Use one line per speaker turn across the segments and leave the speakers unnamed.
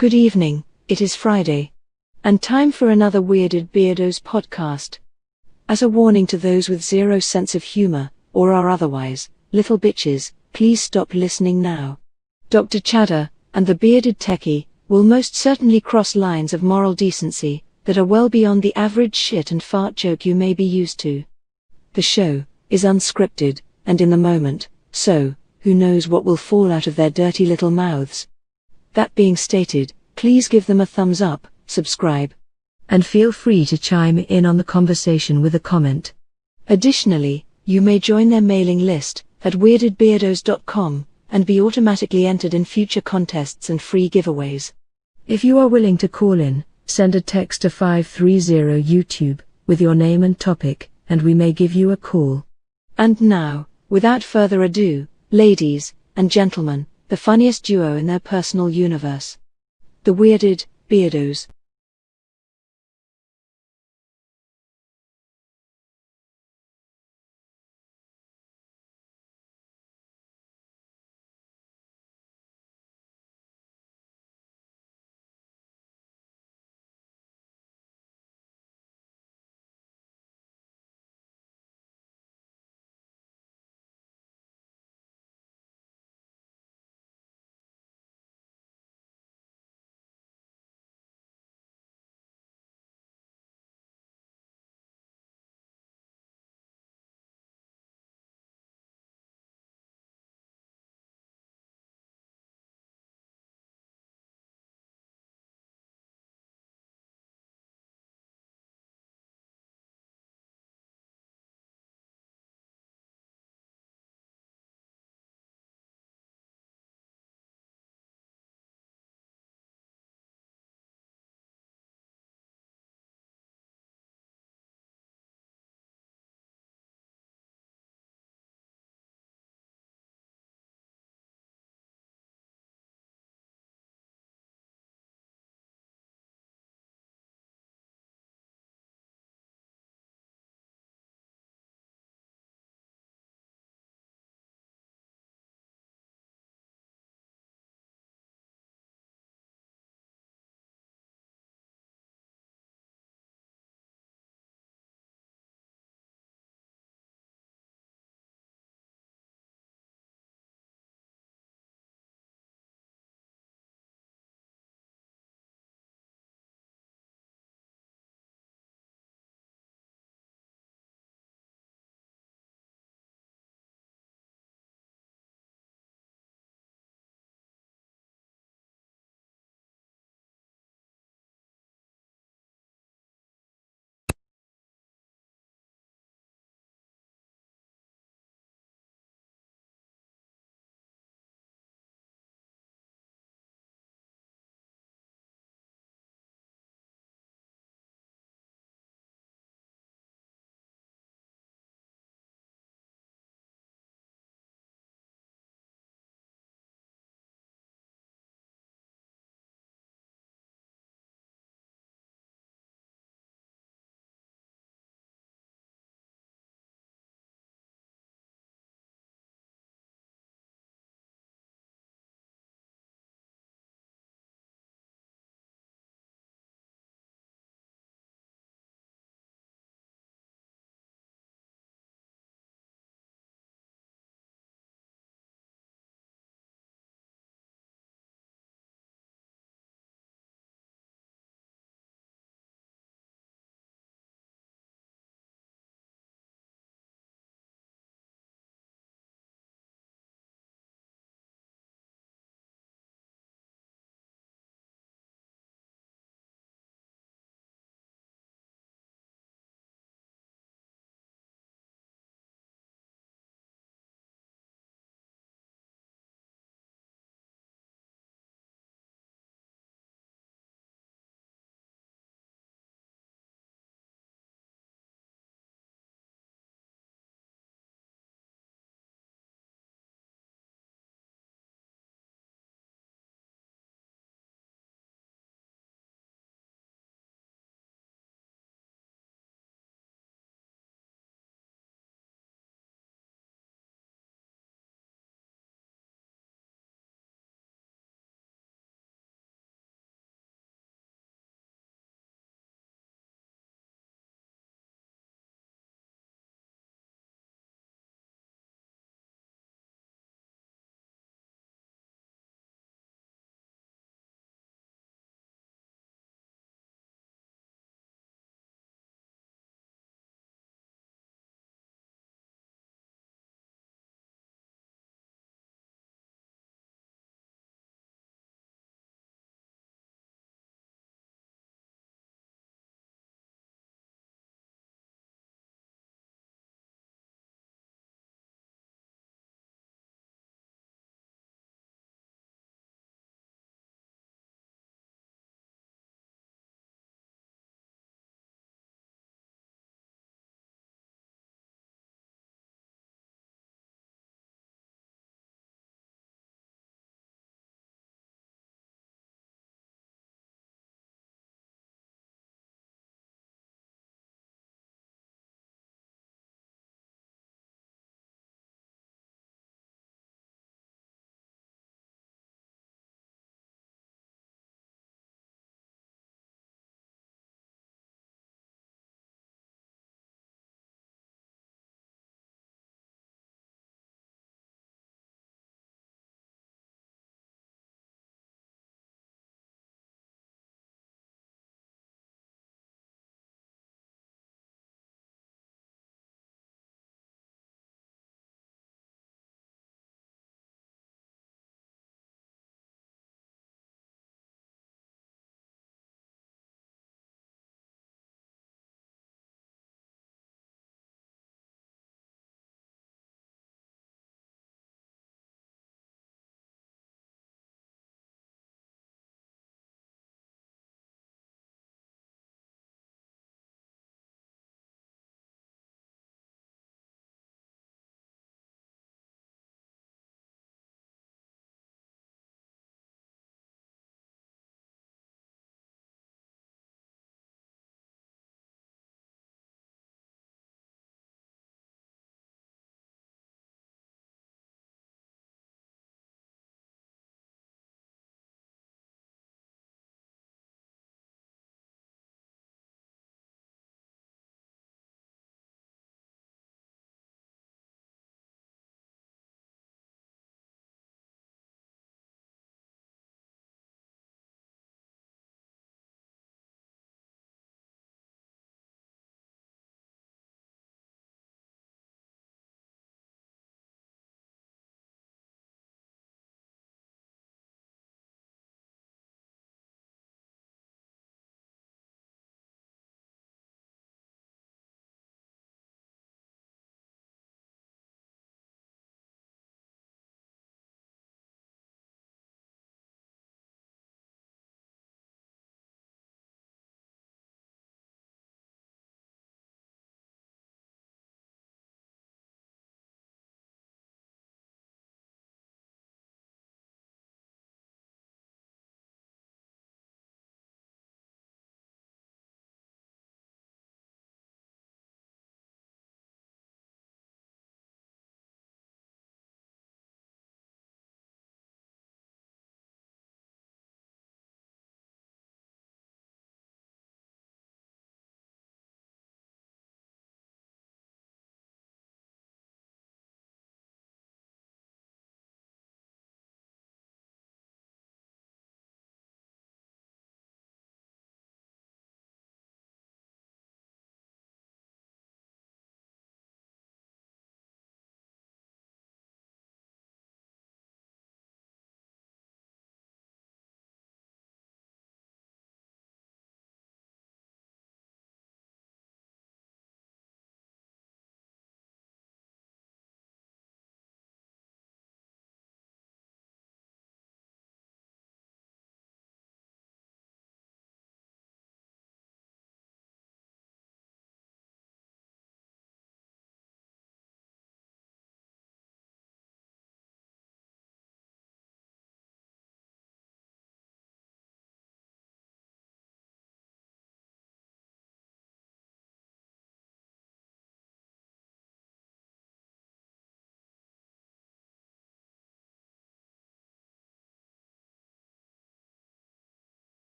Good evening, it is Friday. And time for another Wearded Beirdos podcast. As a warning to those with zero sense of humor, or are otherwise, little bitches, please stop listening now. Dr. Chadder, and the bearded techie, will most certainly cross lines of moral decency that are well beyond the average shit and fart joke you may be used to. The show is unscripted, and in the moment, so, who knows what will fall out of their dirty little mouths. That being stated, please give them a thumbs up, subscribe, and feel free to chime in on the conversation with a comment. Additionally, you may join their mailing list at weirdedbeirdos.com and be automatically entered in future contests and free giveaways. If you are willing to call in, send a text to 530 YouTube with your name and topic, and we may give you a call. And now, without further ado, ladies and gentlemen, the funniest duo in their personal universe, the Wearded Beirdos.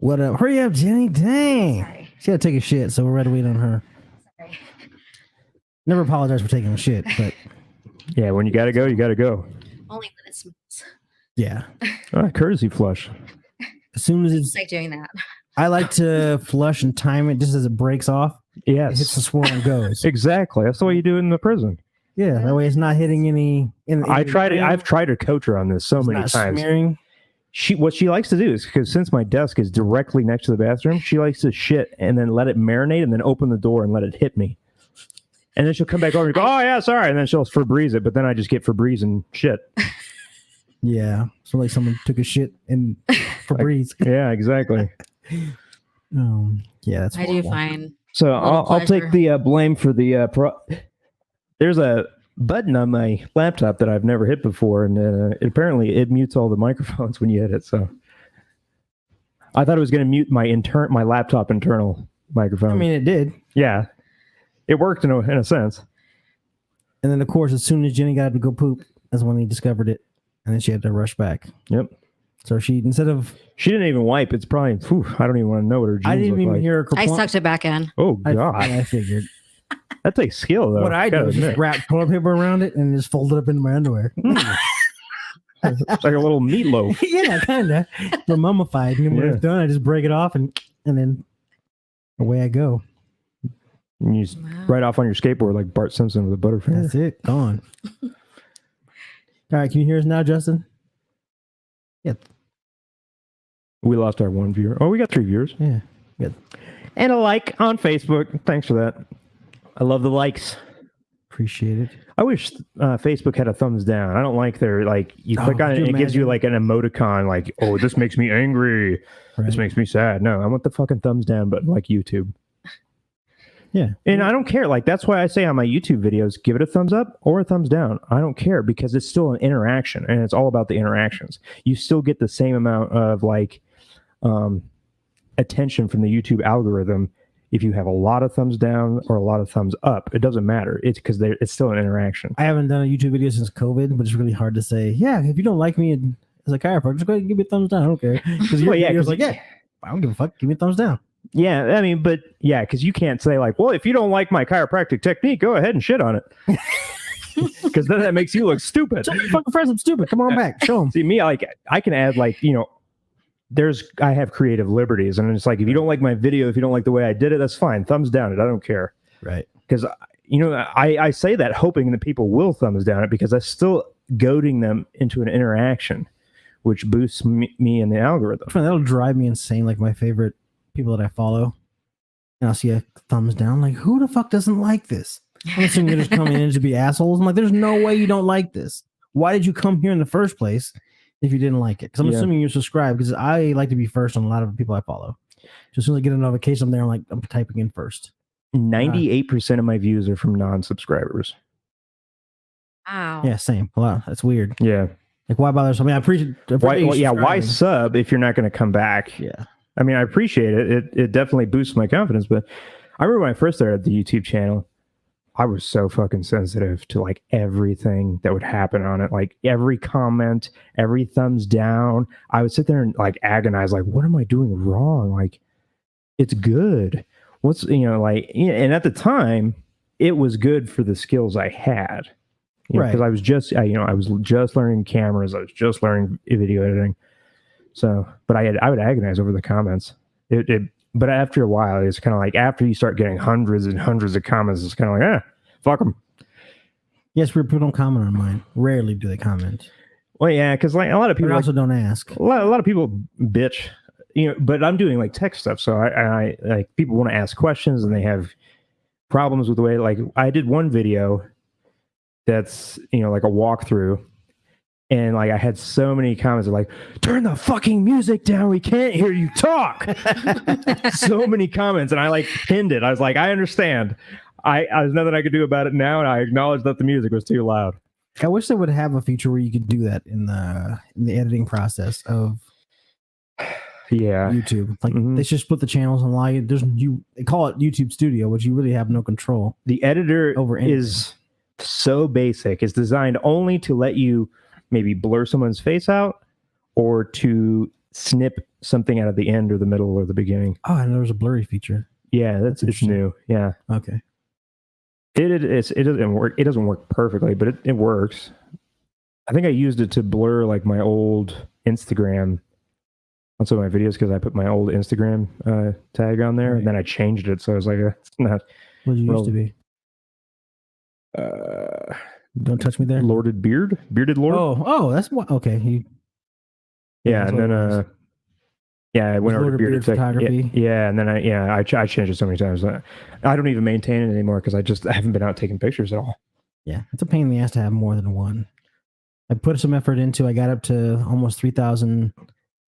What up? Hurry up, Jenny. Dang.
Sorry.
She had to take a shit, so we're ready to wait on her.
Sorry.
Never apologize for taking a shit, but
Yeah, when you gotta go, you gotta go.
Only when it smells.
yeah.
Courtesy flush.
As soon as
I
it's,
like doing that.
I like to flush and time it just as it breaks off. It hits the
Yes,
swirl and goes.
exactly. That's the way you do it in the prison.
Yeah, that way it's not hitting any.
I've tried to coach her on this so many times.
Smearing.
What she likes to do is, because since my desk is directly next to the bathroom, she likes to shit and then let it marinate and then open the door and let it hit me. And then she'll come back over and go, oh yeah, sorry. And then she'll Febreze it, but then I just get Febreze and shit.
Yeah, so like someone took a shit in Febreze.
Yeah, exactly.
Yeah, that's
I do fine.
So I'll
pleasure.
take the blame for the there's a button on my laptop that I've never hit before, and apparently it mutes all the microphones when you hit it. So I thought it was going to mute my laptop internal microphone.
I mean, it did.
Yeah, it worked in a sense.
And then, of course, as soon as Jenny got up to go poop, that's when he discovered it, and then she had to rush back.
Yep.
So she
She didn't even wipe. It's probably I don't even want to know what her jeans
I didn't
look
even
like.
hear her.
I sucked it back in.
Oh god,
I figured.
that takes skill though.
What I do is just wrap toilet paper around it and just fold it up into my underwear.
It's like a little meatloaf.
Yeah, kind of. But mummified. And then when it's done, I just break it off and then away I go.
And you just ride off on your skateboard like Bart Simpson with a butterfinger.
That's it. Gone. All right, can you hear us now, Justin? Yeah.
We lost our one viewer. Oh, we got 3 viewers.
Yeah. Good.
And a like on Facebook. Thanks for that. I love the likes.
Appreciate it.
I wish Facebook had a thumbs down. I don't like their, like, you click on it and it gives you like an emoticon, like, oh, this makes me angry.
Right.
This makes me sad. No, I want the fucking thumbs down button like YouTube.
Yeah.
And I don't care. Like, that's why I say on my YouTube videos, give it a thumbs up or a thumbs down. I don't care because it's still an interaction and it's all about the interactions. You still get the same amount of like attention from the YouTube algorithm if you have a lot of thumbs down or a lot of thumbs up. It doesn't matter. It's because it's still an interaction.
I haven't done a YouTube video since COVID, but it's really hard to say, yeah, if you don't like me as a chiropractor, just go ahead and give me a thumbs down. I don't care. Because your video's like, yeah, I don't give a fuck. Give me a thumbs down.
Yeah, I mean, but yeah, because you can't say like, well, if you don't like my chiropractic technique, go ahead and shit on it. Because then that makes you look stupid.
Tell your fucking friends I'm stupid. Come on back. Show them.
See, me, like, I can add like, you know, I have creative liberties. And it's like, if you don't like my video, if you don't like the way I did it, that's fine. Thumbs down it. I don't care. Right. Because, you know, I say that hoping that people will thumbs down it because that's still goading them into an interaction, which boosts me in the algorithm.
That'll drive me insane. Like my favorite people that I follow, and I'll see a thumbs down. Like, who the fuck doesn't like this? I'm assuming they're just coming in to be assholes. I'm like, there's no way you don't like this. Why did you come here in the first place if you didn't like it? Because I'm assuming you're subscribed, because I like to be first on a lot of the people I follow. Just as soon as I get a notification, I'm there, I'm typing in first.
98% of my views are from non-subscribers.
Wow.
Yeah, same. A lot. That's weird.
Yeah.
Like, why bother? I mean, I appreciate.
Why sub if you're not going to come back?
Yeah.
I mean, I appreciate it. It definitely boosts my confidence. But I remember when I first started the YouTube channel, I was so fucking sensitive to like everything that would happen on it. Like every comment, every thumbs down. I would sit there and like agonize, like, what am I doing wrong? Like, it's good. What's, you know, like, and at the time, it was good for the skills I had. Because I was just, I was just learning cameras. I was just learning video editing. So, but I would agonize over the comments. But after a while, it's kind of like after you start getting hundreds and hundreds of comments, it's kind of like, fuck them.
Yes, people don't comment on mine. Rarely do they comment.
Well, yeah, because like a lot of people
also don't ask.
A lot of people bitch, but I'm doing like tech stuff, so I like people want to ask questions and they have problems with the way. Like I did one video that's like a walkthrough. And like I had so many comments like, turn the fucking music down. We can't hear you talk. So many comments. And I like pinned it. I was like, I understand. There's nothing I could do about it now. And I acknowledge that the music was too loud.
I wish they would have a feature where you could do that in the editing process of YouTube. Like they should split the channels and allow you. They call it YouTube Studio, which you really have no control.
The editor
over anything.
Is so basic. It's designed only to let you maybe blur someone's face out or to snip
something
out of the end or the middle or the beginning.
Oh, and there was a blurry feature.
Yeah, it's new. Yeah.
Okay.
It doesn't work. It doesn't work perfectly, but it works. I think I used it to blur like my old Instagram on some of my videos because I put my old Instagram tag on there, and then I changed it. So I was like, it's not.
What did you used to be? Don't touch me there.
Bearded Lord.
Oh, that's what. Okay.
Yeah, and then I went over to bearded photography. Yeah, and then I changed it so many times. I don't even maintain it anymore because I haven't been out taking pictures at all. Yeah,
it's a pain in the ass to have more than one. I put some effort into. I got up to almost 3,000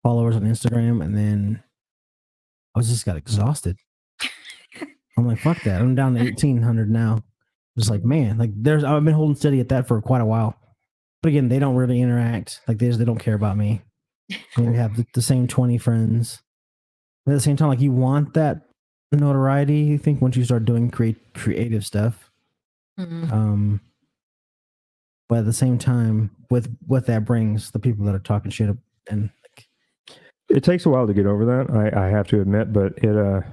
followers on Instagram, and then I just got exhausted. I'm like, fuck that. I'm down to 1,800 now. Just like, man, like I've been holding steady at that for quite a while. But again, they don't really interact. Like they don't care about me. We have the same 20 friends. But at the same time, like you want that notoriety, you think, once you start doing creative stuff. Mm-hmm. But at the same time, with what that brings, the people that are talking shit and like,
it takes a while to get over that. I have to admit, but it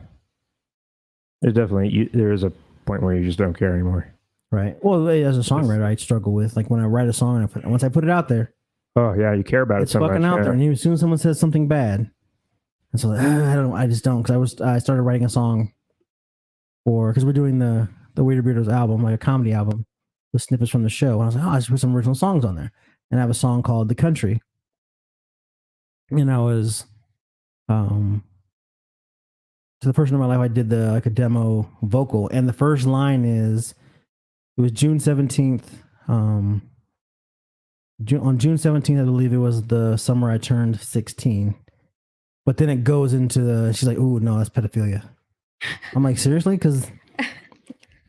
definitely there is a point where you just don't care anymore.
Right. Well, as a songwriter, I struggle with like when I write a song, once I put it out there.
Oh yeah, you care about
it so much. It's fucking out there, and as soon as someone says something bad, and so I just don't, because I started writing a song because we're doing the Wearded Beirdos album, like a comedy album with snippets from the show, and I was like, I just put some original songs on there, and I have a song called "The Country," and I was, to the first time in my life, I did a demo vocal, and the first line is, it was June 17th. On June 17th, I believe it was the summer I turned 16. But then it goes into she's like, "Ooh, no, that's pedophilia." I'm like, seriously?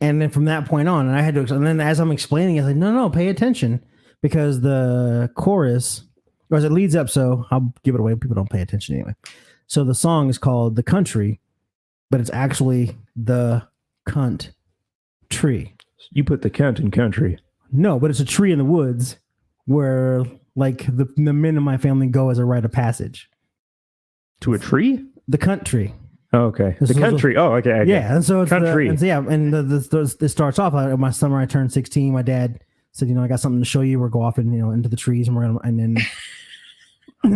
And then from that point on, and then as I'm explaining, I was like, no, pay attention, because the chorus, or as it leads up, so I'll give it away. People don't pay attention anyway. So the song is called "The Country," but it's actually "The Cunt Tree."
You put the cunt in country.
No, but it's a tree in the woods where like the men in my family go as a rite of passage.
To a tree?
The cunt tree.
Oh, okay. The country. Oh, okay.
Yeah, and so it's
country.
It starts off my summer I turned 16. My dad said, I got something to show you. We'll go off and into the trees, and then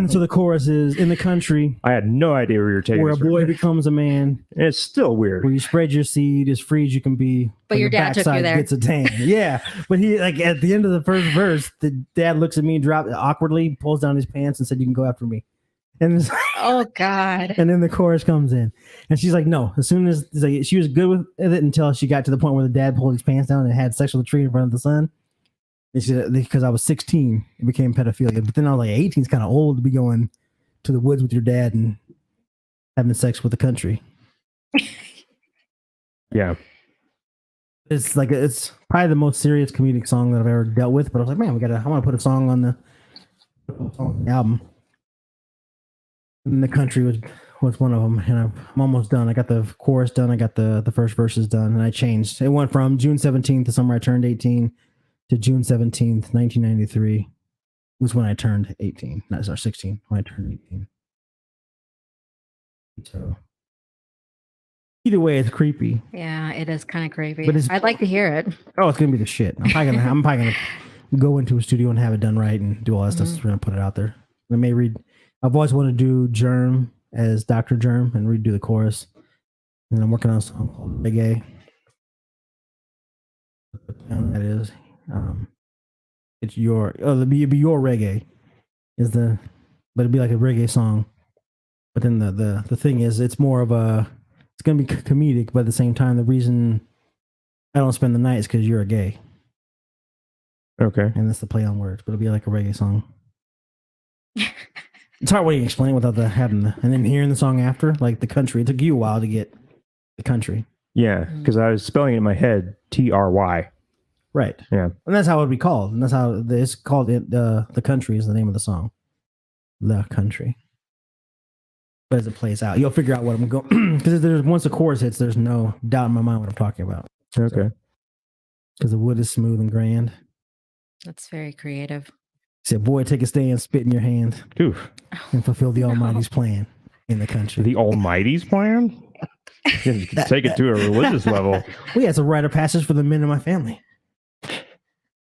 so the chorus is, "In the country."
I had no idea where you were taking
where a boy becomes a man.
It's still weird.
Where you spread your seed as free as you can be.
But your dad took you there.
Gets a tan. Yeah, but he at the end of the first verse, the dad looks at me, awkwardly, pulls down his pants, and said, "You can go after me." And it's,
oh God!
And then the chorus comes in, and she's like, "No." As soon as she was good with it until she got to the point where the dad pulled his pants down and had sex with a tree in front of the sun. And she said, because I was 16, it became pedophilia. But then I was like, 18 is kind of old to be going to the woods with your dad and having sex with the country.
Yeah.
It's probably the most serious comedic song that I've ever dealt with. But I was like, man, I want to put a song on the album. And The Country was one of them. And I'm almost done. I got the chorus done. I got the first verses done. And I changed. It went from June 17th, the summer I turned 18, to June 17th, 1993 was when I turned 18. Not 16, when I turned 18. So either way, it's creepy.
Yeah, it is kind of creepy. But I'd like to hear it.
Oh, it's gonna be the shit. I'm probably gonna go into a studio and have it done right and do all that stuff. So we're gonna put it out there. I may read. I've always wanted to do Germ as Dr. Germ and redo the chorus. And I'm working on a song called Reggae. That is. It's it'd be your reggae but it'd be like a reggae song. But then the thing is, it's more of it's gonna be comedic, but at the same time, the reason I don't spend the night is because you're a gay.
Okay.
And that's the play on words, but it'll be like a reggae song. It's hard when you explain it without and then hearing the song after, like The Country. It took you a while to get The Country.
Yeah, because I was spelling it in my head, TRY.
Right.
Yeah.
And that's how it would be called. And that's how it's called. The Country is the name of the song. The Country. But as it plays out, you'll figure out what I'm going. Because once the chorus hits, there's no doubt in my mind what I'm talking about.
Okay.
Because the wood is smooth and grand.
That's very creative.
He said, "Boy, take a stand, spit in your hand,
Oof.
and fulfill the Almighty's plan." in the country.
The Almighty's plan? You can take it to a religious level.
We had some rite of passage for the men in my family.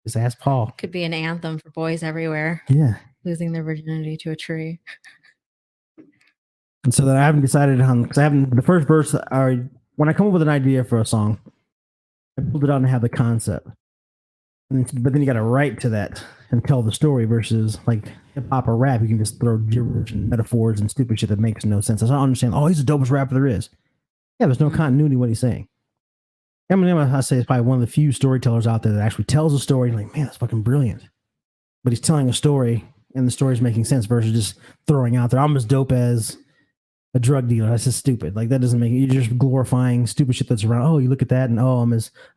Just ask Paul.
Could be an anthem for boys everywhere.
Yeah.
Losing their virginity to a tree.
And so then I haven't decided on, because I haven't, the first verse, when I come up with an idea for a song, I pulled it out and have the concept. But then you got to write to that and tell the story versus like hip hop or rap. You can just throw gibberish and metaphors and stupid shit that makes no sense. I don't understand. Oh, he's the dopest rapper there is. Yeah, there's no continuity in what he's saying. Eminem, I say, is probably one of the few storytellers out there that actually tells a story. Like, man, that's fucking brilliant. But he's telling a story, and the story's making sense versus just throwing out there, I'm as dope as a drug dealer. That's just stupid. Like, that doesn't make it. You're just glorifying stupid shit that's around. Oh, you look at that, and oh,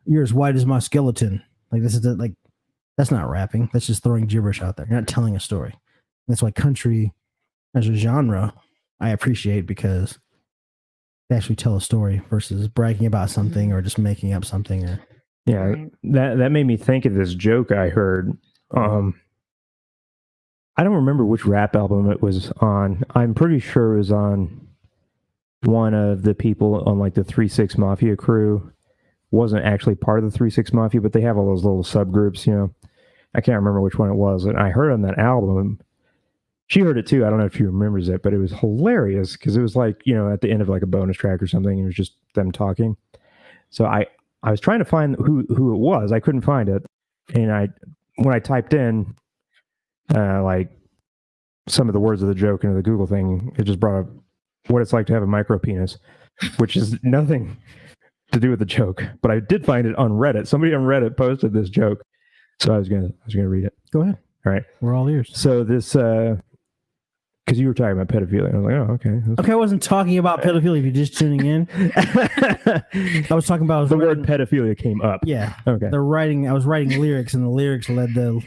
you're as white as my skeleton. Like, this is like, that's not rapping. That's just throwing gibberish out there. You're not telling a story. That's why country as a genre I appreciate, because they actually tell a story versus bragging about something or just making up something. Or
yeah, that made me think of this joke I heard. I don't remember which rap album it was on. I'm pretty sure it was on one of the people on like the 3-6 Mafia crew. Wasn't actually part of the 3-6 Mafia, but they have all those little subgroups, you know. I can't remember which one it was. And I heard on that album, she heard it too. I don't know if she remembers it, but it was hilarious because it was like, you know, at the end of like a bonus track or something. It was just them talking. So I was trying to find who it was. I couldn't find it. And when I typed in like some of the words of the joke into the Google thing, it just brought up what it's like to have a micro penis, which is nothing to do with the joke. But I did find it on Reddit. Somebody on Reddit posted this joke. So I was gonna read it.
go ahead.
All right.
We're all ears.
So this because you were talking about pedophilia. I was like, oh, okay.
Okay, I wasn't talking about pedophilia if you're just tuning in. I was talking about
the word pedophilia came up.
Yeah.
Okay.
I was writing lyrics, and the lyrics led the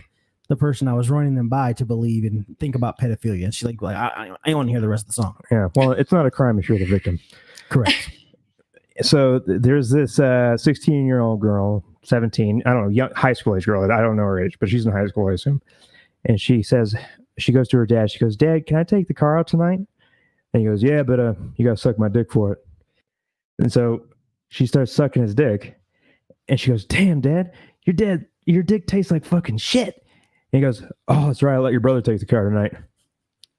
person I was running them by to believe and think about pedophilia. And she's like I want to hear the rest of the song.
Yeah. Well, it's not a crime if you're the victim.
Correct.
So there's this 16-year-old girl, 17, I don't know, young high school age girl. I don't know her age, but she's in high school, I assume. And she says, she goes to her dad. She goes, Dad, can I take the car out tonight? And he goes, yeah, but you got to suck my dick for it. And so she starts sucking his dick. And she goes, damn, Dad, your dick tastes like fucking shit. And he goes, oh, that's right. I'll let your brother take the car tonight.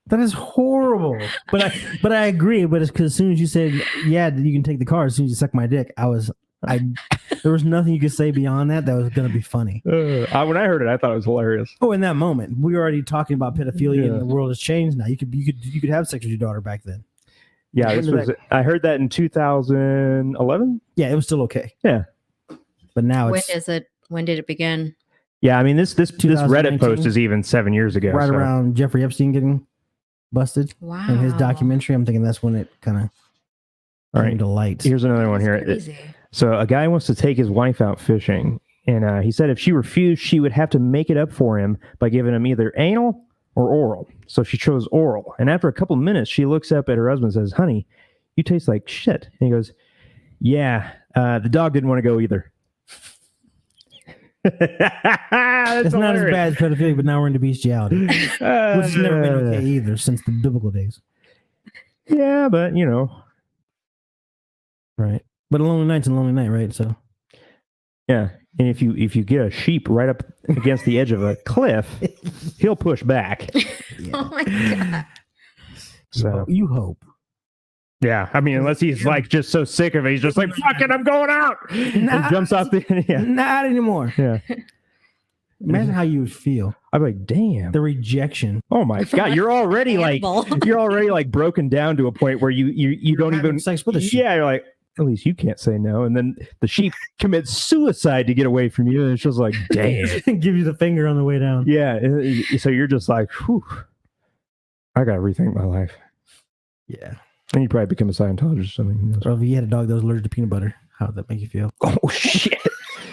That is horrible. But I agree. But it's because as soon as you said, yeah, you can take the car, as soon as you suck my dick, there was nothing you could say beyond that was going to be funny.
When I heard it, I thought it was hilarious.
Oh, in that moment, we were already talking about pedophilia, and the world has changed now. You could have sex with your daughter back then.
Yeah, I heard that in 2011.
Yeah, it was still okay.
Yeah,
but now
When did it begin?
Yeah, I mean this Reddit post is even 7 years ago.
Right around Jeffrey Epstein getting busted.
Wow.
In his documentary, I'm thinking that's when it kind of came to light.
Here's another one here.
Crazy.
So a guy wants to take his wife out fishing, and he said if she refused, she would have to make it up for him by giving him either anal or oral. So she chose oral. And after a couple minutes, she looks up at her husband and says, honey, you taste like shit. And he goes, yeah, the dog didn't want to go either.
It's not as bad as pedophilia, but now we're into bestiality, which has never been okay either since the biblical days.
Yeah, but you know,
right? But a lonely night's a lonely night, right? So,
yeah. And if you get a sheep right up against the edge of a cliff, he'll push back.
Yeah. Oh my god!
So you hope.
Yeah, I mean, unless he's like just so sick of it, he's just like, fuck it, I'm going out. And jumps off the
not anymore.
Yeah.
Imagine how you would feel.
I'm like, damn.
The rejection.
Oh my god, you're already like broken down to a point where you don't even
sex with a sheep.
Yeah, you're like, at least you can't say no. And then the sheep commits suicide to get away from you, and it's just like, damn.
Give you the finger on the way down.
Yeah. So you're just like, whew, I gotta rethink my life.
Yeah.
And you probably become a Scientologist or something.
Or if you had a dog that was allergic to peanut butter, how would that make you feel?
Oh shit!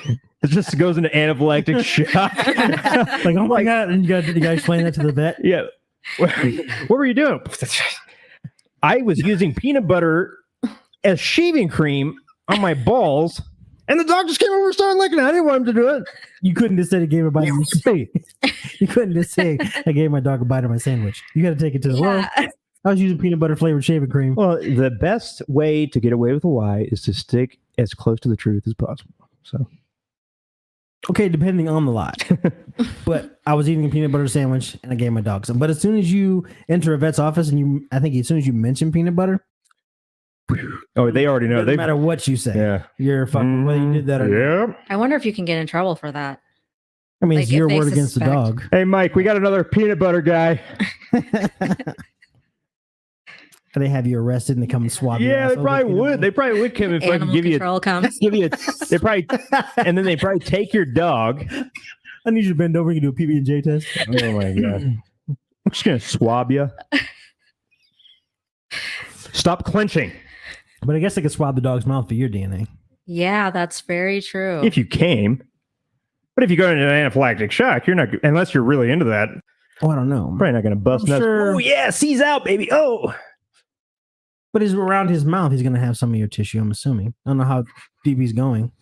It just goes into anaphylactic shock.
Like, oh my god! And you got to explain that to the vet.
Yeah. What were you doing? I was using peanut butter as shaving cream on my balls, and the dog just came over and started licking it. I didn't want him to do it.
You couldn't just say, I gave a bite of my You couldn't just say, I gave my dog a bite of my sandwich. You got to take it to the world. I was using peanut butter flavored shaving cream.
Well, the best way to get away with a lie is to stick as close to the truth as possible. So,
okay, depending on the lie. But I was eating a peanut butter sandwich and I gave my dog some. But as soon as you enter a vet's office and I think as soon as you mention peanut butter,
oh, they already know.
doesn't matter what you say.
Yeah,
You're fucking whether you did that or not.
Yep.
I wonder if you can get in trouble for that.
I mean,
Like,
it's
if
your
they
word against the
suspect.
dog.
Hey, Mike, we got another peanut butter guy.
They have you arrested and they come and swab you.
Yeah, they probably would. They probably would come and fucking
Animal
give you
control comes.
they probably and then they probably take your dog.
I need you to bend over and do a PB&J test.
Oh my god! I'm just gonna swab you. Stop clenching.
But I guess they could swab the dog's mouth for your DNA.
Yeah, that's very true.
If you came, but if you go into an anaphylactic shock, you're not unless you're really into that.
Oh, I don't know.
Probably not gonna bust
I'm
nuts.
sure-
Oh yeah, seize out, baby. Oh.
But he's around his mouth. He's going to have some of your tissue, I'm assuming. I don't know how deep he's going.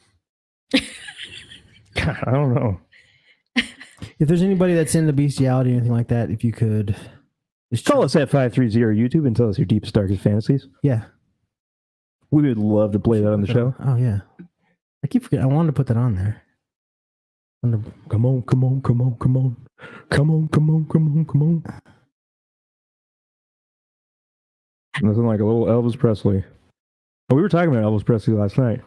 God, I don't know.
If there's anybody that's into bestiality or anything like that, if you could just
Call us at 530 YouTube and tell us your deepest, darkest fantasies.
Yeah.
We would love to play that on the show.
Oh, yeah. I keep forgetting. I wanted to put that on there.
Come on, come on, come on, come on. Come on, come on, come on, come on. Nothing like a little Elvis Presley. Oh, we were talking about Elvis Presley last night.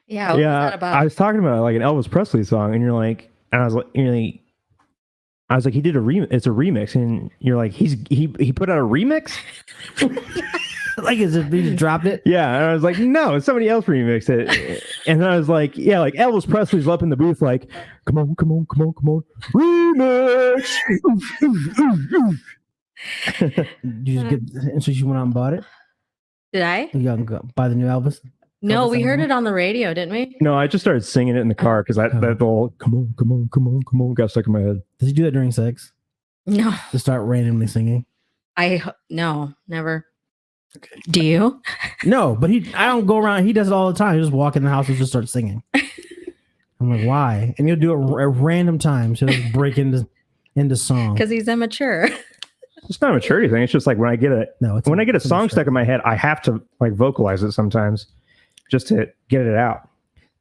yeah, what was that about?
I was talking about like an Elvis Presley song, and you're like, and I was like, he did it's a remix, and you're like, he put out a remix.
Like, is it, he just dropped it?
Yeah, and I was like, no, somebody else remixed it. And then I was like, yeah, like Elvis Presley's up in the booth, like, come on, come on, come on, come on, remix.
You just get, and so you went out and bought it?
Did I?
You got to go buy the new Elvis?
No,
Elvis
we heard
album?
it on the radio, didn't we?
No, I just started singing it in the car because that whole come on, come on, come on, come on got stuck in my head.
Does he do that during sex?
No,
To start randomly singing?
no, never. Do you?
No, but I don't go around. He does it all the time. He just walk in the house and just start singing. I'm like, why? And he'll do it at random times. He'll just break into song.
Because he's immature.
It's not a maturity thing. It's just like when I get a song stuck in my head, I have to like vocalize it sometimes just to get it out.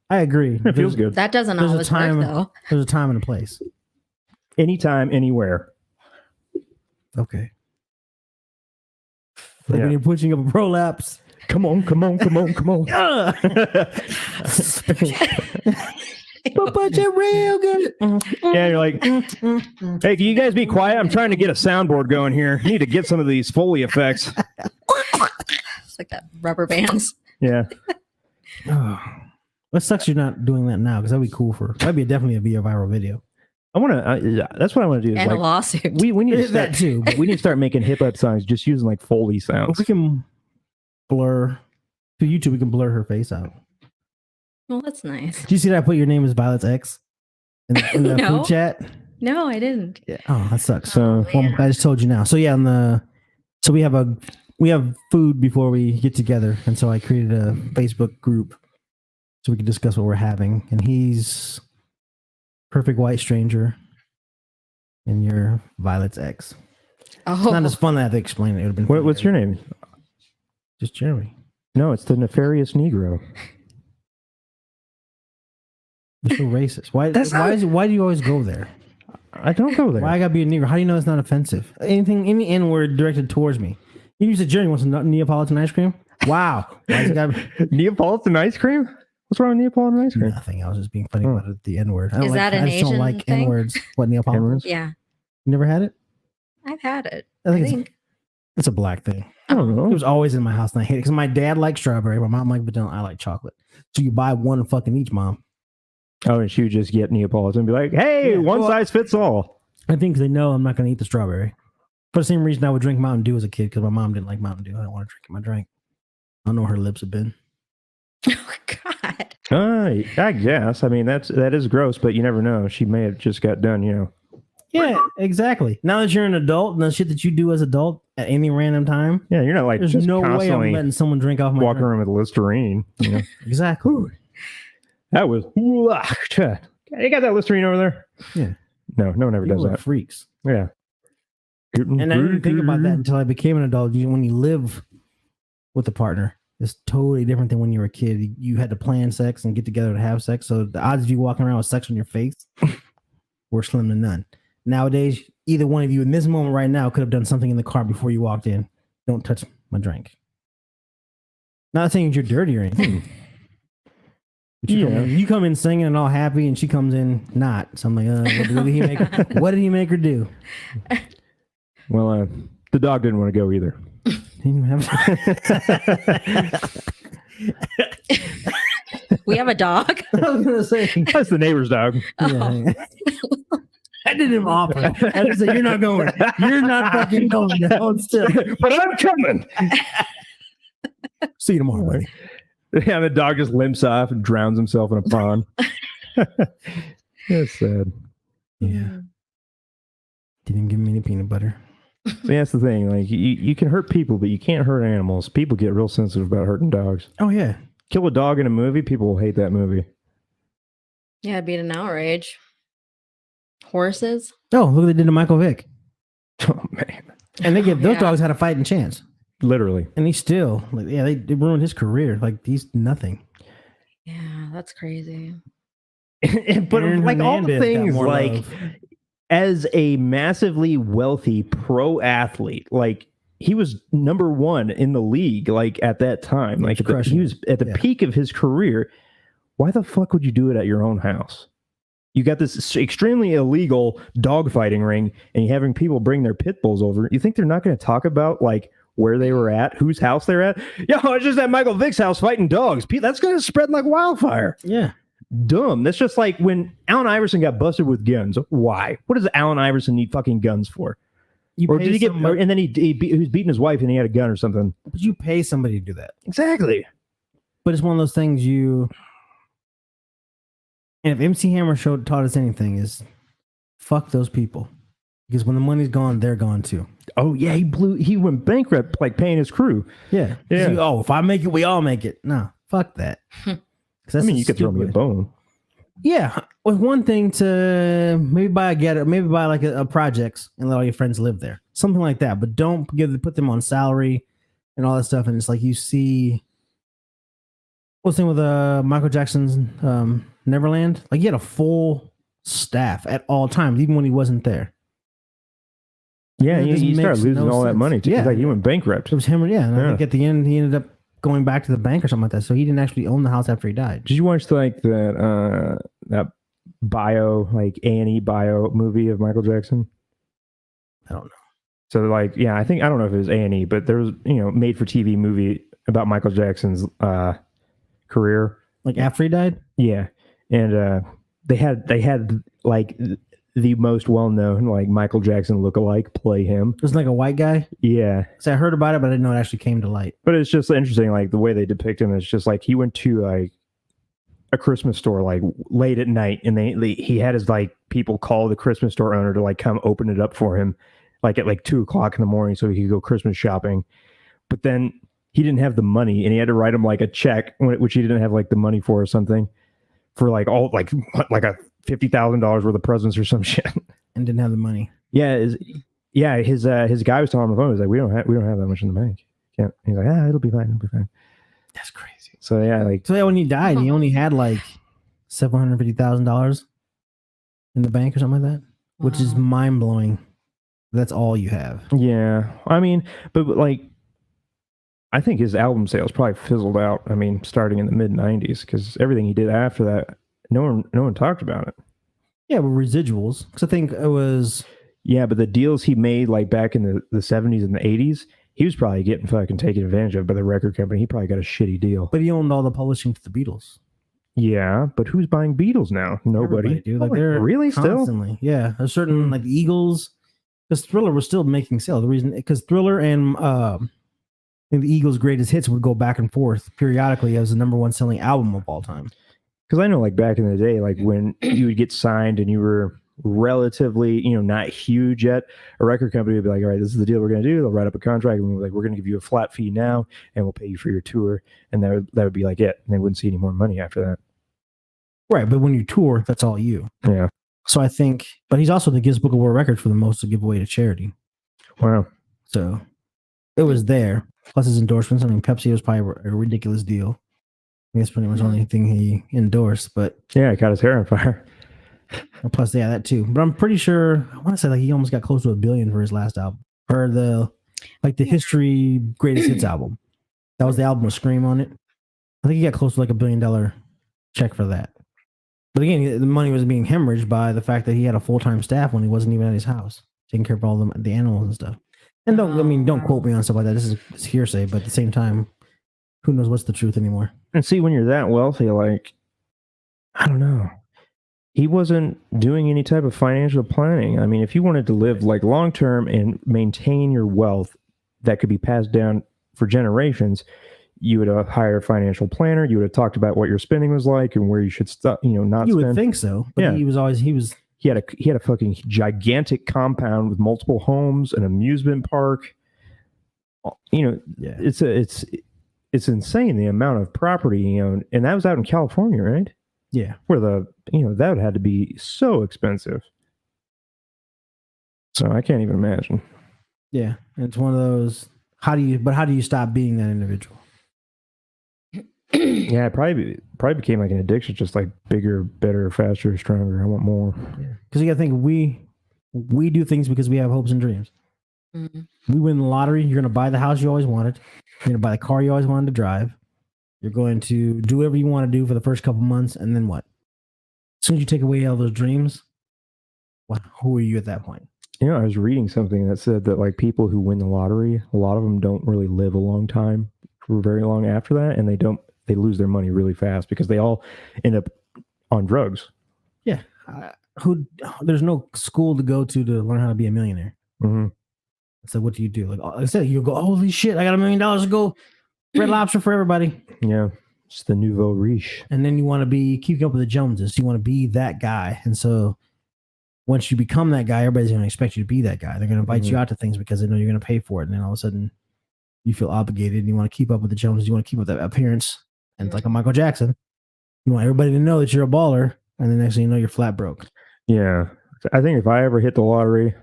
I agree.
It feels good.
That doesn't
There's a
always
time-
work, though.
There's a time and a place.
Anytime, anywhere.
Okay. Like
Yeah.
when you're pushing up a prolapse.
Come on, come on, come on, come on.
But punch it real good.
Yeah, you're like, hey, can you guys be quiet? I'm trying to get a soundboard going here. I need to get some of these Foley effects.
It's like that rubber bands.
Yeah.
Oh. What sucks you're not doing that now? Because that'd be cool definitely be a viral video.
I want to, that's what I want to do. Is
And a
like,
lawsuit.
we need to
That
start,
too. But
we need to start making hip hop songs just using like Foley sounds.
we can blur to YouTube. We can blur her face out.
Well, that's nice.
Did you see that I put your name as Violet's ex in the
No.
food chat?
No, I didn't.
Yeah. Oh, that sucks.
So
Well, I just told you now. So yeah, so we have food before we get together, and so I created a Facebook group so we can discuss what we're having. And he's perfect white stranger, and you're Violet's ex. It's
Oh,
not as fun that I have to explain it. It would have been.
what's your name?
Just Jeremy.
No, it's the Nefarious Negro.
You're so racist. Why do you always go there?
I don't go there.
Why I gotta be a Negro? How do you know it's not offensive? Any N word directed towards me. You said Jeremy wants some Neapolitan ice cream. Wow. Why's it gotta be-
Neapolitan ice cream? What's wrong with Neapolitan ice cream?
Nothing. I was just being funny about it, the N word.
Is that an
I just don't
Asian
like
thing?
N words. What Neapolitan?
N-words?
yeah.
You never had it?
I've had it.
I think it's a black thing.
I don't
It
know.
was always in my house, and I hate it because my dad likes strawberry, my mom likes vanilla. I like chocolate. So you buy one fucking each, mom.
Oh, and she would just get Neapolitan and be like, hey,
Yeah,
one
well-
size fits all.
I think they know I'm not going to eat the strawberry. For the same reason I would drink Mountain Dew as a kid because my mom didn't like Mountain Dew. I didn't want to drink it in my drink. I don't know where her lips have been.
Oh, God.
I guess. I mean, that is gross, but you never know. She may have just got done, you know.
Yeah, exactly. Now that you're an adult and the shit that you do as adult at any random time,
Yeah, you're not like
there's
just
no way I'm
constantly
letting someone drink off my
walking
drink.
around with Listerine. You know?
Exactly.
That was. You got that Listerine over there?
Yeah.
No one ever
People
does
are
that.
freaks.
Yeah.
And I didn't think about that until I became an adult. When you live with a partner, it's totally different than when you were a kid. You had to plan sex and get together to have sex. So the odds of you walking around with sex on your face were slim to none. Nowadays, either one of you in this moment right now could have done something in the car before you walked in. Don't touch my drink. Not saying you're dirty or anything. But you come in singing and all happy, and she comes in not. So I'm like, what did he make her do?
Well, the dog didn't want to go either.
We have a dog.
I was gonna say
That's the neighbor's dog.
yeah. I didn't offer. I just said, you're not going. You're not fucking going down still.
But I'm coming.
See you tomorrow, buddy.
Yeah, the dog just limps off and drowns himself in a pond. That's sad.
Yeah. Didn't give me any peanut butter.
That's the thing. Like you can hurt people, but you can't hurt animals. People get real sensitive about hurting dogs.
Oh yeah.
Kill a dog in a movie, people will hate that movie.
Yeah, it'd be an outrage. Horses.
Oh, look what they did to Michael Vick.
Oh man.
And those dogs had a fighting chance.
Literally.
And he's still they ruined his career. Like he's nothing.
Yeah, that's crazy.
But
Aaron
like all the
Hernandez got
things,
more
like
love.
as a massively wealthy pro athlete, like he was number one in the league, like at that time. Like he was at the peak of his career. Why the fuck would you do it at your own house? You got this extremely illegal dogfighting ring, and you're having people bring their pit bulls over. You think they're not going to talk about like where they were at, whose house they're at? Yo, I was just at Michael Vick's house fighting dogs. That's going to spread like wildfire.
Yeah.
Dumb. That's just like when Allen Iverson got busted with guns. Why? What does Allen Iverson need fucking guns for? Or did he get? And then he was beating his wife and he had a gun or something.
But you pay somebody to do that.
Exactly.
But it's one of those things and if MC Hammer taught us anything is fuck those people. Because when the money's gone, they're gone too.
Oh yeah, he went bankrupt like paying his crew.
Yeah.
Yeah.
If I make it, we all make it. No, fuck that.
I mean, you could throw me a bone.
Yeah. With one thing to maybe buy like a projects and let all your friends live there. Something like that. But don't put them on salary and all that stuff. And it's like you see what's the thing with Michael Jackson's Neverland? Like he had a full staff at all times, even when he wasn't there.
Yeah, he started losing all that money too.
Yeah.
Like he went bankrupt.
It was him, yeah. And I think at the end he ended up going back to the bank or something like that. So he didn't actually own the house after he died.
Did you watch that bio, like A&E bio movie of Michael Jackson?
I don't know.
So like, yeah, I don't know if it was A&E, but there was, made for TV movie about Michael Jackson's career.
Like after he died?
Yeah. And they had like the most well-known like Michael Jackson lookalike play him.
It was like a white guy?
Yeah.
So I heard about it, but I didn't know it actually came to light.
But it's just interesting, like the way they depict him. It's just like he went to like a Christmas store like late at night, and he had his like people call the Christmas store owner to like come open it up for him, like at like 2:00 in the morning, so he could go Christmas shopping. But then he didn't have the money, and he had to write him like a check, which he didn't have like the money for or something, for like all like a $50,000 worth of presents or some shit.
And didn't have the money.
Yeah, his guy was telling him on the phone, he was like, we don't have that much in the bank. Can't. He's like, it'll be fine.
That's crazy.
So yeah,
when he died, he only had like $750,000 in the bank or something like that, which is mind blowing. That's all you have.
Yeah, I mean, but like, I think his album sales probably fizzled out. I mean, starting in the mid '90s, because everything he did after that, no one talked about it.
Yeah, but residuals. Because I think it was.
Yeah, but the deals he made like back in the 70s and the 80s, he was probably getting fucking taken advantage of by the record company. He probably got a shitty deal.
But he owned all the publishing to the Beatles.
Yeah, but who's buying Beatles now? Nobody.
Dude. Like they're
really
constantly.
Still?
Yeah, a certain like the Eagles. Because Thriller was still making sales. The reason because Thriller and the Eagles' greatest hits would go back and forth periodically as the number one selling album of all time.
Because I know, like back in the day, like when you would get signed and you were relatively, not huge yet, a record company would be like, all right, this is the deal we're going to do. They'll write up a contract and we're like, we're going to give you a flat fee now and we'll pay you for your tour. And that would be like it. And they wouldn't see any more money after that.
Right. But when you tour, that's all you.
Yeah.
So I think, but he's also the Guinness Book of World Records for the most to give away to charity.
Wow.
So it was there. Plus his endorsements. I mean, Pepsi was probably a ridiculous deal. I guess pretty much the only thing he endorsed. But
Yeah, it caught his hair on fire.
plus, yeah, that too. But I'm pretty sure, I want to say like he almost got close to $1 billion for his last album. Or the history greatest hits album. That was the album with Scream on it. I think he got close to like $1 billion check for that. But again, the money was being hemorrhaged by the fact that he had a full-time staff when he wasn't even at his house, taking care of all the animals and stuff. And don't quote me on stuff like that. This is hearsay, but at the same time, who knows what's the truth anymore?
And see, when you're that wealthy, like, I don't know. He wasn't doing any type of financial planning. I mean, if you wanted to live like long term and maintain your wealth that could be passed down for generations, you would have hired a financial planner. You would have talked about what your spending was like and where you should stop. Not.
You
spend.
would think so, but
Yeah.
he
He had a fucking gigantic compound with multiple homes, an amusement park. Yeah. It's insane the amount of property he owned, and that was out in California, right?
Yeah.
Where that would have to be so expensive. So I can't even imagine.
Yeah. And it's one of those. How do you stop being that individual?
Yeah, it probably became like an addiction, just like bigger, better, faster, stronger. I want more.
Because you got to think we do things because we have hopes and dreams.
Mm-hmm.
We win the lottery. You're going to buy the house you always wanted. You're going to buy the car you always wanted to drive. You're going to do whatever you want to do for the first couple months, and then what? As soon as you take away all those dreams, who are you at that point?
I was reading something that said that like people who win the lottery, a lot of them don't really live a long time for very long after that, and they lose their money really fast because they all end up on drugs.
Yeah. There's no school to go to learn how to be a millionaire.
Mm-hmm.
So what do you do? Like I said, you go, holy shit, I got $1 million to go. Red Lobster for everybody.
Yeah. It's the nouveau riche.
And then you want to be keeping up with the Joneses. You want to be that guy. And so once you become that guy, everybody's going to expect you to be that guy. They're going to invite you out to things because they know you're going to pay for it. And then all of a sudden you feel obligated and you want to keep up with the Joneses. You want to keep up with that appearance. And it's like a Michael Jackson. You want everybody to know that you're a baller. And the next thing you know, you're flat broke.
Yeah. I think if I ever hit the lottery,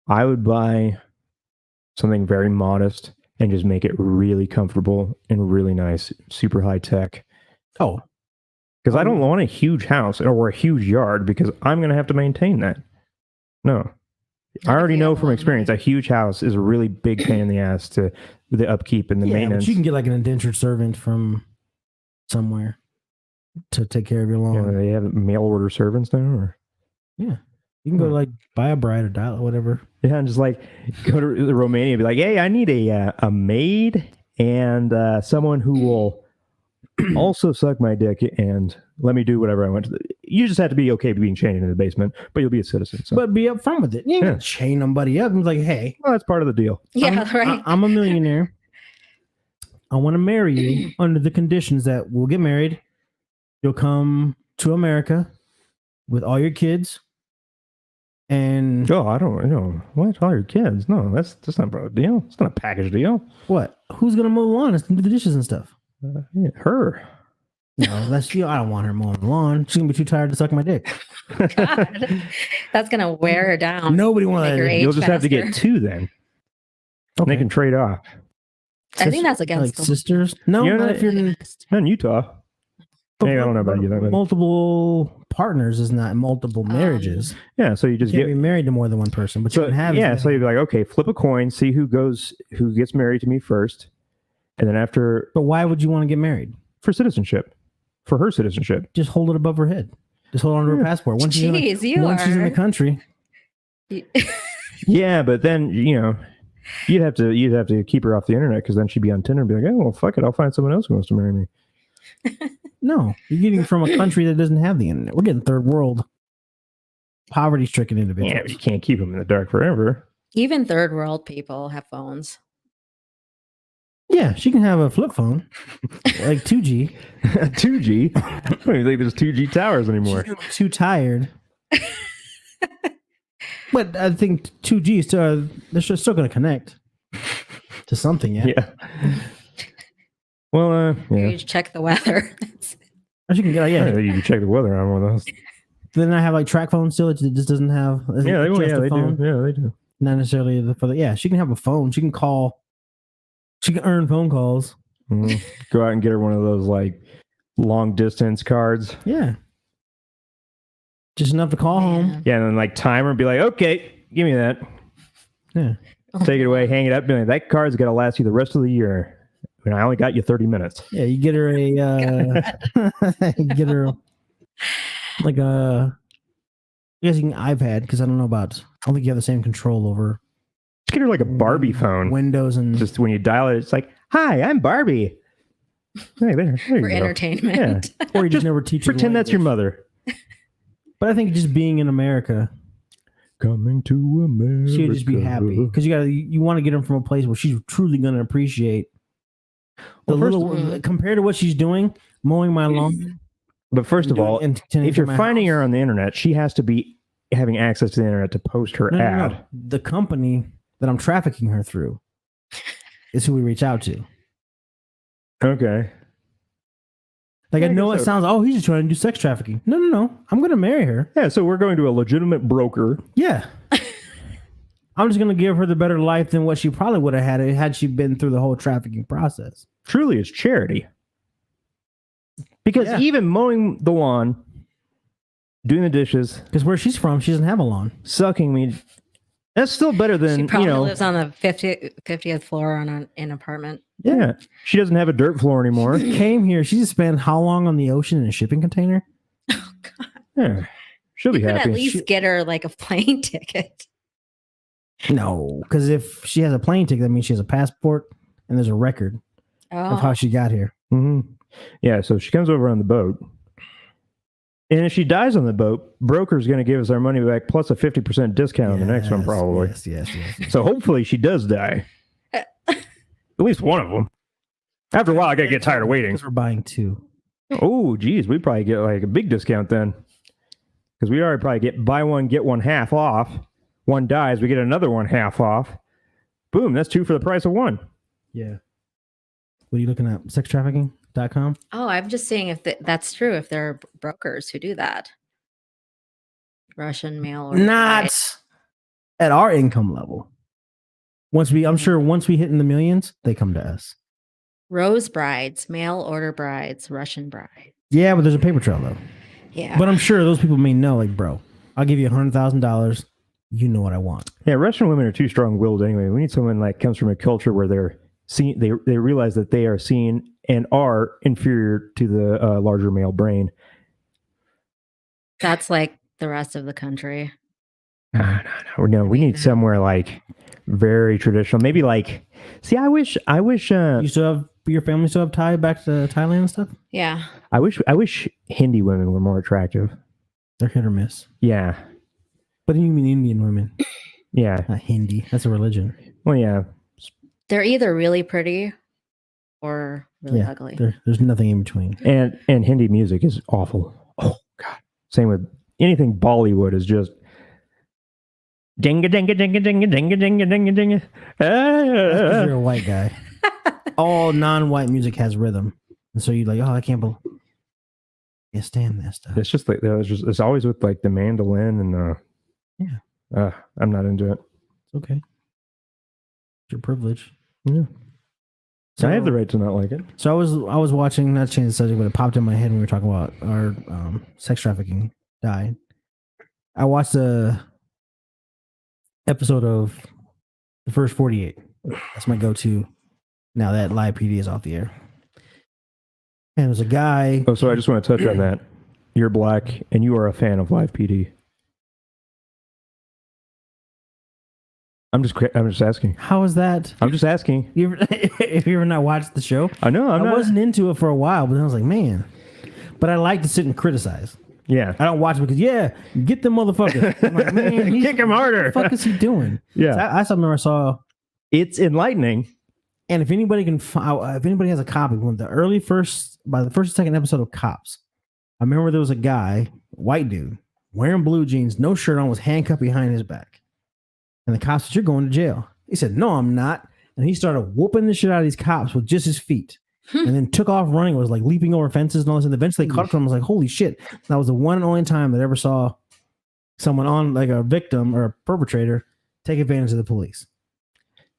I would buy something very modest and just make it really comfortable and really nice, super high tech.
Oh.
Because I don't want a huge house or a huge yard because I'm going to have to maintain that. No. I already know from experience a huge house is a really big pain in the ass to the upkeep and the maintenance.
But you can get like an indentured servant from somewhere to take care of your lawn.
Yeah, they have mail order servants now? Or?
Yeah. You can go like buy a bride or dial or whatever.
Yeah, and just like go to Romania and be like, hey, I need a maid and someone who will also suck my dick and let me do whatever I want. You just have to be okay being chained in the basement, but you'll be a citizen. So.
But be upfront with it. You ain't gonna chain somebody up and be like, hey.
Well, that's part of the deal.
Yeah, right.
I'm a millionaire. I want to marry you under the conditions that we'll get married. You'll come to America with all your kids. And
I don't know. What? All your kids? No, that's not a deal. It's not a package deal.
What? Who's gonna mow the lawn and do the dishes and stuff?
Yeah, her.
No, that's I don't want her mowing the lawn. She's gonna be too tired to suck my dick.
God, that's gonna wear her down.
Nobody wants
Make her
that.
age
You'll just have to
faster.
get two then. Okay. They can trade off.
I think that's against
like
them.
sisters. No,
Yeah,
not if you're
Not in Utah. Maybe I don't know about you. But
multiple partners is not multiple marriages.
yeah, so you just
You can't
get
be married to more than one person, but you can have.
so you'd be like, okay, flip a coin, see who gets married to me first, and then after
But why would you want to get married?
for citizenship, for her citizenship.
Just hold it above her head. Just hold on to her passport. Once she's in the country.
Yeah, but then you'd have to keep her off the internet because then she'd be on Tinder and be like, oh well, fuck it, I'll find someone else who wants to marry me.
No, you're getting from a country that doesn't have the internet. We're getting third world, poverty-stricken individuals.
Yeah, but you can't keep them in the dark forever.
Even third world people have phones.
Yeah, she can have a flip phone, like 2G.
2G? I don't even think there's 2G towers anymore.
She's gonna be too tired. But I think 2G is still, they're still going to connect to something. Yeah.
Well,
You just check the weather.
Or she can get,
you can check the weather on one of those.
Then I have like track phones still. It just doesn't have.
Yeah, they
just a
do.
phone.
Yeah, they do.
Not necessarily she can have a phone. She can call. She can earn phone calls.
Mhm. Go out and get her one of those like long distance cards.
Yeah. Just enough to call home.
Yeah, and then like timer and be like, okay, give me that.
Yeah.
Take it away, hang it up. Be like, that card's got to last you the rest of the year. And I only got you 30 minutes.
Yeah, you get her a get her like a I guess you can iPad because I don't think you have the same control over
Just get her like a Barbie phone.
Windows and
Just when you dial it, it's like, hi, I'm Barbie. Hey, there you
For
go.
entertainment.
Yeah.
or you just never teach her
Pretend that's your
language.
mother.
But I think just being in America,
Coming to America.
she would just be happy because you want to get her from a place where she's truly going to appreciate compared to what she's doing, mowing my lawn.
But first of all, if you're finding her on the internet, she has to be having access to the internet to post her ad.
No. The company that I'm trafficking her through is who we reach out to.
Okay.
Like,
Yeah,
I know
I
it
guess
sounds, he's just trying to do sex trafficking. No. I'm going to marry her.
Yeah, so we're going to a legitimate broker.
Yeah. I'm just going to give her the better life than what she probably would have had she been through the whole trafficking process.
Truly, it's charity. Because even mowing the lawn, doing the dishes,
because where she's from, she doesn't have a lawn.
sucking me, that's still better than,
She probably lives on the 50th floor on an apartment.
Yeah. She doesn't have a dirt floor anymore.
Came here. She just spent how long on the ocean in a shipping container?
Oh, God.
Yeah. She'll be
You could
happy.
at least get her like a plane ticket.
No, because if she has a plane ticket, that means she has a passport and there's a record of how she got here.
Mm-hmm. Yeah, so she comes over on the boat. And if she dies on the boat, broker's going to give us our money back plus a 50% discount on the next one, probably.
Yes.
So hopefully she does die. At least one of them. After a while, I got to get tired of waiting.
Because we're buying two.
Oh, geez. We probably get like a big discount then. Because we already probably buy one, get one half off. One dies, we get another one half off. Boom, that's two for the price of one.
Yeah. What are you looking at? Sextrafficking.com?
Oh, I'm just saying if that's true, if there are brokers who do that. Russian mail order.
Not at our income level. I'm sure once we hit in the millions, they come to us.
Rose brides, mail order brides, Russian bride.
Yeah, but there's a paper trail though.
Yeah.
But I'm sure those people may know, like, bro, I'll give you $100,000. You know what I want.
Yeah, Russian women are too strong-willed anyway. We need someone that comes from a culture where they're seen, they realize that they are seen and are inferior to the larger male brain.
That's like the rest of the country.
No. We need somewhere like very traditional. Maybe like, I wish.
You still have your family still have tie back to Thailand and stuff?
Yeah.
I wish Hindi women were more attractive.
They're hit or miss.
Yeah.
But you mean Indian women?
Yeah.
Not Hindi. That's a religion.
Well, yeah.
They're either really pretty or really ugly.
There's nothing in between.
And Hindi music is awful. Oh God. Same with anything Bollywood is just dinga dinga dinga dinga dinga dinga dinga dinga.
That's 'cause you're a white guy. All non-white music has rhythm, and so you're like, I can't stand that stuff.
It's just like it's always with like the mandolin and I'm not into it.
It's okay. It's your privilege.
Yeah.
So
I have the right to not like it.
So I was watching, not to change the subject, but it popped in my head when we were talking about our sex trafficking die. I watched a episode of the first 48. That's my go-to now that Live PD is off the air. And there's a guy.
Oh, so I just want to touch on that. You're black and you are a fan of Live PD. I'm just asking.
How is that?
I'm just asking.
If you ever not watched the show,
I know. I
wasn't into it for a while, but then I was like, man. But I like to sit and criticize.
Yeah.
I don't watch it because, get the motherfucker. I'm like, man,
kick him harder.
What the fuck is he doing?
Yeah.
So I remember I saw.
It's enlightening.
And if anybody if anybody has a copy, by the first and second episode of Cops, I remember there was a guy, white dude, wearing blue jeans, no shirt on, was handcuffed behind his back. And the cops said, "You're going to jail." He said, "No, I'm not." And he started whooping the shit out of these cops with just his feet. And then took off running, was like leaping over fences and all this. And eventually they caught up to him. I was like, holy shit. That was the one and only time that I ever saw someone on, like a victim or a perpetrator, take advantage of the police.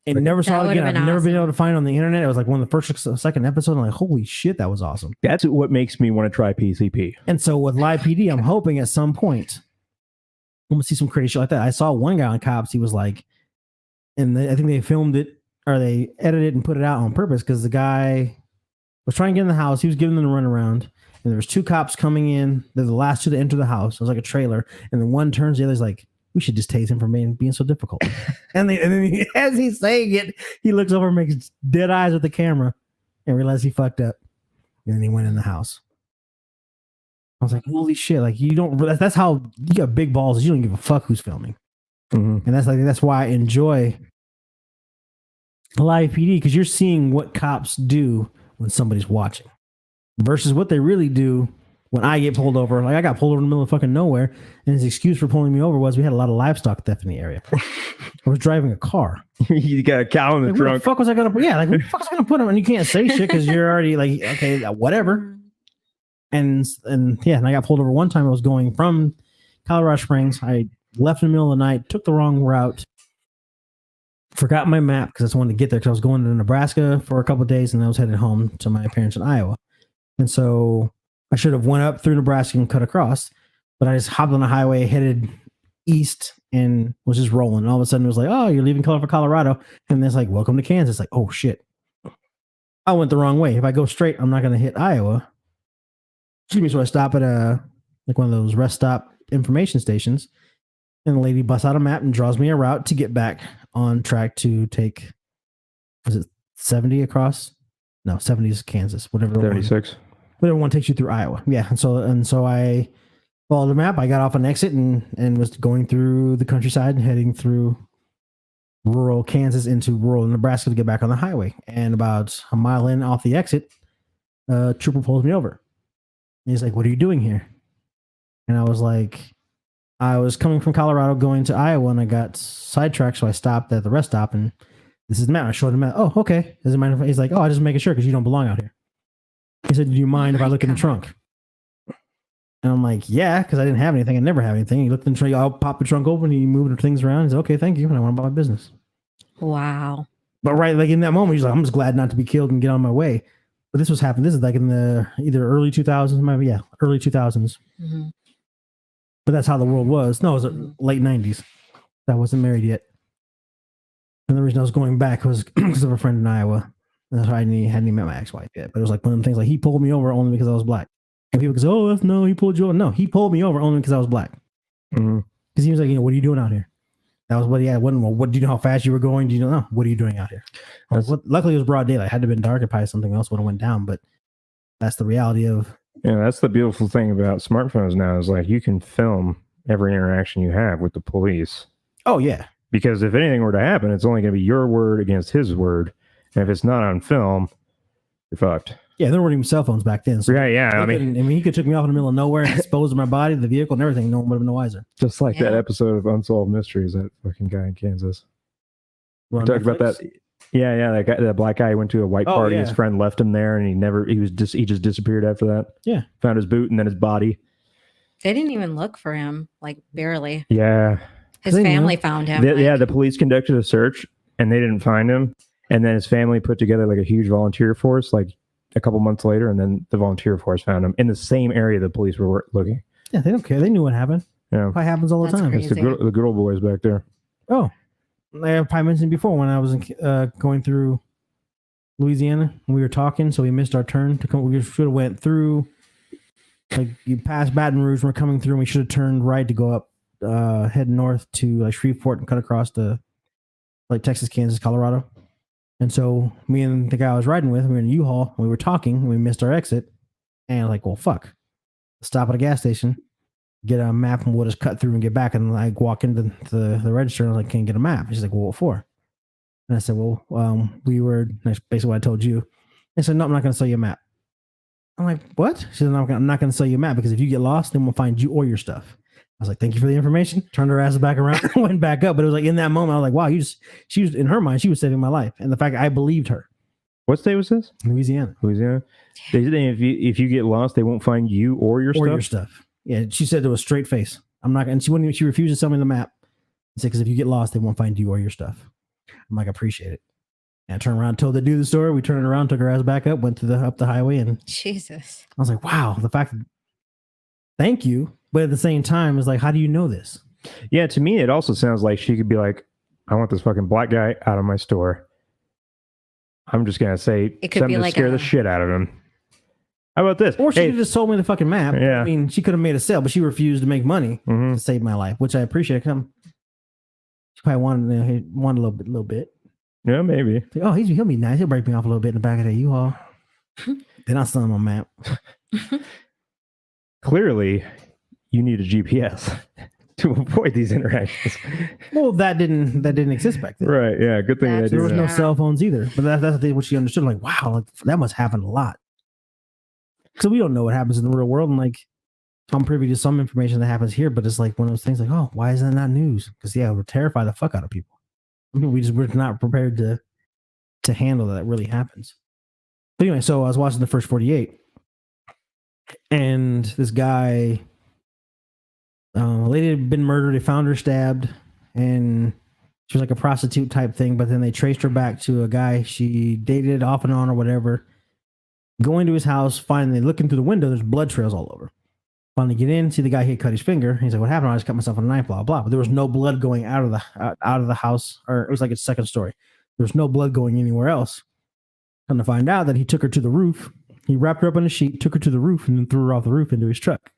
And never saw it again. I've never been able to find it on the internet. It was like one of the first second episode. I'm like, holy shit, that was awesome.
That's what makes me want to try PCP.
And so with Live PD, I'm hoping at some point I'm gonna see some crazy shit like that. I saw one guy on Cops. He was like, and I think they filmed it or they edited it and put it out on purpose because the guy was trying to get in the house. He was giving them the runaround, and there was two cops coming in. They're the last two to enter the house. It was like a trailer, and then one turns, the other's like, we should just tase him for being so difficult. and then as he's saying it, he looks over and makes dead eyes with the camera and realizes he fucked up. And then he went in the house. I was like, holy shit. Like, you don't, that's how you got big balls. You don't give a fuck who's filming. And that's why I enjoy Live PD, because you're seeing what cops do when somebody's watching versus what they really do when I get pulled over. Like, I got pulled over in the middle of fucking nowhere, and his excuse for pulling me over was we had a lot of livestock theft in the area. I was driving a car.
You got a cow in the trunk.
Where the fuck was I gonna put? Yeah, like, where the fuck was I gonna put him? And you can't say shit because you're already like, okay, whatever. And yeah, and I got pulled over one time. I was going from Colorado Springs. I left in the middle of the night, took the wrong route, forgot my map because I just wanted to get there because I was going to Nebraska for a couple of days, and I was headed home to my parents in Iowa. And so I should have went up through Nebraska and cut across, but I just hopped on the highway, headed east, and was just rolling. And all of a sudden, it was like, oh, you're leaving for Colorado. And it's like, welcome to Kansas. Like, oh, shit. I went the wrong way. If I go straight, I'm not going to hit Iowa. Excuse me. So I stop at like one of those rest stop information stations, and the lady busts out a map and draws me a route to get back on track to take, was it 70 across? No, 70 is Kansas, whatever.
36.
Whatever one takes you through Iowa. Yeah. And so I followed the map. I got off an exit and was going through the countryside and heading through rural Kansas into rural Nebraska to get back on the highway. And about a mile in off the exit, a trooper pulls me over. And he's like, what are you doing here? And I was like, I was coming from Colorado going to Iowa, and I got sidetracked. So I stopped at the rest stop, and this is the map. I showed him the map. Oh, okay. Doesn't mind if he's like, oh, I just making sure because you don't belong out here. He said, do you mind if I look in the trunk? And I'm like, yeah, because I didn't have anything. I never have anything. He looked in the trunk. I'll pop the trunk open. He moved things around. He said, okay, thank you. And I went about my business.
Wow.
But right, like in that moment, he's like, I'm just glad not to be killed and get on my way. But this was happening. This is like in the either early 2000s, yeah, early 2000s.
Mm-hmm.
But that's how the world was. No, it was late 90s. I wasn't married yet. And the reason I was going back was because of a friend in Iowa. That's why I hadn't even met my ex-wife yet. But it was like one of the things like he pulled me over only because I was black. And people go, oh, no, he pulled you over. No, he pulled me over only because I was black. Because he was like, what are you doing out here? That was what he had. What do you know how fast you were going? Do you know? What are you doing out here? Luckily, it was broad daylight. Had to have been dark, probably something else would have went down. But that's the reality of.
Yeah, that's the beautiful thing about smartphones now is like you can film every interaction you have with the police.
Oh, yeah.
Because if anything were to happen, it's only going to be your word against his word. And if it's not on film, you're fucked.
Yeah, there weren't even cell phones back then. So
yeah. I mean,
he could took me off in the middle of nowhere and disposed of my body, the vehicle, and everything. No one would have been no wiser.
Just like that episode of Unsolved Mysteries, that fucking guy in Kansas. We talked about that. Yeah, that black guy went to a white party. Yeah. His friend left him there, and he just disappeared after that.
Yeah,
found his boot and then his body.
They didn't even look for him, like barely.
Yeah,
his family found him.
The police conducted a search and they didn't find him, and then his family put together like a huge volunteer force, like a couple months later, and then the volunteer force found him in the same area the police were looking.
Yeah, they don't care. They knew what happened.
Yeah,
it happens all the time.
It's the good old boys back there.
Oh. I probably mentioned before when I was going through Louisiana, we were talking, so we missed our turn to come. We should have went through, like you passed Baton Rouge, we're coming through, and we should have turned right to go up, head north to like Shreveport and cut across to like Texas, Kansas, Colorado. And so me and the guy I was riding with, we were in a U-Haul, we were talking, and we missed our exit, and like, well, fuck, stop at a gas station, get a map, and we'll just cut through and get back. And I walk into the register, and I was like, can't get a map. She's like, well, what for? And I said, well, we were, basically what I told you. I said, no, I'm not going to sell you a map. I'm like, what? She said, no, I'm not going to sell you a map because if you get lost, then we'll find you or your stuff. I was like, thank you for the information. Turned her ass back around and went back up. But it was like in that moment, I was like, wow, she was, in her mind, she was saving my life. And the fact that I believed her.
What state was this?
Louisiana.
They said if you get lost, they won't find you or your stuff.
Yeah, she said it was straight face. I'm not, and she refused to sell me the map. He said, because if you get lost, they won't find you or your stuff. I'm like, I appreciate it. And I turned around, told the dude the story. We turned around, took her ass back up, went to up the highway, and
Jesus.
I was like, wow, the fact that, thank you. But at the same time, it's like, how do you know this?
Yeah, to me, it also sounds like she could be like, I want this fucking black guy out of my store. I'm just going to say
It could
something
be
to
like
scare the shit out of him. How about this?
Or she could have just sold me the fucking map.
Yeah.
I mean, she could have made a sale, but she refused to make money
Mhm.
to save my life, which I appreciate. She probably wanted a little bit.
Yeah, maybe.
Like, oh, he'll be nice. He'll break me off a little bit in the back of the U-Haul. Then I'll sell him a map.
Clearly, you need a GPS to avoid these interactions.
Well, that didn't exist back then.
Right, yeah. Good thing they
That's-
do
There was
that.
no
Yeah.
cell phones either. But that's what she understood. Like, wow, like, that must happen a lot. So we don't know what happens in the real world. And like, I'm privy to some information that happens here, but it's like one of those things like, oh, why is that not news? Because yeah, we're terrified the fuck out of people. I mean, we're not prepared to handle that really happens. But anyway, so I was watching the first 48, and this guy, a lady had been murdered. They found her stabbed, and she was like a prostitute type thing. But then they traced her back to a guy she dated off and on or whatever. Going to his house, finally looking through the window, there's blood trails all over. Finally get in, see the guy he had cut his finger. He's like, "What happened? I just cut myself with a knife." Blah blah. But there was no blood going out of the house, or it was like a second story. There was no blood going anywhere else. Come to find out that he took her to the roof. He wrapped her up in a sheet, took her to the roof, and then threw her off the roof into his truck,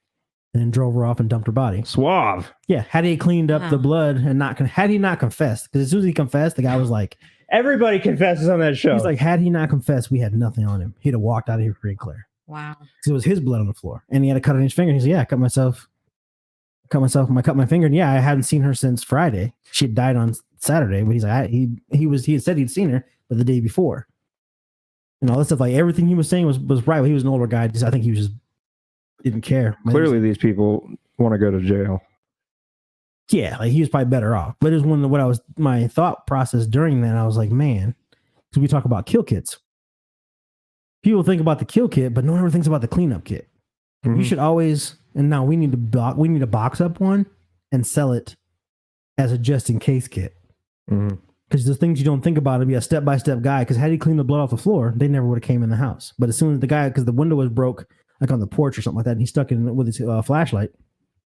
and then drove her off and dumped her body.
Suave.
Yeah, had he cleaned up the
Wow.
blood and had he not confessed, because as soon as he confessed, the guy was like,
Everybody confesses on that show.
he's like, had he not confessed, we had nothing on him. He'd have walked out of here free and clear.
Wow.
Because it was his blood on the floor, and he had a cut on his finger. He's like, yeah, I cut my finger, and yeah, I hadn't seen her since Friday. She had died on Saturday, but he's like, he had said he'd seen her, but the day before, and all this stuff, like everything he was saying was right. He was an older guy. I think he was just didn't care.
Clearly, these people want to go to jail.
Yeah, like he was probably better off. But it was my thought process during that. I was like, man, because we talk about kill kits. People think about the kill kit, but no one ever thinks about the cleanup kit.
Mhm.
You should always, and now we need to box up one and sell it as a just in case kit.
Mhm.
Because the things you don't think about would be a step by step guide. Because had he cleaned the blood off the floor, they never would have came in the house. But as soon as the guy, because the window was broke, like on the porch or something like that, and he stuck it in with his flashlight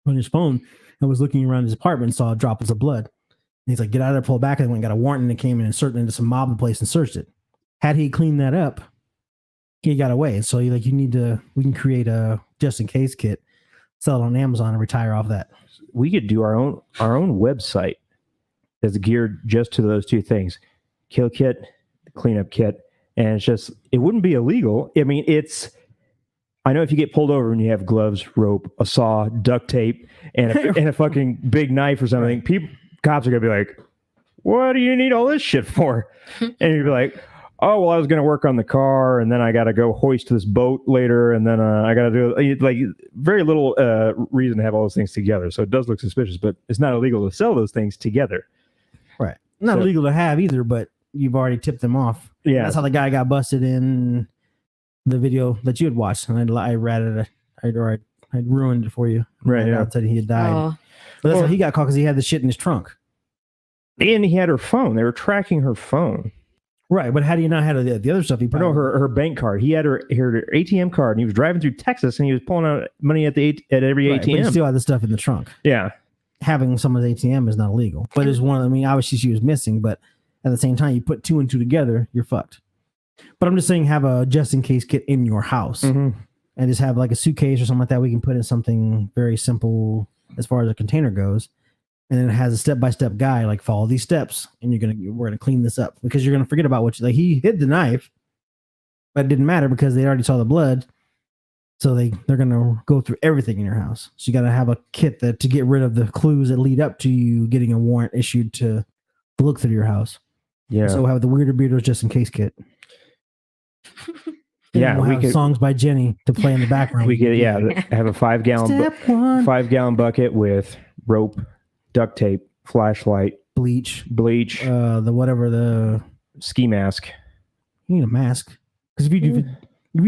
on his phone and was looking around his apartment and saw droplets of blood. And he's like, "Get out of there, pull back!" And went and got a warrant, and they came in and searched into some mob the place and searched it. Had he cleaned that up, he got away. So we can create a just in case kit, sell it on Amazon, and retire off that.
We could do our own website that's geared just to those two things: kill kit, cleanup kit, and it wouldn't be illegal. I mean, I know if you get pulled over and you have gloves, rope, a saw, duct tape, and a fucking big knife or something, cops are gonna be like, "What do you need all this shit for?" And you'd be like, "Oh, well, I was gonna work on the car, and then I got to go hoist this boat later, and then I got to do like very little reason to have all those things together." So it does look suspicious, but it's not illegal to sell those things together.
Right. Not
So-
illegal to have either, but you've already tipped them off.
Yeah.
That's how the guy got busted in the video that you had watched. And I ratted it. I'd ruined it for you.
Right, yeah.
I said he had died.
Oh,
But that's
Or-
how he got caught, because he had the shit in his trunk.
And he had her phone. They were tracking her phone.
Right. But how do you not have the other stuff? He
Or no, her bank card. He had her ATM card, and he was driving through Texas, and he was pulling out money at every
Right, but he
ATM.
still had the stuff in the trunk.
Yeah.
Having someone's ATM is not illegal. But it's obviously she was missing, but at the same time, you put two and two together, you're fucked. But I'm just saying, have a just in case kit in your house.
Mhm.
And just have like a suitcase or something like that. We can put in something very simple as far as a container goes. And then it has a step-by-step guide, like follow these steps, and we're gonna clean this up, because you're gonna forget about he hid the knife, but it didn't matter because they already saw the blood. So they're gonna go through everything in your house. So you gotta have a kit to get rid of the clues that lead up to you getting a warrant issued to look through your house.
Yeah.
So we'll have the Wearded Beirdos just in case kit.
Yeah,
we'll
we
have
could-
songs by Jenny to play in the background.
We could, have a 5 gallon
Step one,
5 gallon bucket with rope, duct tape, flashlight,
bleach,
bleach,
the
ski mask.
you need a mask, because if you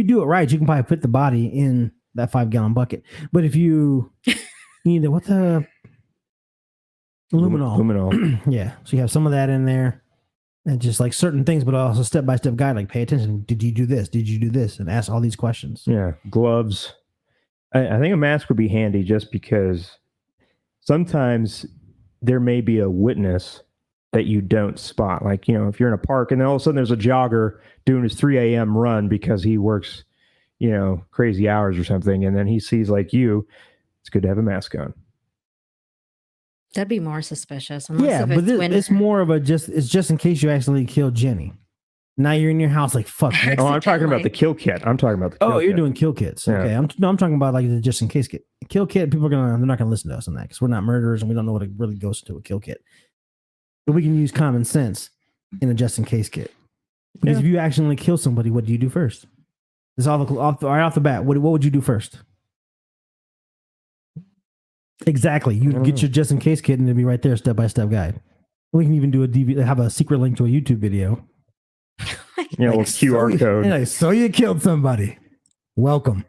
do it right, you can probably put the body in that 5 gallon bucket. But if you need Luminol.
Luminol.
Yeah. So you have some of that in there. And just like certain things, but also step-by-step guide, like pay attention. Did you do this? Did you do this? And ask all these questions.
Yeah. Gloves. I think a mask would be handy just because sometimes there may be a witness that you don't spot. Like, if you're in a park and then all of a sudden there's a jogger doing his 3 a.m. run because he works, crazy hours or something. And then he sees like you, it's good to have a mask on.
That'd be more suspicious.
Yeah, but it's more of it's just in case you accidentally killed Jenny. Now you're in your house like, fuck.
I'm talking about the kill kit. I'm talking about the kill kit.
You're doing kill kits. Yeah. Okay. I'm talking about like the just in case kit. Kill kit, they're not gonna listen to us on that because we're not murderers and we don't know what it really goes into a kill kit. But we can use common sense in a just in case kit. Because if you accidentally kill somebody, what do you do first? It's right off the bat. What would you do first? Exactly. You get your just in case kit and it'll be right there, step by step guide. We can even do have a secret link to a YouTube video.
QR code.
So you killed somebody. Welcome.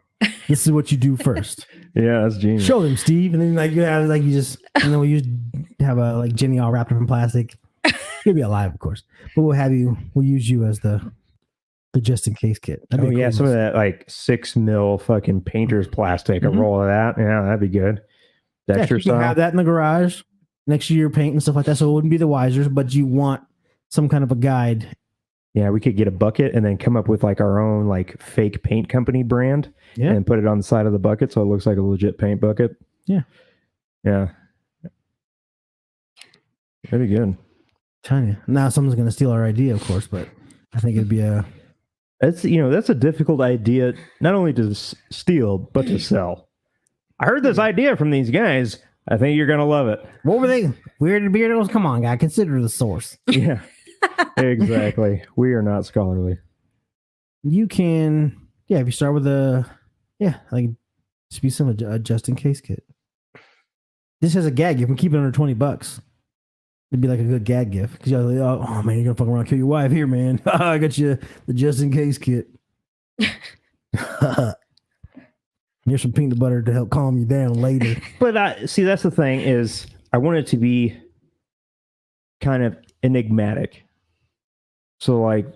This is what you do first.
Yeah, that's genius.
Show them, Steve, and then we have a like Jenny all wrapped up in plastic. You'll be alive, of course, but we'll use you as the just in case kit.
Cool. Some of that like 6 mil fucking painter's plastic, a roll of that. Yeah, that'd be good.
You can have that in the garage next to your paint and stuff like that. So it wouldn't be the Wisers, but you want some kind of a guide.
Yeah, we could get a bucket and then come up with like our own like fake paint company brand and put it on the side of the bucket so it looks like a legit paint bucket.
Yeah.
Yeah. That'd be good.
Tiny. Now someone's going to steal our idea, of course, but I think it'd be
that's a difficult idea, not only to steal, but to sell. I heard this idea from these guys. I think you're going to love it.
What were they? Wearded Beirdos? Come on, guy. Consider the source.
Yeah. Exactly. We are not scholarly.
You can, if you start with just be some just in case kit. This has a gag gift. You can keep it under $20. It'd be like a good gag gift because you're like, oh man, you're gonna fuck around and kill your wife here, man. I got you the just in case kit. Here's some peanut butter to help calm you down later.
But see, that's the thing is, I want it to be kind of enigmatic. So like,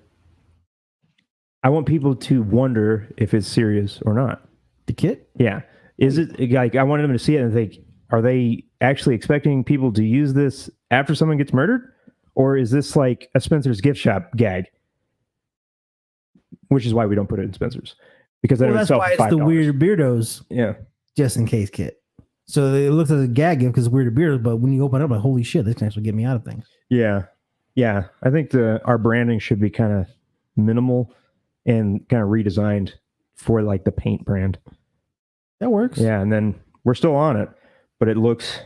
I want people to wonder if it's serious or not.
The kit?
Yeah. Is it like, I want them to see it and think, are they actually expecting people to use this after someone gets murdered? Or is this like a Spencer's gift shop gag? Which is why we don't put it in Spencer's. Because then
that's why it's the Wearded Beirdos just in case kit. So it looks like a gag gift because it's Wearded Beirdos, but when you open it up, like, holy shit, this can actually get me out of things.
Yeah. Yeah. I think our branding should be kind of minimal and kind of redesigned for like the paint brand.
That works.
Yeah. And then we're still on it, but it looks,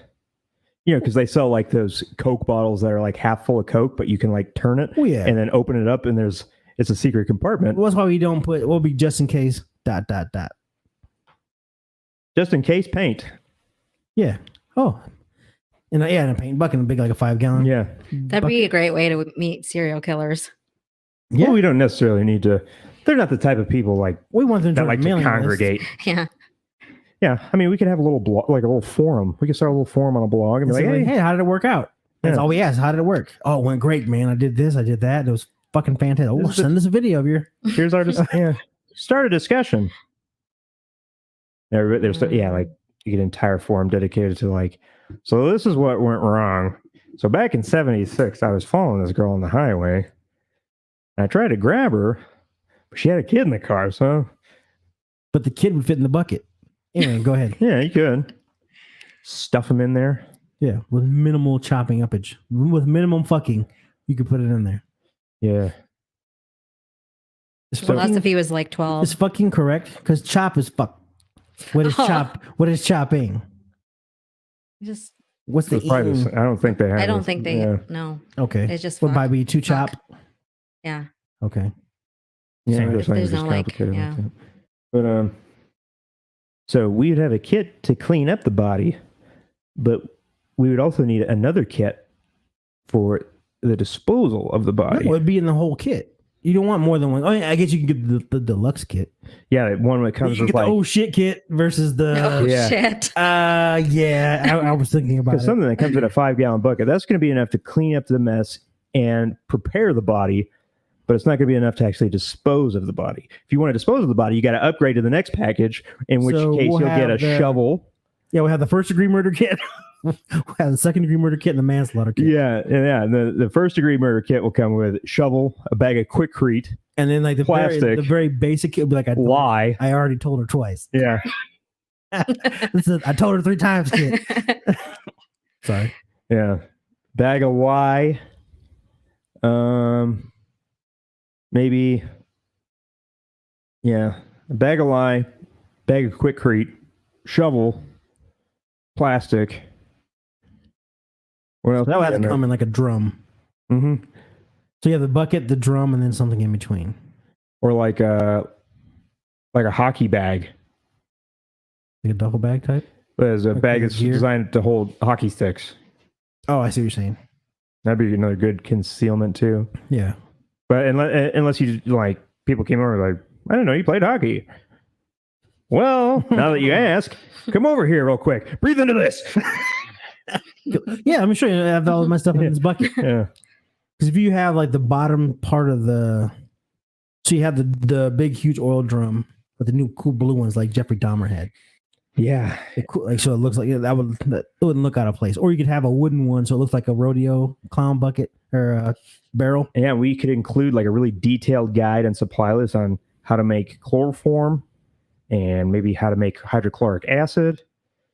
because they sell like those Coke bottles that are like half full of Coke, but you can like turn it and then open it up and it's a secret compartment.
Well, that's why we don't put, we'll be just in case, ...
Just in case paint.
Yeah. Oh. And in a paint bucket, a big like a 5-gallon.
Yeah.
That'd be a great way to meet serial killers.
Yeah. Well, we don't necessarily need to. They're not the type of people like
we want them
that like to congregate.
Yeah.
Yeah. I mean, we could have a little blog, like a little forum. We could start a little forum on a blog and be like,
hey, how did it work out? That's all we asked. How did it work? Oh, it went great, man. I did this. I did that. It was fucking fantastic. Oh, send us a video of your.
Here's our start a discussion. There's like you get an entire forum dedicated to like, so this is what went wrong. So back in '76, I was following this girl on the highway. And I tried to grab her, but she had a kid in the car. So,
but the kid would fit in the bucket. Anyway, go ahead.
Yeah, you could stuff him in there.
Yeah, with minimal chopping uppage, with minimum fucking, you could put it in there.
Yeah.
Well, that's if he was like 12.
Is fucking correct? Because chop is fuck. What is chop? What is chopping?
Just
what's the?
I don't think they have.
I don't think they. No.
Okay.
It's just.
What might be to chop?
Yeah.
Okay.
Yeah.
There's no like. Yeah.
But so we would have a kit to clean up the body, but we would also need another kit for the disposal of the body.
No, it would be in the whole kit. You don't want more than one. Oh, yeah, I guess you can get the deluxe kit.
Yeah, one that comes
You
with
get
like
the oh shit kit versus the.
Oh
Yeah.
shit!
Yeah, I was thinking about it.
something that comes in a 5-gallon bucket. That's going to be enough to clean up the mess and prepare the body, but it's not going to be enough to actually dispose of the body. If you want to dispose of the body, you got to upgrade to the next package, in which
So
case
we'll
you'll get a
have the-
shovel.
Yeah, we have the first degree murder kit. We have the second degree murder kit and the manslaughter kit.
Yeah. And the first degree murder kit will come with shovel, a bag of Quikrete,
And then like the
Plastic.
very basic kit will be like
lye.
I already told her twice.
Yeah.
This is, I told her 3 times kit. Sorry.
Yeah. Bag of lye. Maybe. Yeah. A bag of lye, bag of Quikrete, shovel, plastic. What else?
That would have to come in like a drum.
Mm-hmm.
So you have the bucket, the drum, and then something in between.
Or like a hockey bag.
Like a duffel bag type?
There's a
Like
bag
for
that's
gear?
designed to hold hockey sticks.
Oh, I see what you're saying.
That'd be another good concealment too.
Yeah.
But unless you like, people came over like, I don't know, you played hockey. Well, now that you ask, come over here real quick. Breathe into this.
Yeah, I'm sure I have all of my stuff in this bucket.
Yeah.
Because if you have like the bottom part of the, so you have the big huge oil drum, but the new cool blue ones like Jeffrey Dahmer had.
Yeah.
Like so, it looks like it wouldn't look out of place. Or you could have a wooden one, so it looks like a rodeo clown bucket or a barrel.
Yeah, we could include like a really detailed guide and supply list on how to make chloroform and maybe how to make hydrochloric acid.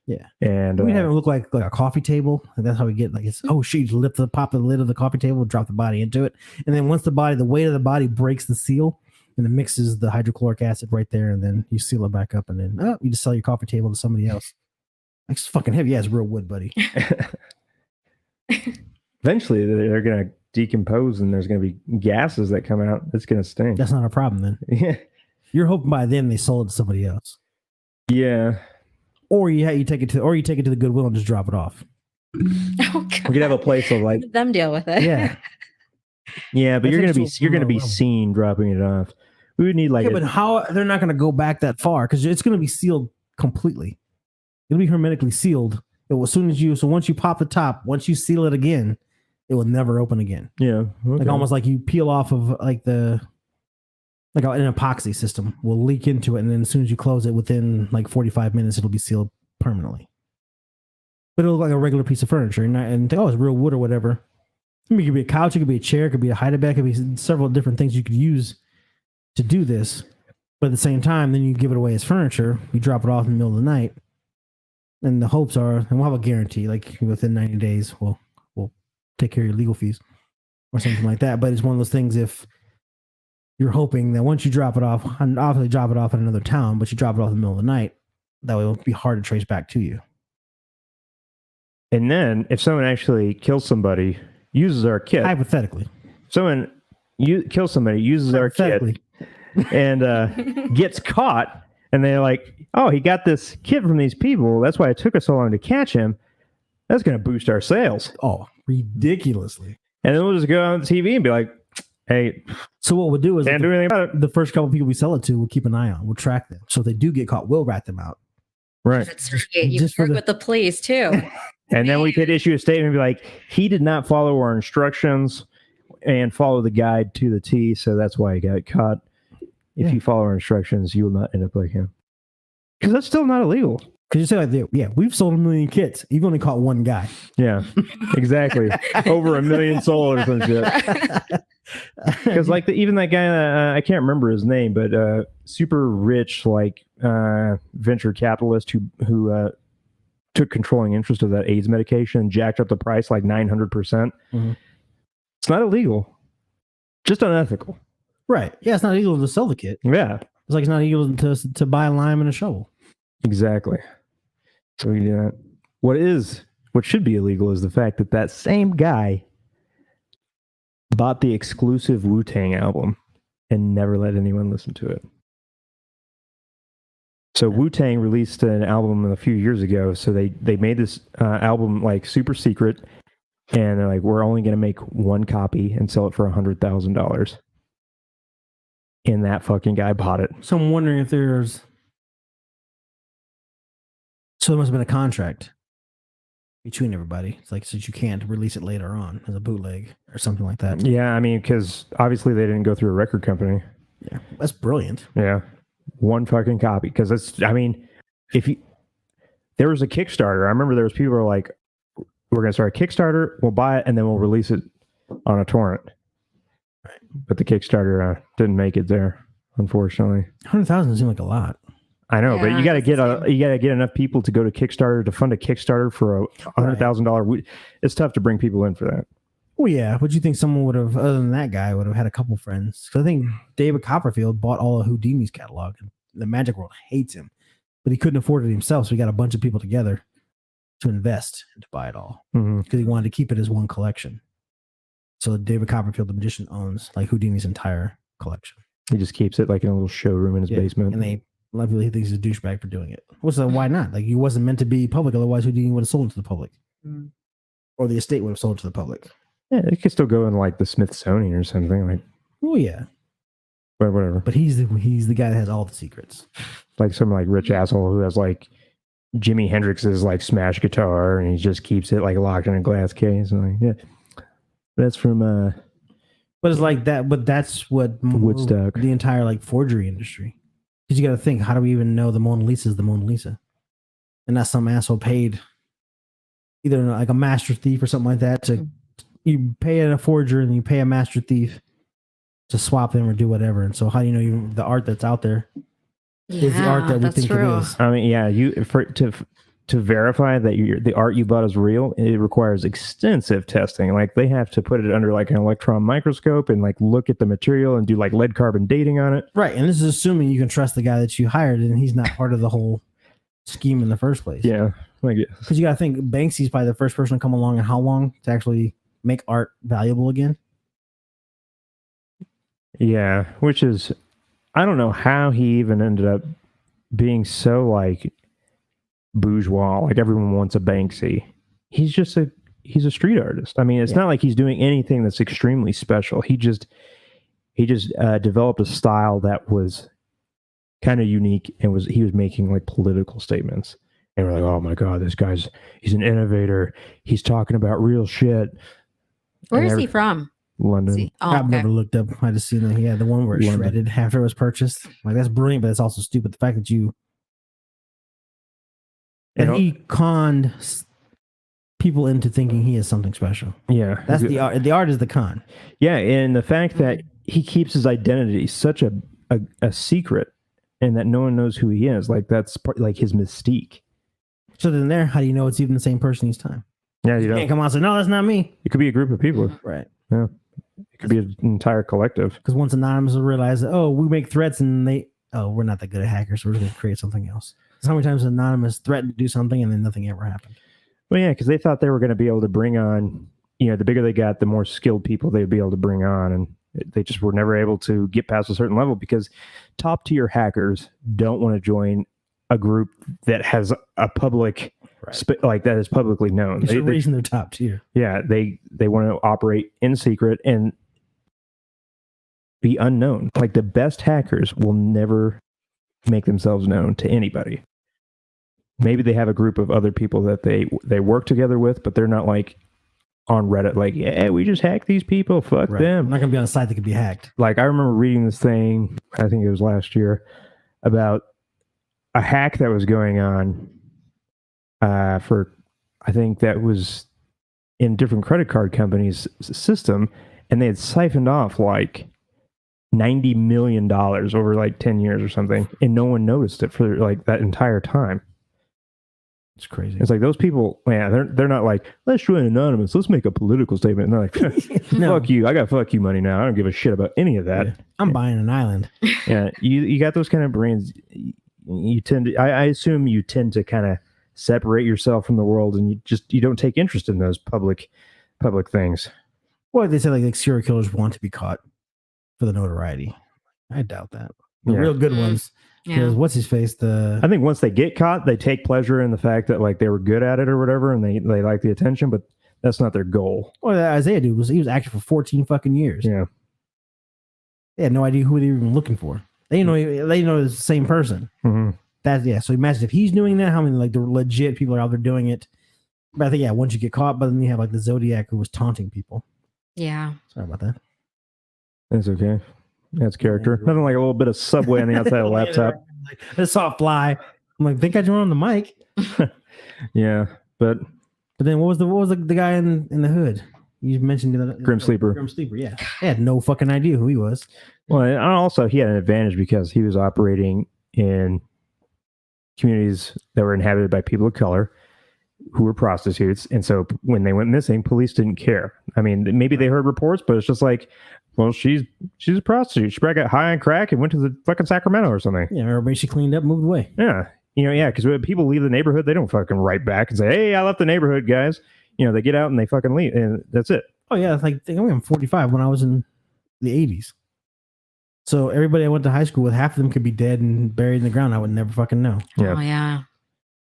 Yeah.
And
We have it look like a coffee table, and that's how we get like it's. Oh shit! You pop the lid of the coffee table, drop the body into it, and then once the weight of the body breaks the seal, and it mixes the hydrochloric acid right there, and then you seal it back up, and then you just sell your coffee table to somebody else. It's fucking heavy. Yeah, it's real wood, buddy.
eventually they're going to decompose and there's going to be gases that come out. It's going to stink.
That's not a problem then.
Yeah.
You're hoping by then they sold it to somebody else,
Yeah.
or you take it to the Goodwill and just drop it off.
Oh,
We could have a place of like,
let them deal with it.
Yeah.
yeah, but
That's
you're
actually
going to be
wrong.
seen dropping it off. We would need like,
Yeah, but how they're not going to go back that far because it's going to be sealed completely. It'll be hermetically sealed. It will, so once you pop the top, once you seal it again, it will never open again.
yeah,
Like
okay.
almost like you peel off of like an epoxy system will leak into it, and then as soon as you close it, within like 45 minutes, it'll be sealed permanently. But it'll look like a regular piece of furniture, and think, oh, it's real wood or whatever. I mean, it could be a couch, it could be a chair, it could be a hide-a-bed, it could be several different things you could use to do this. But at the same time, then you give it away as furniture. You drop it off in the middle of the night, and the hopes are, and we'll have a guarantee, like within 90 days, we'll take care of your legal fees or something like that. But it's one of those things if you're hoping that once you drop it off, and obviously drop it off in another town, but you drop it off in the middle of the night, that way it'll be hard to trace back to you.
And then if someone actually kills somebody, uses our kit,
Hypothetically.
someone kills somebody, uses our kit,
Hypothetically.
and gets caught, and they're like, oh, he got this kit from these people. That's why it took us so long to catch him. That's going to boost our sales.
Oh, ridiculously.
And then we'll just go on TV and be like, hey,
So what we'll do is
can't do anything about it.
the first couple people we sell it to, we'll keep an eye on. We'll track them. So if they do get caught, we'll rat them out.
Right.
That's right. You
Just for
work
the-
with the police too.
And then we could issue a statement and be like, he did not follow our instructions and follow the guide to the T, so that's why he got caught. If
Yeah.
you follow our instructions, you will not end up like him. Because that's still not illegal.
Because you say like, yeah, we've sold 1 million kits. You've only caught one guy.
Yeah, exactly. Over 1 million sold or some shit. Because like even that guy, I can't remember his name, but super rich like venture capitalist who took controlling interest of that AIDS medication, jacked up the price like 900%.
Mhm.
It's not illegal, just unethical.
Right. Yeah, it's not illegal to sell the kit.
Yeah,
It's like it's not illegal to buy a lime and a shovel.
exactly. So we do that. What should be illegal is the fact that that same guy bought the exclusive Wu-Tang album and never let anyone listen to it. So Wu-Tang released an album a few years ago. So they made this album like super secret, and they're like, we're only going to make one copy and sell it for $100,000. and that fucking guy bought it.
So I'm wondering if there's. So there must have been a contract between everybody. It's like, since you can't release it later on as a bootleg or something like that.
Yeah, I mean, because obviously they didn't go through a record company.
Yeah, that's brilliant.
Yeah, one fucking copy. Because it's, I mean, there was a Kickstarter. I remember there was people who were like, we're going to start a Kickstarter, we'll buy it, and then we'll release it on a torrent.
Right.
But the Kickstarter didn't make it there, unfortunately.
100,000 seems like a lot.
I know,
Yeah,
but you got to get enough people to go to Kickstarter to fund a Kickstarter for a $100,000. It's tough to bring people in for that.
Well, yeah. But you think someone would have, other than that guy, would have had a couple friends? Because I think David Copperfield bought all of Houdini's catalog, and the magic world hates him, but he couldn't afford it himself, so he got a bunch of people together to invest and to buy it all because he wanted to keep it as one collection. So David Copperfield, the magician, owns like Houdini's entire collection.
He just keeps it like in a little showroom in his basement.
And a lot of people, he thinks he's a douchebag for doing it. Well, so why not? Like, he wasn't meant to be public, otherwise Houdini would have sold it to the public. Or the estate would have sold it to the public.
Yeah, it could still go in like the Smithsonian or something. Like,
Oh yeah.
but whatever.
But he's the guy that has all the secrets.
Like some like rich asshole who has like Jimi Hendrix's like smash guitar, and he just keeps it like locked in a glass case. And like, yeah, that's from
But it's like that. But that's what
Woodstock.
The entire like forgery industry. Because you got to think, how do we even know the Mona Lisa is the Mona Lisa, and not some asshole paid either like a master thief or something like that to you pay a forger and you pay a master thief to swap them or do whatever. And so how do you know the art that's out there is the art that we think it is?
I mean, yeah, to verify that the art you bought is real, it requires extensive testing. Like they have to put it under like an electron microscope and like look at the material and do like lead carbon dating on it.
Right, and this is assuming you can trust the guy that you hired and he's not part of the whole scheme in the first place.
Yeah, like
because you got to think Banksy's probably the first person to come along, and how long to actually make art valuable again?
Yeah, which is, I don't know how he even ended up being so like bourgeois. Like everyone wants a Banksy. He's a street artist. I mean, it's not like he's doing anything that's extremely special. He just developed a style that was kind of unique, and he was making like political statements. And we're like, oh my God, he's an innovator. He's talking about real shit.
Where is he from?
London.
I've never looked up. I just seen that he had the one where it shredded after it was purchased. Like, that's brilliant, but it's also stupid. The fact that he conned people into thinking he is something special.
Yeah,
that's the art. The art is the con.
Yeah, and the fact that he keeps his identity such a secret, and that no one knows who he is. Like that's like his mystique.
So then, how do you know it's even the same person each time?
Yeah, you
can't come out and say, no, that's not me.
It could be a group of people.
Right.
Yeah. It could be an entire collective.
Because once Anonymous will realize that, we make threats and we're not that good at hackers, so we're going to create something else. How many times Anonymous threatened to do something and then nothing ever happened?
Well, yeah, because they thought they were going to be able to bring on, the bigger they got, the more skilled people they'd be able to bring on. And they just were never able to get past a certain level because top tier hackers don't want to join a group that has a public, like that is publicly known.
There's a reason they're top tier.
Yeah, they want to operate in secret and be unknown. Like the best hackers will never make themselves known to anybody. Maybe they have a group of other people that they work together with, but they're not like on Reddit like, yeah, we just hacked these people, fuck them.
I'm not gonna be on a site that could be hacked.
Like I remember reading this thing, I think it was last year, about a hack that was going on for, I think that was in different credit card companies' system, and they had siphoned off like $90 million over like 10 years or something, and no one noticed it for like that entire time.
It's crazy.
It's like those people, man, they're not like, let's join Anonymous, let's make a political statement. And they're like, fuck you, I got fuck you money now. I don't give a shit about any of that.
Yeah. I'm buying an island.
Yeah, you got those kind of brains. You tend to, I assume you tend to kind of separate yourself from the world, and you don't take interest in those public things.
Well, they say like serial killers want to be caught for the notoriety. I doubt that. The real good ones. Because what's his face? I
think once they get caught, they take pleasure in the fact that like they were good at it or whatever, and they like the attention, but that's not their goal.
Well, that Isaiah dude he was active for 14 fucking years.
Yeah.
They had no idea who they were even looking for. They know it's the same person.
Mm-hmm.
So imagine if he's doing that, how many like the legit people are out there doing it. But I think once you get caught, but then you have like the Zodiac who was taunting people.
Yeah.
Sorry about that.
That's okay. That's character. Nothing like a little bit of Subway on the outside of the laptop.
I saw it fly. I'm like, think I joined on the mic.
Yeah, but
then what was the guy in the hood? You mentioned
Grim Sleeper.
Grim Sleeper, yeah. I had no fucking idea who he was.
Well, and also he had an advantage because he was operating in communities that were inhabited by people of color who were prostitutes, and so when they went missing, police didn't care. I mean, maybe they heard reports, but it's just like, well, she's a prostitute. She probably got high on crack and went to the fucking Sacramento or something.
Yeah, everybody she cleaned up, moved away.
Yeah, because when people leave the neighborhood, they don't fucking write back and say, "Hey, I left the neighborhood, guys." They get out and they fucking leave, and that's it.
Oh yeah, it's like I'm 45 when I was in the 80s. So everybody I went to high school with, half of them could be dead and buried in the ground. I would never fucking know.
Yeah.
Oh yeah.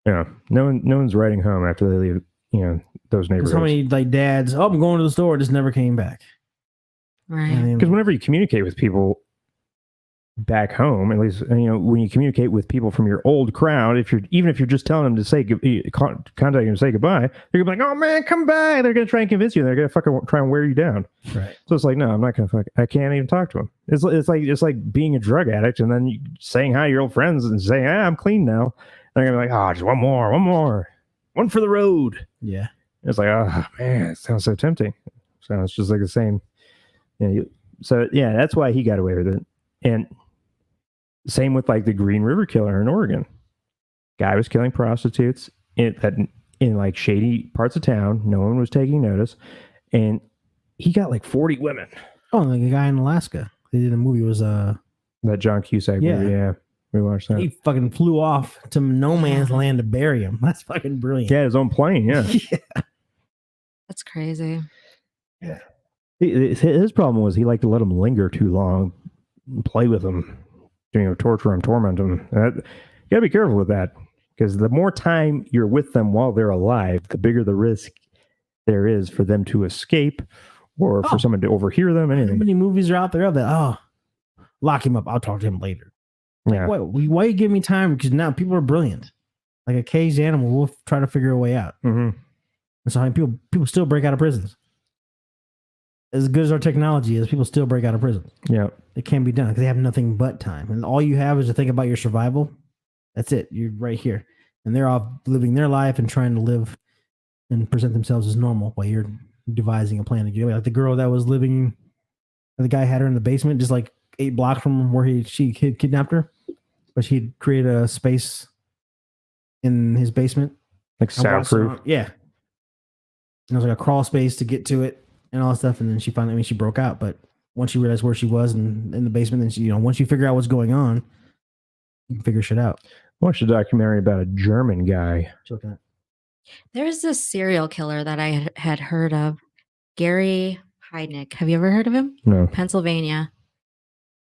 Yeah. No one's writing home after they leave, those neighborhoods.
So many like dads, I'm going to the store, just never came back.
Right.
Because whenever you communicate with people back home, at least when you communicate with people from your old crowd, even if you're just telling them to say contact them and say goodbye, they're gonna be like, "Oh man, come by." They're gonna try and convince you. They're gonna fucking try and wear you down.
Right.
So it's like, no, I'm not gonna I can't even talk to them. It's like being a drug addict and then saying hi to your old friends and saying, I'm clean now. They're gonna be like, just one more, one for the road.
Yeah.
It's like, oh man, it sounds so tempting. So it's just like the same. So yeah, that's why he got away with it. And same with like the Green River Killer in Oregon. Guy was killing prostitutes in like shady parts of town. No one was taking notice, and he got like 40 women.
Oh, like a guy in Alaska. They did a movie. It was
that John Cusack movie. Yeah, we watched that.
He fucking flew off to no man's land to bury him. That's fucking brilliant.
Yeah, his own plane. Yeah,
yeah.
That's crazy.
Yeah.
His problem was he liked to let them linger too long, play with them. Torture them, torment them. You gotta be careful with that, because the more time you're with them while they're alive, the bigger the risk there is for them to escape or for someone to overhear them. Anything.
How many movies are out there of that? Oh, lock him up. I'll talk to him later.
Yeah.
Why you give me time? Because now people are brilliant. Like a caged animal will try to figure a way out.
Mm-hmm.
And so people still break out of prisons. As good as our technology is, people still break out of prison.
Yeah.
It can be done because they have nothing but time. And all you have is to think about your survival. That's it. You're right here. And they're off living their life and trying to live and present themselves as normal while you're devising a plan to get away. Like the girl that was living, the guy had her in the basement, just like 8 blocks from where she kidnapped her. But she'd create a space in his basement.
Like soundproof.
Yeah. And it was like a crawl space to get to it. And all that stuff, and then she broke out. But once she realized where she was and in the basement, then she, once you figure out what's going on, you can figure shit out.
I watched a documentary about a German guy.
There's this serial killer that I had heard of, Gary Heidnick. Have you ever heard of him?
No.
Pennsylvania.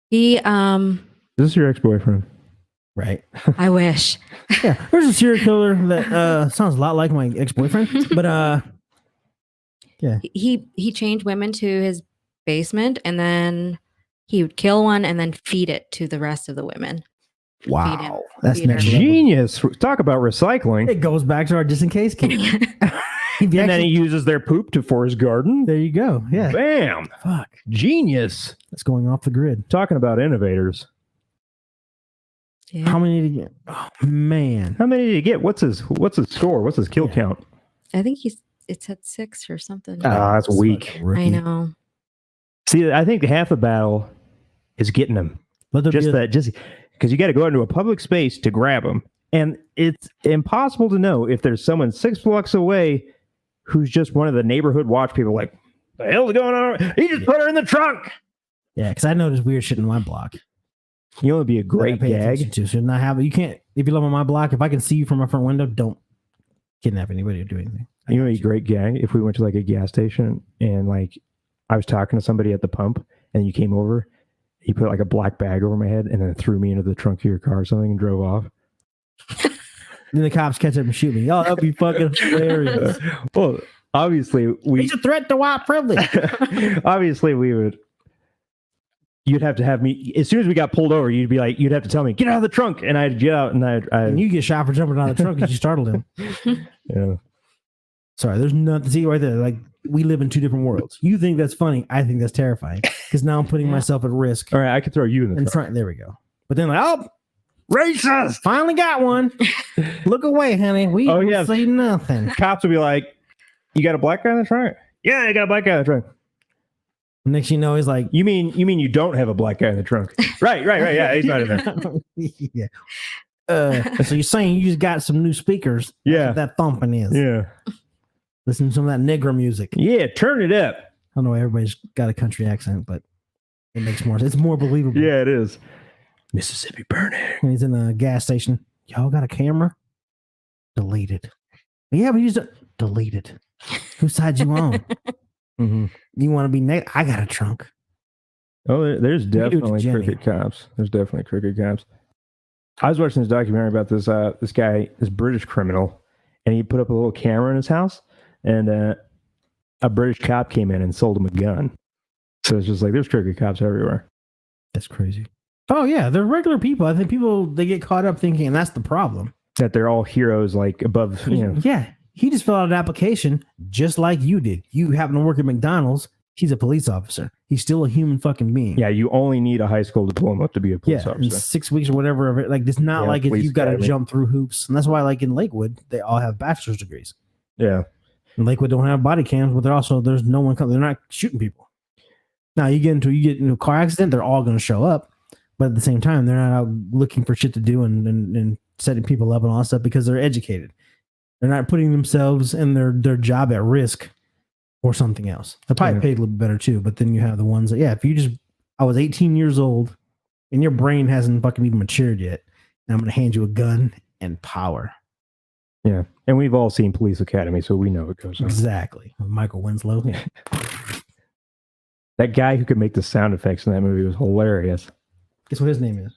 He
Is this your ex-boyfriend?
Right.
I wish.
Yeah. There's a serial killer that sounds a lot like my ex-boyfriend, but yeah.
He chained women to his basement, and then he would kill one and then feed it to the rest of the women.
Wow. That's
Feed her.
next level.
Genius. Talk about recycling.
It goes back to our just in case kit.
And then he uses their poop for his garden.
There you go. Yeah.
Bam.
Fuck.
Genius.
That's going off the grid.
Talking about innovators.
Yeah.
How many did you get? Oh man.
How many did you get? What's his score? What's his kill count?
I think it's at 6 or something.
That's weak.
I know.
See, I think half the battle is getting them. Just because you got to go into a public space to grab them, and it's impossible to know if there's someone 6 blocks away who's just one of the neighborhood watch people. Like, the hell's going on? He just put her in the trunk.
Yeah, because I noticed weird shit in my block.
You know, it'd be a great gag.
Should not have it. You can't, if you live on my block, if I can see you from my front window, don't kidnap anybody or do anything.
You know, it'd be a great gag if we went to like a gas station and like I was talking to somebody at the pump and you came over, you put like a black bag over my head and then threw me into the trunk of your car or something and drove off.
Then the cops catch up and shoot me. Oh, that'd be fucking hilarious.
Well, obviously
It's a threat to white privilege.
obviously we would you'd have to have me, as soon as we got pulled over, you'd have to tell me, get out of the trunk. And I'd get out and
And you get shot for jumping out of the trunk because you startled him.
yeah.
Sorry, there's nothing. See right there. Like, we live in two different worlds. You think that's funny. I think that's terrifying because now I'm putting myself at risk.
All right. I could throw you in the trunk.
front. There we go. But then, like, oh, racist! Finally got one. Look away, honey. We don't say nothing.
Cops would be like, you got a black guy in the trunk? Yeah, I got a black guy in the trunk.
Next you know, he's like,
You mean you don't have a black guy in the trunk? Right. Yeah, he's not in there.
yeah. So you're saying you just got some new speakers? That's
Yeah.
what that thumping is.
Yeah.
Listen to some of that Negro music.
Yeah, turn it up.
I don't know why everybody's got a country accent, but it makes more sense. It's more believable.
Yeah, it is. Mississippi burning.
When he's in a gas station, y'all got a camera? Deleted. Yeah, but you just deleted. Whose side you on?
Mm-hmm.
You want to be I got a trunk.
Oh, there's definitely
Jenny.
crooked cops. There's definitely crooked cops. I was watching this documentary about this guy, this British criminal, and he put up a little camera in his house, and a British cop came in and sold him a gun. So it's just like there's crooked cops everywhere.
That's crazy. Oh yeah, they're regular people. I think they get caught up thinking, and that's the problem.
That they're all heroes, like above,
Yeah, he just filled out an application just like you did. You happen to work at McDonald's. He's a police officer. He's still a human fucking being.
Yeah, you only need a high school diploma to be a police
in
officer.
6 weeks or whatever of it. Like, it's not like you've got to jump through hoops. And that's why, like in Lakewood, they all have bachelor's degrees.
Yeah.
And Lakewood don't have body cams, but there's no one. They're not shooting people. Now you get into a car accident, they're all going to show up. But at the same time, they're not out looking for shit to do and setting people up and all that stuff because they're educated. They're not putting themselves and their job at risk or something else. They're probably paid a little bit better too. But then you have the ones that, I was 18 years old and your brain hasn't fucking even matured yet. And I'm going to hand you a gun and power.
Yeah. And we've all seen Police Academy, so we know it goes on.
Exactly. Michael Winslow. Yeah.
That guy who could make the sound effects in that movie was hilarious.
Guess what his name is?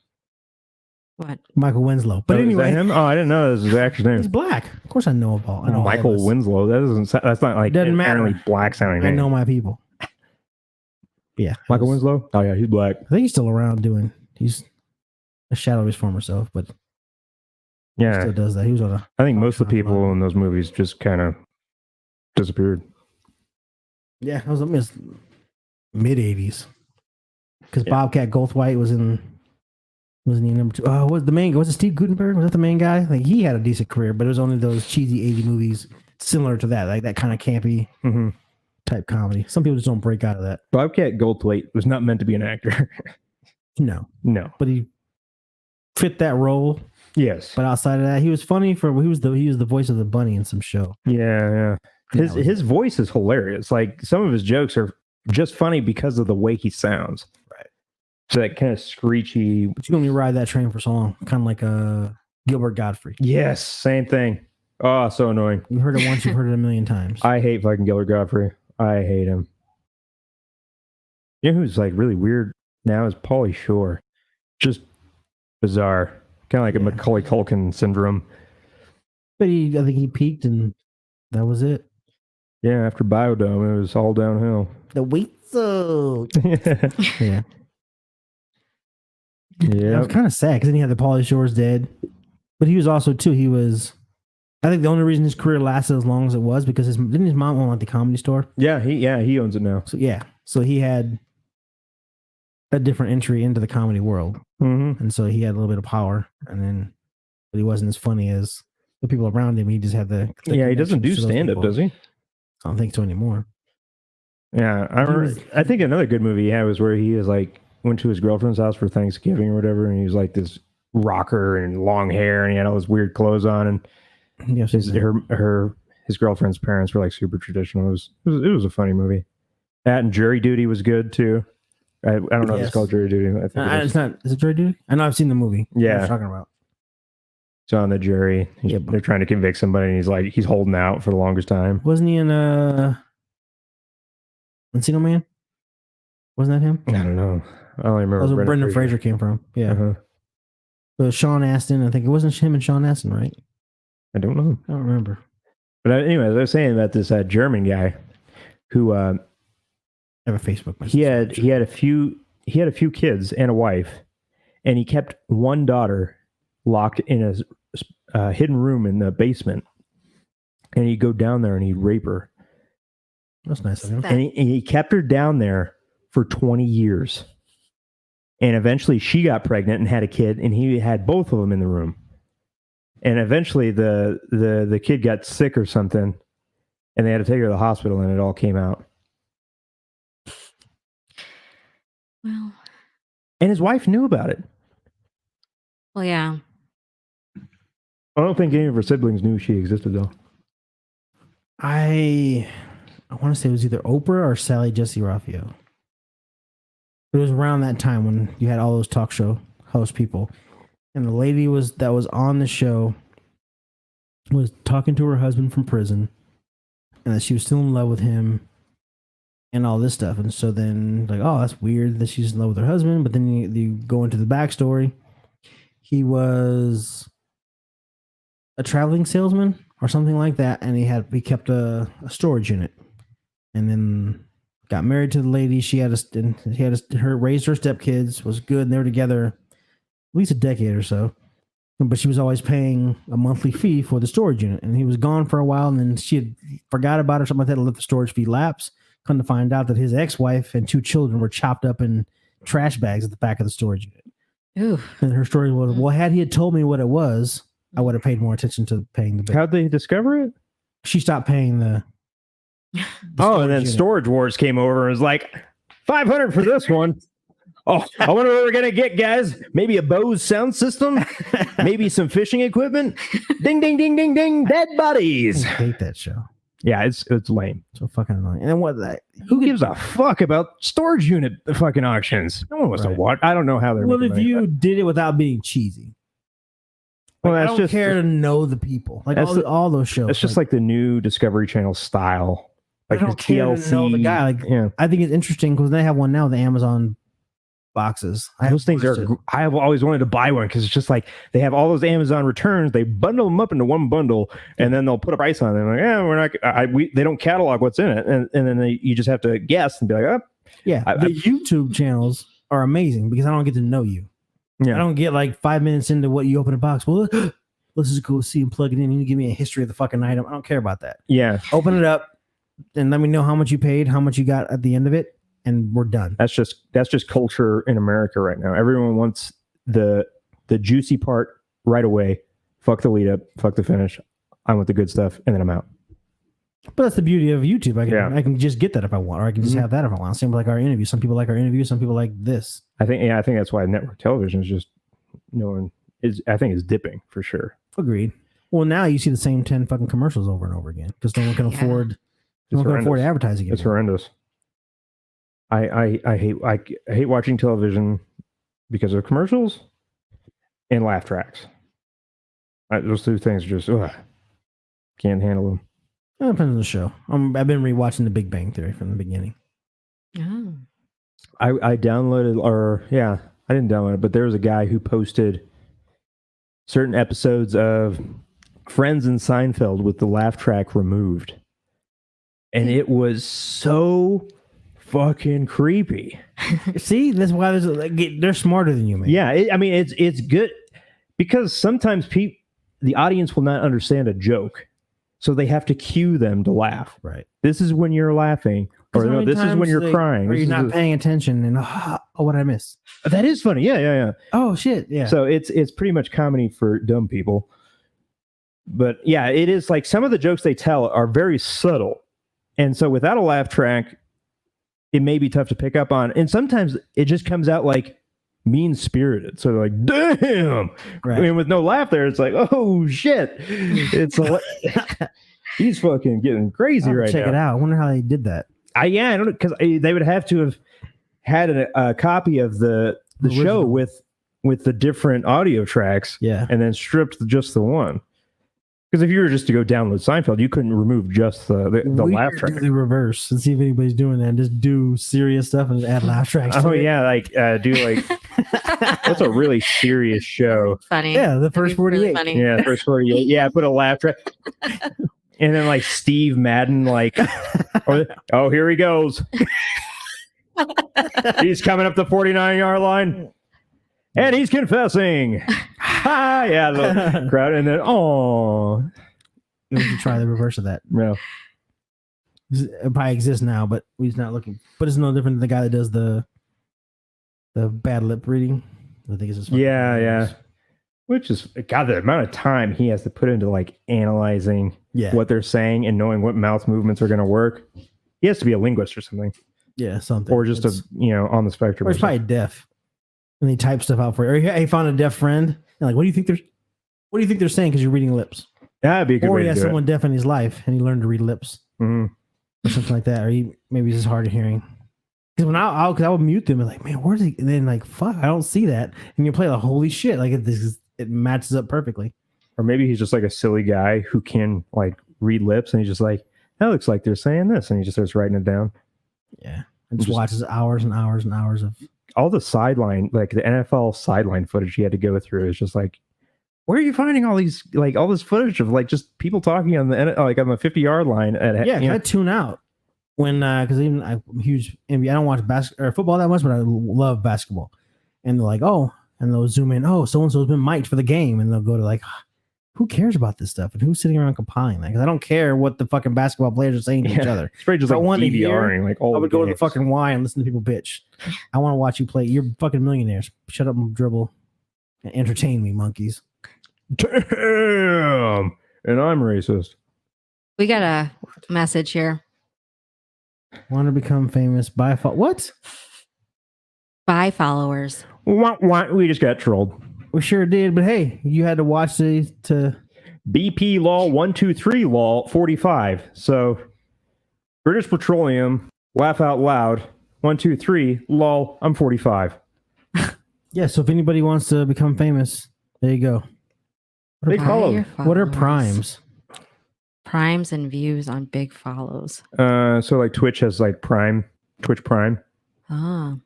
What?
Michael Winslow. But anyway,
is that him? Oh, I didn't know that was his actor's name.
He's black. Of course, I know about. I know
Michael
Elvis.
Winslow. That's not like
Doesn't matter.
apparently black sounding
I
name.
know my people. Yeah,
Michael Winslow. Oh yeah, he's black.
I think he's still around doing. He's a shadow of his former self, but he
Yeah,
still does that. He was on a.
I think most of the people in those movies just kind of disappeared.
Yeah, it was mid '80s because Bobcat Goldthwait was in. Wasn't he number 2? Oh, was the main? Was it Steve Guttenberg? Was that the main guy? Like, he had a decent career, but it was only those cheesy '80s movies similar to that, like that kind of campy type comedy. Some people just don't break out of that.
Bobcat Goldthwait was not meant to be an actor.
No,
No.
but he fit that role.
Yes.
But outside of that, he was funny he was the voice of the bunny in some show.
Yeah. His voice is hilarious. Like some of his jokes are just funny because of the way he sounds.
Right.
So that kind of screechy.
But you can only ride that train for so long, kind of like Gilbert Godfrey.
Yes, same thing. Oh, so annoying.
You heard it once, you've heard it a million times.
I hate fucking Gilbert Godfrey. I hate him. You know who's like really weird now is Pauly Shore. Just bizarre. Kind of like a Macaulay Culkin syndrome.
But I think he peaked and that was it.
Yeah, after Biodome, it was all downhill.
The weasel. Yeah.
Yeah.
It was kind of sad because then he had the Pauly Shore's dead. But he was also, too, I think the only reason his career lasted as long as it was because didn't his mom own like the Comedy Store?
Yeah, he owns it now.
So he had a different entry into the comedy world.
Mm-hmm.
And so he had a little bit of power. And then, but he wasn't as funny as the people around him. He just had the
he doesn't do stand-up, does he?
I don't think so anymore.
Yeah, I think another good movie he had was where he went to his girlfriend's house for Thanksgiving or whatever, and he was like this rocker and long hair, and he had all this weird clothes on, and his girlfriend's parents were like super traditional. It was a funny movie. That and Jury Duty was good too. I don't know if it's called Jury Duty. I think
it's not. Is it Jury Duty? I know I've seen the movie.
Yeah,
what I'm talking about.
It's on the jury. They're trying to convict somebody, and he's holding out for the longest time.
Wasn't he in Encino Man? Wasn't that him?
I don't know. I don't remember.
That's where Brendan Fraser came from. Yeah. Uh-huh. Sean Astin. I think it wasn't him and Sean Astin, right?
I don't know.
I don't remember.
But anyways, I was saying about this German guy who
I have a Facebook message.
he had a few he had a few kids and a wife, and he kept one daughter locked in a hidden room in the basement. And he'd go down there and he'd rape her.
That's nice of him.
And he kept her down there for 20 years. And eventually she got pregnant and had a kid, and he had both of them in the room. And eventually the kid got sick or something, and they had to take her to the hospital, and it all came out.
Well,
And his wife knew about it.
well, yeah.
I don't think any of her siblings knew she existed, though.
I want to say it was either Oprah or Sally Jesse Raphael. It was around that time when you had all those talk show host people, and the lady that was on the show was talking to her husband from prison, and that she was still in love with him, and all this stuff. And so then, like, oh, that's weird that she's in love with her husband. But then you go into the backstory. He was a traveling salesman or something like that, and he kept a storage unit, and then got married to the lady. He had her raised her stepkids, was good, and they were together at least a decade or so. But she was always paying a monthly fee for the storage unit, and he was gone for a while, and then she had forgot about it or something like that, to let the storage fee lapse. Come to find out that his ex-wife and 2 children were chopped up in trash bags at the back of the storage unit.
Ooh.
And her story was, well, had he had told me what it was, I would have paid more attention to paying the bill.
How'd they discover it?
She stopped paying the
And then
unit.
Storage Wars came over and was like, $500 for this one. Oh, I wonder what we're going to get, guys. Maybe a Bose sound system? Maybe some fishing equipment? Ding, ding, ding, ding, ding. Dead bodies.
I hate that show.
Yeah, it's lame.
So fucking annoying. And then what?
Who gives a fuck about storage unit fucking auctions? No one wants to
Right.
watch. I don't know how they're
Well,
making
if
money,
you
but-
did it without being cheesy.
Well,
Like, I
that's
don't
just
care to know the people. Like
that's
all those shows.
it's just like the new Discovery Channel style. Like
I don't
the
care to
TLC.
know the guy. Like,
yeah.
I think it's interesting because they have one now, the Amazon boxes.
Those things are. I have always wanted to buy one because it's just like they have all those Amazon returns. They bundle them up into one bundle, and then they'll put a price on them. Like, yeah, we're not. They don't catalog what's in it, and then you just have to guess and be like, oh,
Yeah, the YouTube channels are amazing because I don't get to know you.
yeah.
I don't get like 5 minutes into what you open a box. Well, this is cool to see and plug it in. You give me a history of the fucking item. I don't care about that.
Yeah,
Open it up and let me know how much you paid, how much you got at the end of it, and we're done.
that's just culture in America right now. Everyone wants the juicy part right away. Fuck the lead up. Fuck the finish. I want the good stuff, and then I'm out.
But that's the beauty of YouTube.
Yeah.
I can just get that if I want, or I can just
Mhm.
have that if I want. Same with like our interview. Some people like our interview. Some people like this.
I think that's why network television is just I think is dipping for sure.
Agreed. Well, now you see the same 10 fucking commercials over and over again because no one can
Yeah.
afford. No one can afford advertising.
It's
anymore.
horrendous. I hate watching television because of commercials and laugh tracks. Those 2 things are just can't handle them.
It depends on the show. I've been rewatching The Big Bang Theory from the beginning.
Oh.
I downloaded, I didn't download it, but there was a guy who posted certain episodes of Friends and Seinfeld with the laugh track removed, and it was so fucking creepy.
See, that's why they're smarter than you, man.
Yeah, it's good because sometimes the audience will not understand a joke, so they have to cue them to laugh.
Right.
This is when you're laughing, or no, this is when you're crying,
or
this
you're
is
not paying attention, and oh, what did I miss?
that is funny. Yeah.
Oh shit, yeah.
So it's pretty much comedy for dumb people. But yeah, it is like some of the jokes they tell are very subtle, and so without a laugh track, it may be tough to pick up on, and sometimes it just comes out like mean spirited. So they're like, damn.
Right.
I mean, with no laugh there, it's like, oh shit. It's he's fucking getting crazy right
check
now.
it out. I wonder how they did that.
I don't know, because they would have to have had a copy of the show
Original.
with the different audio tracks,
Yeah.
and then stripped just the one. Because if you were just to go download Seinfeld, you couldn't remove just the laugh track.
Do the reverse and see if anybody's doing that. Just do serious stuff and add laugh tracks. to
Oh
it.
yeah, like do like that's a really serious show.
Funny.
Yeah, the
That'd
first
be really
48.
funny.
Yeah, first 48. Yeah, put a laugh track. And then like Steve Madden, like, oh, here he goes. He's coming up the 49-yard line. And he's confessing. Ha! Yeah, the crowd. And then, oh.
We should try the reverse of that.
No.
It probably exists now, but we're not looking. But it's no different than the guy that does the bad lip reading. I think it's just
Yeah. Which is, God, the amount of time he has to put into like analyzing what they're saying and knowing what mouth movements are going to work. He has to be a linguist or something.
Yeah, something.
Or just on the spectrum.
Or he's probably deaf. And he types stuff out for you. Or he found a deaf friend. And like, what do you think they're saying? Because you're reading lips.
That'd be a good
or
way
he
to
has
do
someone deaf in his life and he learned to read lips.
Mm-hmm.
Or something like that. Or maybe he's just hard of hearing. Because when I would mute them and like, man, where's he? And then like, fuck, I don't see that. And you play like, holy shit, like it matches up perfectly.
Or maybe he's just like a silly guy who can like read lips and he's just like, that looks like they're saying this, and he just starts writing it down.
Yeah, and just watches hours and hours and hours of
all the sideline, like the NFL sideline footage he had to go through. Is just like, where are you finding all these, like all this footage of like just people talking on the 50-yard line?
I tune out when because even I'm huge NBA. I don't watch basketball or football that much, but I love basketball. And they're like, oh, and they'll zoom in. Oh, so and so's been mic'd for the game, and they'll go to like, who cares about this stuff? And who's sitting around compiling that? Because I don't care what the fucking basketball players are saying to each other.
It's probably just like DVRing, like all.
I would go to the fucking Y and listen to people bitch. I want to watch you play. You're fucking millionaires. Shut up and dribble and entertain me, monkeys.
Damn. And I'm racist.
We got a message here.
Want to become famous by what?
By followers.
We just got trolled.
We sure did, but hey, you had to watch to
BP Law 123 Law 45. So British Petroleum, laugh out loud, 123, lol, I'm 45.
Yeah, so if anybody wants to become famous, there you go.
Big follow.
What are primes?
Primes and views on big follows.
So like Twitch has like Prime, Twitch Prime.
Oh.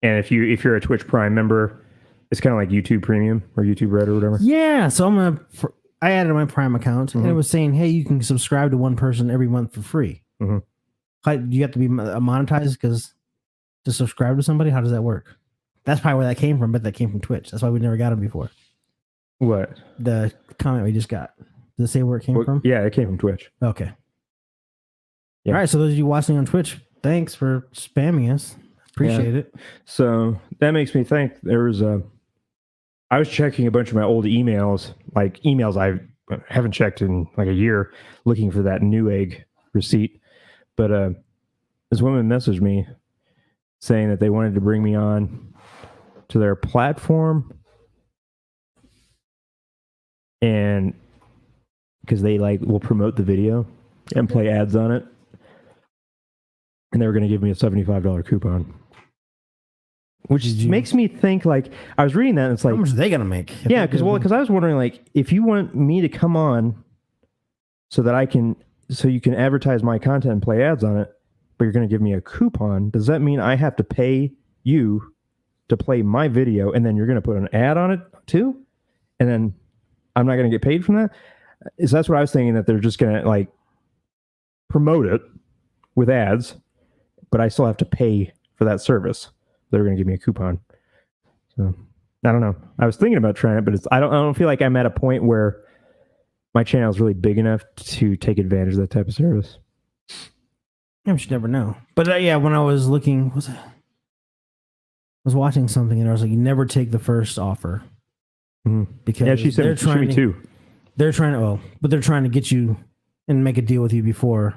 And if you're a Twitch Prime member, it's kind of like YouTube Premium or YouTube Red or whatever.
Yeah, so I added my Prime account and it was saying, hey, you can subscribe to one person every month for free. Mm-hmm. You have to be monetized because to subscribe to somebody? How does that work? That's probably where that came from, but that came from Twitch. That's why we never got them before.
What?
The comment we just got. Does it say where it came from?
Yeah, it came from Twitch.
Okay.
Yeah.
All right, so those of you watching on Twitch, thanks for spamming us. Appreciate it.
So that makes me think I was checking a bunch of my old emails, like emails I haven't checked in like a year, looking for that Newegg receipt. But this woman messaged me saying that they wanted to bring me on to their platform, and because they like will promote the video and play ads on it, and they were going to give me a $75 coupon. Which makes me think, like, I was reading that and it's like,
how much are they gonna make?
Yeah, because I was wondering, like, if you want me to come on so you can advertise my content and play ads on it, but you're going to give me a coupon, does that mean I have to pay you to play my video and then you're going to put an ad on it too? And then I'm not going to get paid from that? So that's what I was thinking, that they're just going to like promote it with ads, but I still have to pay for that service. They're going to give me a coupon. So I don't know. I was thinking about trying it, but I don't feel like I'm at a point where my channel is really big enough to take advantage of that type of service.
You should never know. But yeah, when I was looking, I was watching something and I was like, you never take the first offer.
Mm-hmm.
Because
yeah, she said me too.
They're trying to get you and make a deal with you before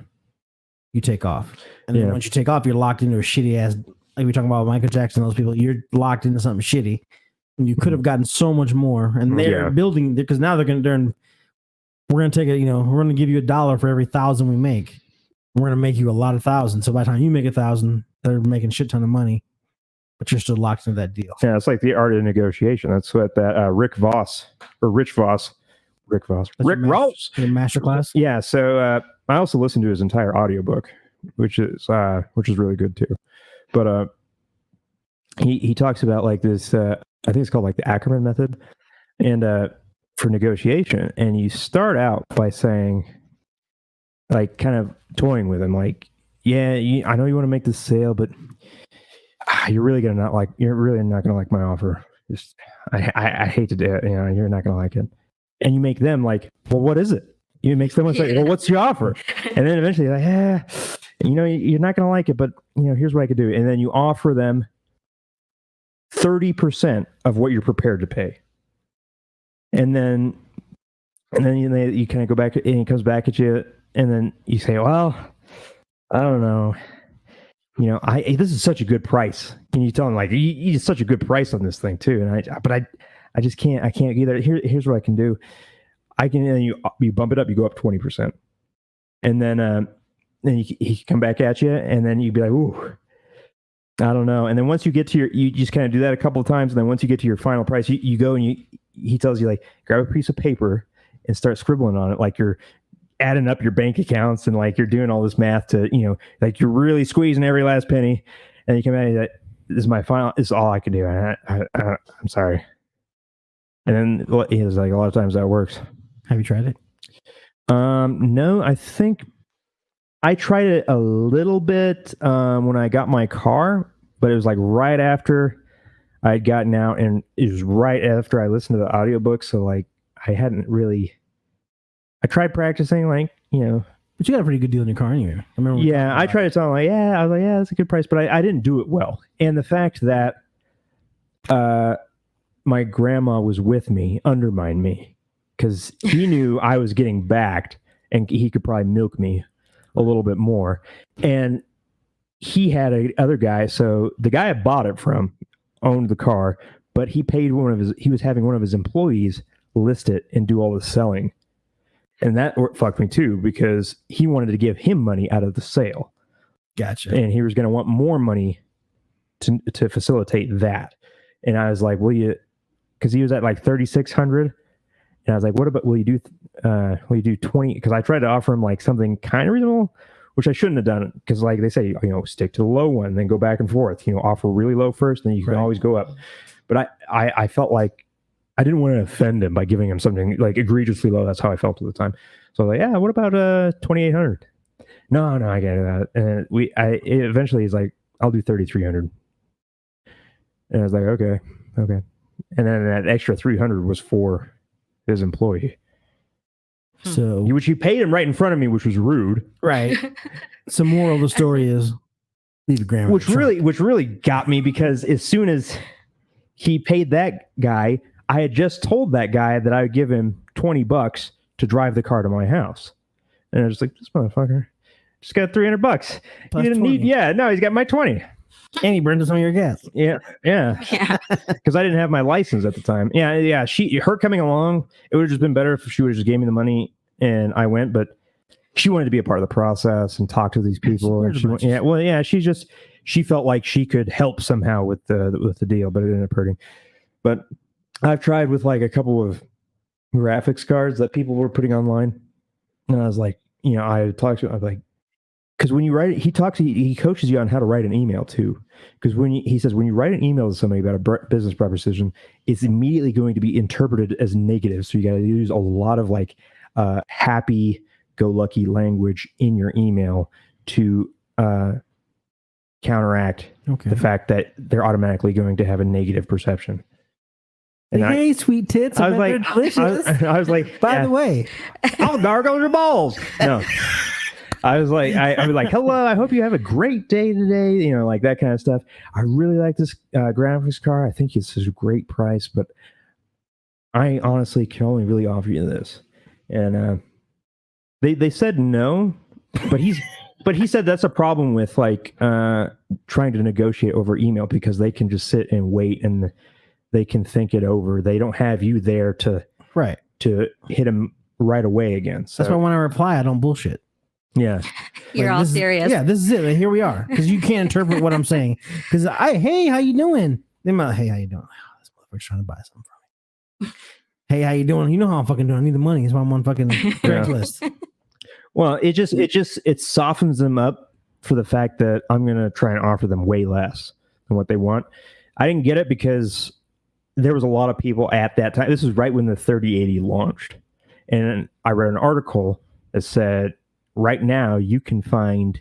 you take off. And then once you take off, you're locked into a shitty ass, like we talking about Michael Jackson, those people, you're locked into something shitty. And you could have gotten so much more. And they're building, because now we're going to take we're going to give you $1 for every 1,000 we make. We're going to make you a lot of thousands. So by the time you make 1,000, they're making a shit ton of money, but you're still locked into that deal.
Yeah, it's like the art of negotiation. That's what that Rick Ross, your
masterclass.
Yeah. So I also listened to his entire audiobook, which is really good too. But he talks about like this, I think it's called like the Ackerman method, and for negotiation. And you start out by saying, like, kind of toying with him, like, yeah, I know you want to make this sale, but you're really not gonna like my offer. Just, I hate to do it. You know, you're not gonna like it. And you make them like, well, what is it? You make someone say, well, what's your offer? And then eventually you're like, you know, you're not gonna like it, but you know, here's what I could do. And then you offer them 30% of what you're prepared to pay. And then you kind of go back, and he comes back at you, and then you say, well, I don't know. You know, this is such a good price. And you tell him like, you get such a good price on this thing too. And I just can't. I can't either. Here's what I can do. I can. And you bump it up. You go up 20%, and then he can come back at you, and then you'd be like, ooh, I don't know. And then once you get to you just kind of do that a couple of times, and then once you get to your final price, you go and he tells you like, grab a piece of paper and start scribbling on it, like you're adding up your bank accounts and like you're doing all this math to, you know, like you're really squeezing every last penny. And you come out and you're like, this is my final, this is all I can do. I'm sorry. And then it's like a lot of times that works.
Have you tried it?
No, I think I tried it a little bit when I got my car, but it was like right after I'd gotten out, and it was right after I listened to the audiobook. So like I hadn't really, I tried practicing, like, you know.
But you got a pretty good deal in your car anyway. I remember.
Yeah, I tried to tell him like, I was like, yeah, that's a good price, but I didn't do it well. And the fact that my grandma was with me undermined me, because he knew I was getting backed and he could probably milk me a little bit more. And he had a other guy. So the guy I bought it from owned the car, but he paid he was having one of his employees list it and do all the selling. And that fucked me too, because he wanted to give him money out of the sale.
Gotcha.
And he was going to want more money to facilitate that. And I was like, because he was at like 3,600. And I was like, what about, will you do 20? Because I tried to offer him like something kind of reasonable, which I shouldn't have done. Because like they say, you know, stick to the low one, then go back and forth, you know, offer really low first, then you can always go up. But I felt like I didn't want to offend him by giving him something like egregiously low. That's how I felt at the time. So I was like, yeah, what about 2,800? No, I can't do that. And eventually he's like, I'll do 3,300. And I was like, okay. And then that extra 300 was for his employee.
So,
which he paid him right in front of me, which was rude.
Right. So moral of the story is leave the grammar.
Which really got me, because as soon as he paid that guy, I had just told that guy that I would give him $20 to drive the car to my house. And I was like, this motherfucker just got $300.
Plus
He didn't
20.
no, he's got my 20.
And he burned some of your gas.
Yeah. Because I didn't have my license at the time. Yeah. Her coming along, it would have just been better if she would have just gave me the money and I went. But she wanted to be a part of the process and talk to these people. And she felt like she could help somehow with the deal, but it ended up hurting. But I've tried with like a couple of graphics cards that people were putting online, and I was like, you know, I talked to him, I was like, because when you write it, he coaches you on how to write an email too. Because he says when you write an email to somebody about a business proposition, it's immediately going to be interpreted as negative. So you got to use a lot of like happy-go-lucky language in your email to counteract the fact that they're automatically going to have a negative perception.
And hey, sweet tits!
I was like, delicious. I was like,
by the way,
I'll gargle your balls. No. I was like, I was like, hello, I hope you have a great day today. You know, like that kind of stuff. I really like this graphics card. I think it's a great price, but I honestly can only really offer you this. And they said no, but he said that's a problem with like trying to negotiate over email, because they can just sit and wait and they can think it over. They don't have you there to hit them right away again. So
that's why when I reply, I don't bullshit.
Yeah.
You're all serious.
This is it. Here we are. Because you can't interpret what I'm saying. Because hey, how you doing? They might, hey, how you doing? Oh, this motherfucker's trying to buy something from me. Hey, how you doing? You know how I'm fucking doing. I need the money. That's why I'm on fucking Craigslist.
Well, it softens them up for the fact that I'm going to try and offer them way less than what they want. I didn't get it because there was a lot of people at that time. This was right when the 3080 launched. And I read an article that said, right now you can find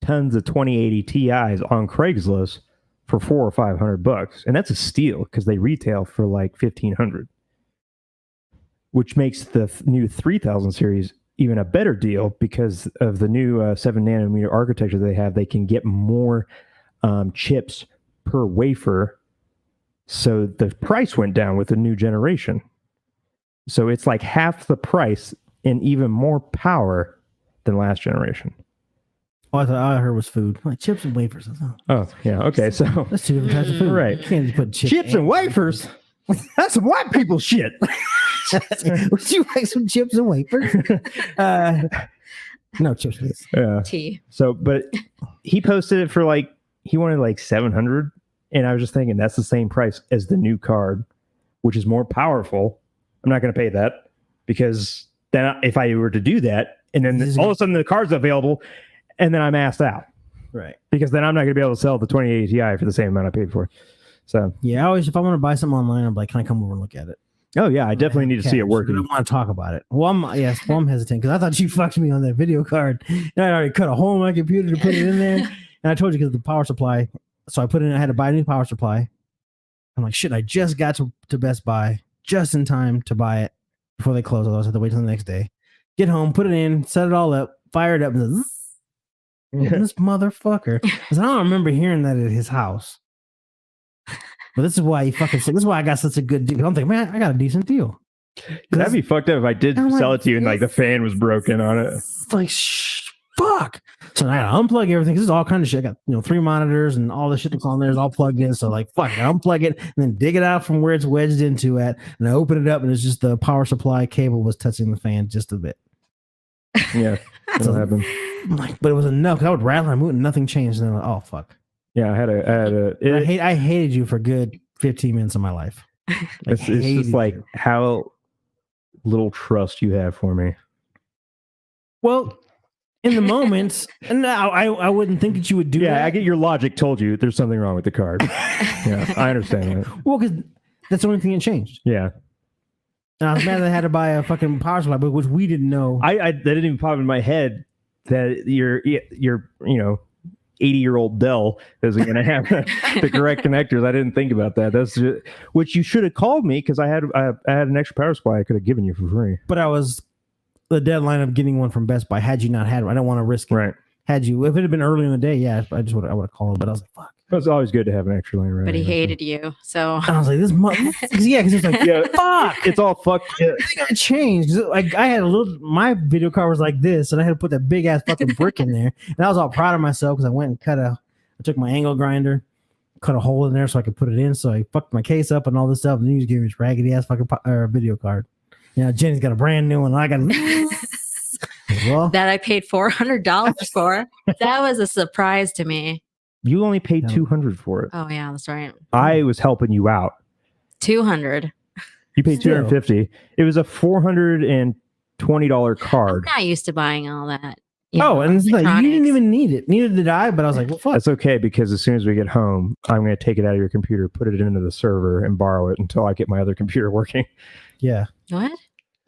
tons of 2080 Ti's on Craigslist for $400 or $500, and that's a steal because they retail for like $1,500, which makes the new 3000 series even a better deal because of the new 7 nanometer architecture they have. They can get more chips per wafer, so the price went down with the new generation. So it's like half the price and even more power than last generation.
Oh, I thought all I heard was food. Like chips and wafers.
Oh, yeah. Okay, so
That's two different types of food.
Right.
You can't just put
chips and wafers. That's some white people shit.
Would you like some chips and wafers? No chips, please.
Yeah.
Tea.
So, but he posted it for like, he wanted like 700, and I was just thinking that's the same price as the new card, which is more powerful. I'm not going to pay that because then if I were to do that, and then all of a sudden the card's available, and then I'm asked out,
right?
Because then I'm not going to be able to sell the 2080 Ti for the same amount I paid for. So
yeah, I always, if I want to buy something online, I'm like, can I come over and look at it?
Oh yeah, I definitely need to see it working.
I don't want to talk about it. Well, I'm hesitant because I thought you fucked me on that video card. And I already cut a hole in my computer to put it in there. And I told you because the power supply. So I put in. I had to buy a new power supply. I'm like, shit. I just got to Best Buy just in time to buy it before they close. Otherwise, I had to wait till the next day. Get home, put it in, set it all up, fire it up, and this motherfucker. Because I don't remember hearing that at his house. But this is why he fucking said. This is why I got such a good deal. I'm thinking, man, I got a decent deal.
That'd be fucked up if I did sell it to you and like the fan was broken on it.
Like, fuck. So I gotta unplug everything. This is all kind of shit. I got 3 monitors and all the shit that's on there is all plugged in. So like, fuck, I unplug it and then dig it out from where it's wedged into at, and I open it up and it's just the power supply cable was touching the fan just a bit.
Yeah, that'll happen.
Like, but it was enough. I would rattle and move and nothing changed. And then like, oh fuck.
Yeah,
I hated you for good 15 minutes of my life. Like,
it's just like how little trust you have for me.
Well, in the moment, and I wouldn't think that you would do that.
Yeah, I get your logic told you there's something wrong with the card. Yeah, I understand that.
Well, because that's the only thing that changed.
Yeah.
And I was mad that I had to buy a fucking power supply, but which we didn't know.
That didn't even pop in my head that your 80-year-old Dell isn't going to have the correct connectors. I didn't think about that. That's just, which you should have called me because I had an extra power supply I could have given you for free.
But I was the deadline of getting one from Best Buy. Had you not had one, I don't want to risk it.
Right.
Had you, if it had been early in the day, yeah, I would have called. But I was like, fuck.
It's always good to have an extra lane around.
But he hated you, so
I was like, this yeah, because it's like,
yeah,
fuck,
it's all fucked.
I changed. Like I had my video card was like this, and I had to put that big ass fucking brick in there, and I was all proud of myself because I went and I took my angle grinder, cut a hole in there so I could put it in. So I fucked my case up and all this stuff, and then you just gave me this raggedy ass fucking video card. You know, Jenny's got a brand new one, and I got well,
that I paid $400 for. That was a surprise to me.
You only paid $200 for it.
Oh yeah, that's right.
I was helping you out.
$200.
You paid $250. It was a $420 card.
I'm not used to buying all that.
And it's like you didn't even need it. Neither did I. But I was like, well, fuck.
That's okay because as soon as we get home, I'm going to take it out of your computer, put it into the server, and borrow it until I get my other computer working.
Yeah.
What?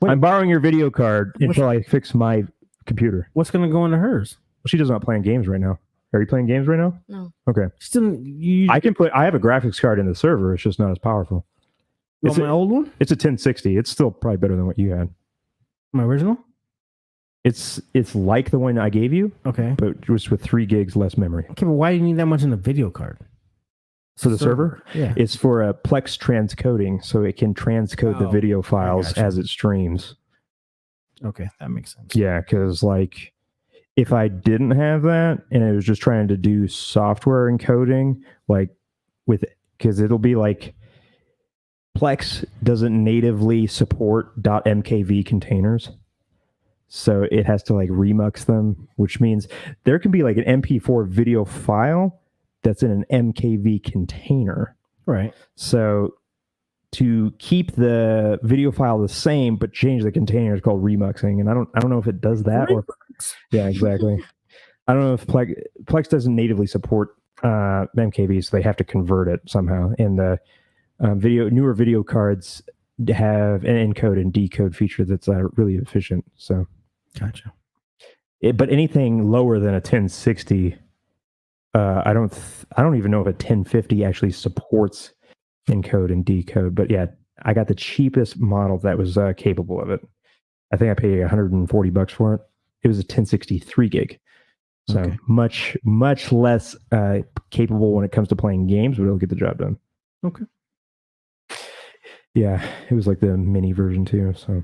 Wait.
I'm borrowing your video card until I fix my computer.
What's going to go into hers?
Well, she does not playing games right now. Are you playing games right now?
No.
Okay. I have a graphics card in the server. It's just not as powerful.
It's my old one?
It's a 1060. It's still probably better than what you had.
My original?
It's like the one I gave you.
Okay.
But just with 3 gigs less memory.
Okay, but why do you need that much in a video card?
For the server?
Yeah.
It's for a Plex transcoding, so it can transcode the video files as it streams.
Okay, that makes sense.
Yeah, because like if I didn't have that and it was just trying to do software encoding, like because it'll be like Plex doesn't natively support .mkv containers. So it has to like remux them, which means there can be like an MP4 video file that's in an MKV container.
Right.
So to keep the video file the same but change the container is called remuxing, and I don't know if it does that or yeah, exactly. I don't know if Plex doesn't natively support MKV, so they have to convert it somehow. And the newer video cards have an encode and decode feature that's really efficient. So
gotcha.
But anything lower than a 1060 I don't even know if a 1050 actually supports encode and decode, but yeah, I got the cheapest model that was capable of it. I think I paid $140 for it. It was a 1063 gig. So
Okay.
much less capable when it comes to playing games, but it'll get the job done.
Okay.
Yeah, it was like the mini version too. So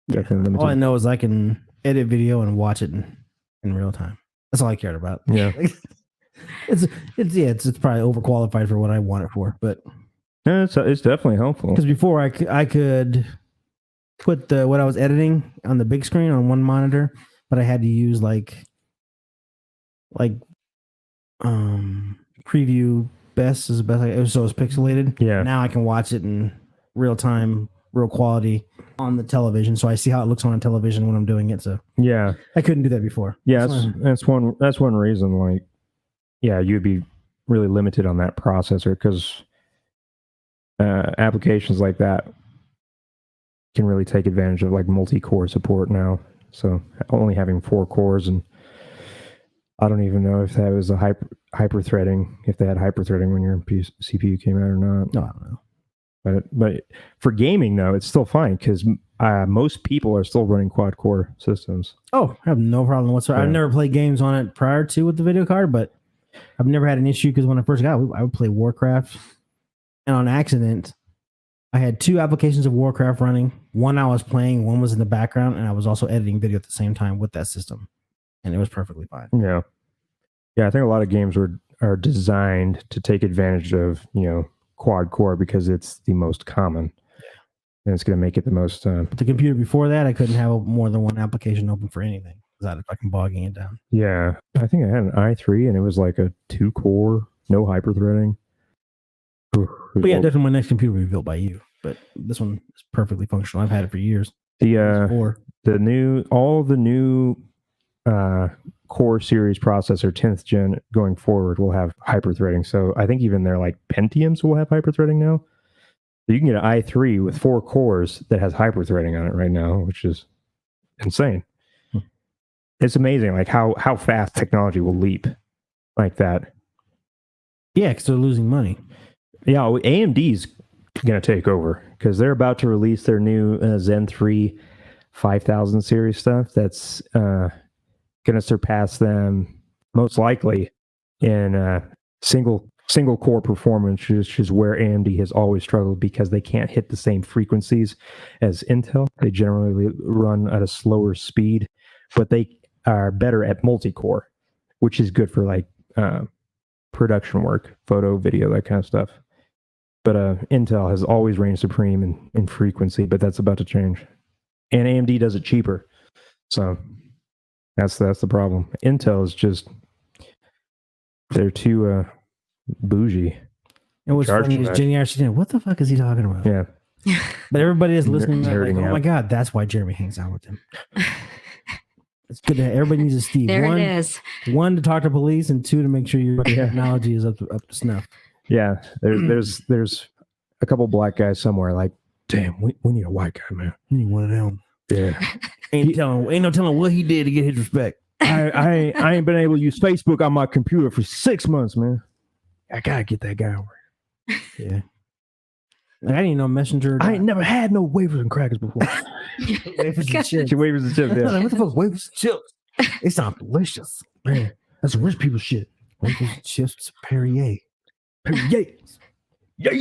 definitely limited.
All I know is I can edit video and watch it in real time. That's all I cared about.
Yeah,
it's probably overqualified for what I want it for, but
no, it's definitely helpful.
because before I could put what I was editing on the big screen on one monitor, but I had to use like preview best is the best. So it's pixelated.
Yeah.
Now I can watch it in real time, real quality on the television, so I see how it looks on a television when I'm doing it. So
Yeah,
I couldn't do that before.
yeah, that's one reason. Like, yeah, you'd be really limited on that processor because applications like that can really take advantage of like multi-core support now. So only having 4 cores, and I don't even know if that was a hyper-threading, if they had hyper-threading when your CPU came out or not.
No, I don't know.
But for gaming though, it's still fine because most people are still running quad-core systems.
Oh, I have no problem whatsoever.
Yeah.
I've never played games on it prior to with the video card, but I've never had an issue because when I first got it, I would play Warcraft, and on accident, I had 2 applications of Warcraft running. One I was playing, one was in the background, and I was also editing video at the same time with that system, and it was perfectly fine.
Yeah, I think a lot of games are designed to take advantage of quad core because it's the most common, and it's going to make it the most.
But the computer before that, I couldn't have more than one application open for anything without it fucking bogging it down.
Yeah, I think I had an i3, and it was like a 2-core, no hyper-threading.
But yeah, definitely my next computer will be built by you. But this one is perfectly functional. I've had it for years.
The new Core series processor, 10th gen going forward, will have hyper-threading. So I think even their like Pentiums will have hyper-threading now. So you can get an i3 with 4 cores that has hyper-threading on it right now, which is insane. It's amazing, like how fast technology will leap like that.
Yeah, because they're losing money.
Yeah, AMD's going to take over because they're about to release their new Zen 3 5000 series stuff that's going to surpass them most likely in single core performance, which is where AMD has always struggled because they can't hit the same frequencies as Intel. They generally run at a slower speed, but they are better at multi-core, which is good for like production work, photo, video, that kind of stuff. But Intel has always reigned supreme in frequency, but that's about to change. And AMD does it cheaper. So that's the problem. Intel is just, they're too bougie.
And what's funny is Jenny actually, what the fuck is he talking about?
Yeah.
But everybody is listening. Like,
Nerding
oh
out.
my God, that's why Jeremy hangs out with him. It's good that everybody needs a Steve.
There it is.
1 to talk to police, and 2 to make sure your technology is up to snuff.
Yeah. There's a couple black guys somewhere like, damn, we need a white guy, man.
You need one of them.
Yeah.
Ain't no telling what he did to get his respect.
I ain't been able to use Facebook on my computer for 6 months, man. I gotta get that guy over.
Yeah. Like, I didn't know Messenger.
I ain't never had no wafers and crackers before.
Wafers and chips.
Wafers and chips, yeah.
What the fuck? Wafers and chips. They sound delicious.
Man, that's rich people shit.
Wafers and chips, Perrier.
Perrier. Yeah.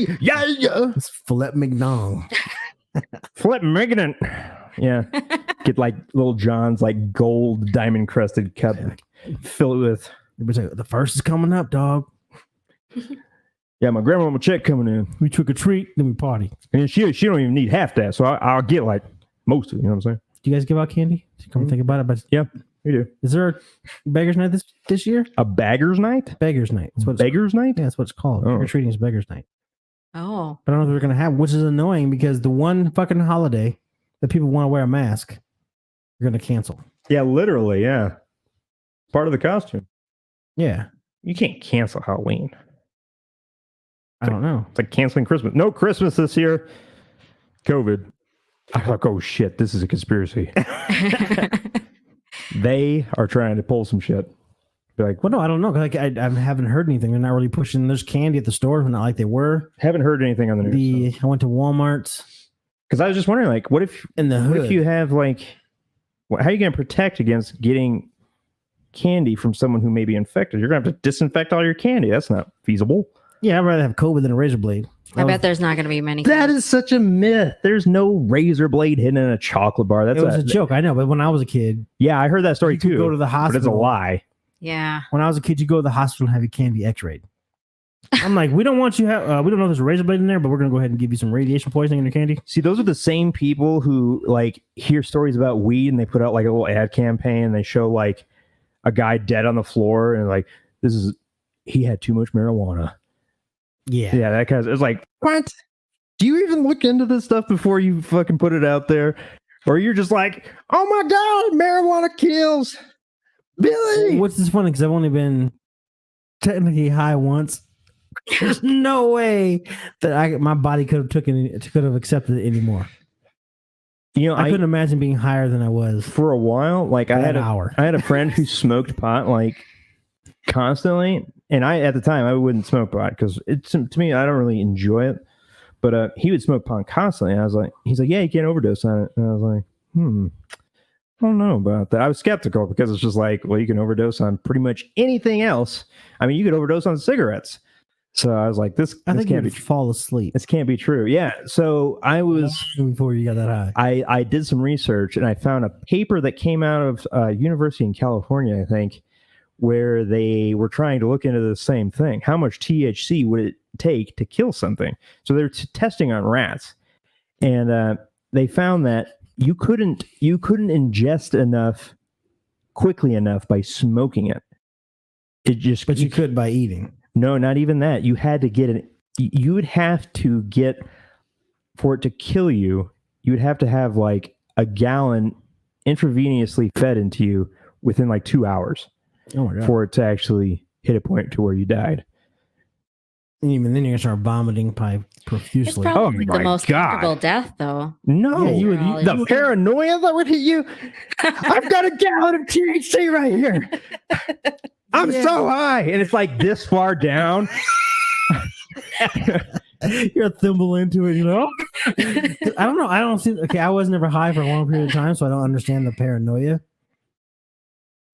It's Filet Mignon.
Flip Mignon. Yeah. Get like Little John's like gold diamond crusted cup. Fill it with.
Everybody's like, the first is coming up, dog.
Yeah, my grandma check coming in.
We trick or treat, then we party.
And she don't even need half that. So I'll get like most of it. You know what I'm saying?
Do you guys give out candy? Come think about it. But
yeah, we do.
Is there a Beggars Night this year?
A Baggers Night?
Beggars Night. That's what
Beggars Night?
Yeah, that's what it's called.
Oh.
Trick or treating is Beggars Night.
Oh.
But I don't know if they're going to have, which is annoying because the one fucking holiday that people want to wear a mask, they're going to cancel.
Yeah, literally. Yeah. Part of the costume.
Yeah.
You can't cancel Halloween.
I don't know.
It's like canceling Christmas. No Christmas this year. COVID. I was like, oh shit, this is a conspiracy. They are trying to pull some shit. Be like,
Well, no, I don't know. Like I haven't heard anything. They're not really pushing. There's candy at the store, not like they were.
haven't heard anything on the news.
I went to Walmart
Because I was just wondering, like, what if
in the hood.
What if you have like, how are you going to protect against getting candy from someone who may be infected? You're going to have to disinfect all your candy. That's not feasible.
Yeah, I'd rather have COVID than a razor blade.
I bet there's not going to be many.
That is such a myth. There's no razor blade hidden in a chocolate bar. That's
It was a joke, I know. But when I was a kid,
Yeah, I heard that story
you could
too.
go to the
But
hospital.
it's a lie.
Yeah.
When I was a kid, you go to the hospital and have your candy X-rayed. I'm like, we don't want you. We don't know if there's a razor blade in there, but we're gonna go ahead and give you some radiation poisoning in your candy.
See, those are the same people who like hear stories about weed and they put out like a little ad campaign and they show like a guy dead on the floor and like he had too much marijuana.
Yeah.
That kind of, it's like, what? Do you even look into this stuff before you fucking put it out there? Or you're just like, oh my God, marijuana kills. Billy.
What's this funny? Because I've only been technically high once. There's no way that my body could have accepted it anymore.
You know,
I couldn't imagine being higher than I was
for a while. Like I had a friend who smoked pot like constantly, and at the time I wouldn't smoke pot because to me I don't really enjoy it. But he would smoke pot constantly. And I was like, he's like, yeah, you can't overdose on it. And I was like, I don't know about that. I was skeptical because it's just like, well, you can overdose on pretty much anything else. I mean, you could overdose on cigarettes. So I was like, this can't be
fall asleep.
This can't be true. Yeah. So I was
before you got that high.
I did some research and I found a paper that came out of university in California, I think, where they were trying to look into the same thing. How much THC would it take to kill something? So they're testing on rats, and they found that you couldn't ingest enough quickly enough by smoking it.
But you could by eating.
No, not even that. You had to get it. You would have to get, for it to kill you, you would have to have like a gallon intravenously fed into you within like 2 hours for it to actually hit a point to where you died.
And even then, you're gonna start vomiting profusely.
It's probably the most comfortable death, though.
No,
Yeah,
the paranoia that would hit you. I've got a gallon of THC right here. I'm so high, and it's like this far down.
You're a thimble into it, you know. I don't know. I don't see. Okay, I was never high for a long period of time, so I don't understand the paranoia.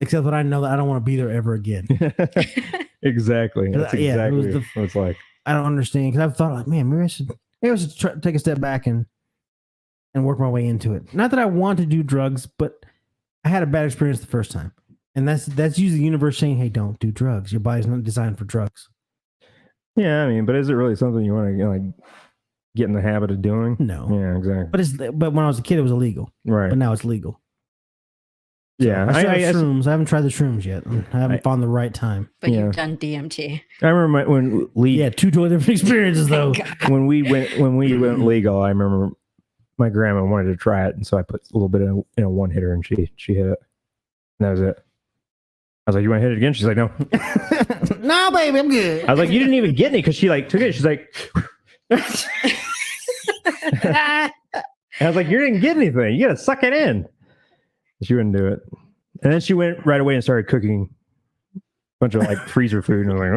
Except that I know that I don't want to be there ever again.
Exactly. That's exactly what it's like.
I don't understand because I've thought like, man, maybe I should try, take a step back and work my way into it. Not that I want to do drugs, but I had a bad experience the first time, and that's usually the universe saying, "Hey, don't do drugs. Your body's not designed for drugs."
Yeah, I mean, but is it really something you want to like get in the habit of doing?
No.
Yeah, exactly.
But when I was a kid, it was illegal.
Right.
But now it's legal.
Yeah,
I have shrooms. I haven't tried the shrooms yet. I haven't found the right time.
But you've done DMT.
I remember when Lee.
Yeah, two totally different experiences though.
when we went legal, I remember my grandma wanted to try it, and so I put a little bit in a one hitter, and she hit it, and that was it. I was like, "You want to hit it again?" She's like, "No."
No, baby, I'm good.
I was like, "You didn't even get any," because she like took it. She's like, I was like, "You didn't get anything. You got to suck it in." She wouldn't do it. And then she went right away and started cooking a bunch of like freezer food. And I was like,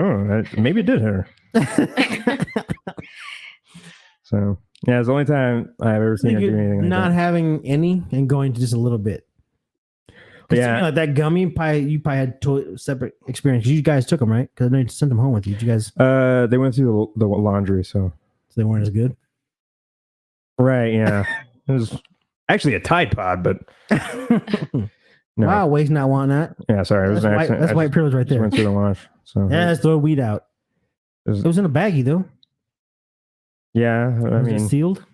oh, maybe it did hit her. So, yeah, it's the only time I've ever seen her do anything like
not
that.
having any and going to just a little bit. Yeah. Like that gummy, you probably had separate experience. You guys took them, right? Because I know you sent them home with you. Did you guys?
They went through the laundry, so
they weren't as good?
Right, yeah. It was actually a Tide Pod, but no.
Wow, Wade's not wanting that.
Yeah, sorry. It was
that's white privilege right there.
Went through the wash. So
yeah, let's throw weed out. It was in a baggie though.
Yeah, I mean,
it sealed.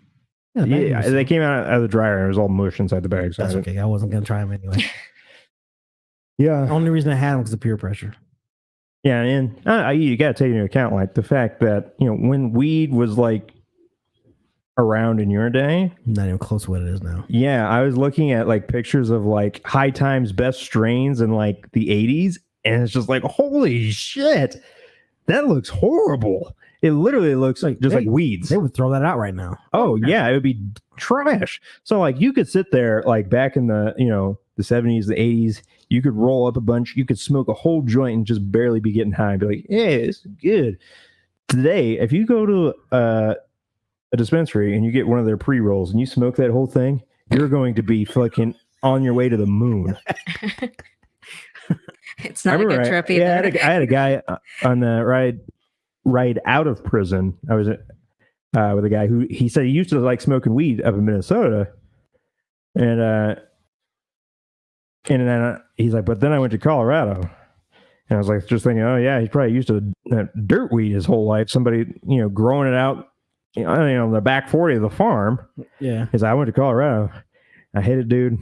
Yeah, they came out of the dryer and it was all mush inside the bag. So
that's okay. I wasn't gonna try them anyway.
Yeah.
The only reason I had them was the peer pressure.
Yeah, and you got to take into account like the fact that when weed was like around in your day,
not even close to what it is now.
Yeah, I was looking at like pictures of like High Times best strains in like the 80s, and it's just like, holy shit, that looks horrible. It literally looks like just like weeds.
They would throw that out right now.
Oh yeah, it would be trash. So like you could sit there like back in the the 70s, the 80s, you could roll up a bunch, you could smoke a whole joint and just barely be getting high and be like, hey, this is good. Today, if you go to a dispensary and you get one of their pre-rolls and you smoke that whole thing, you're going to be fucking on your way to the moon.
It's not a good trip either.
Yeah, I had a guy on the ride out of prison. I was with a guy who he said he used to like smoking weed up in Minnesota, and then he's like, but then I went to Colorado, and I was like, just thinking, oh yeah, he's probably used to dirt weed his whole life. Somebody growing it out, the back 40 of the farm.
Yeah,
because I went to Colorado. I hate it, dude.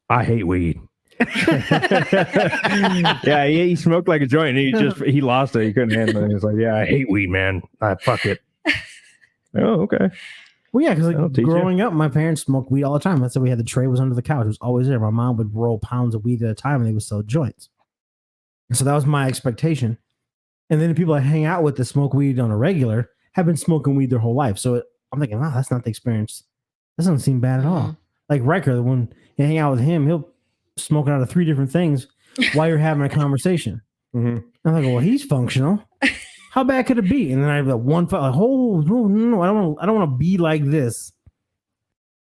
I hate weed. Yeah, he smoked like a joint. And he lost it. He couldn't handle it. He's like, yeah, I hate weed, man. Fuck it. Oh, okay.
Well, yeah, because growing up, my parents smoked weed all the time. That's why we had the tray was under the couch. It was always there. My mom would roll pounds of weed at a time, and they would sell joints. And so that was my expectation. And then the people I hang out with that smoke weed on a regular have been smoking weed their whole life. So I'm thinking, wow, that's not the experience. That doesn't seem bad at all. Like Riker, when you hang out with him, he'll smoking out of 3 different things while you're having a conversation. I'm like, well, he's functional. How bad could it be? And then I have that one, like, oh no, I don't want to be like this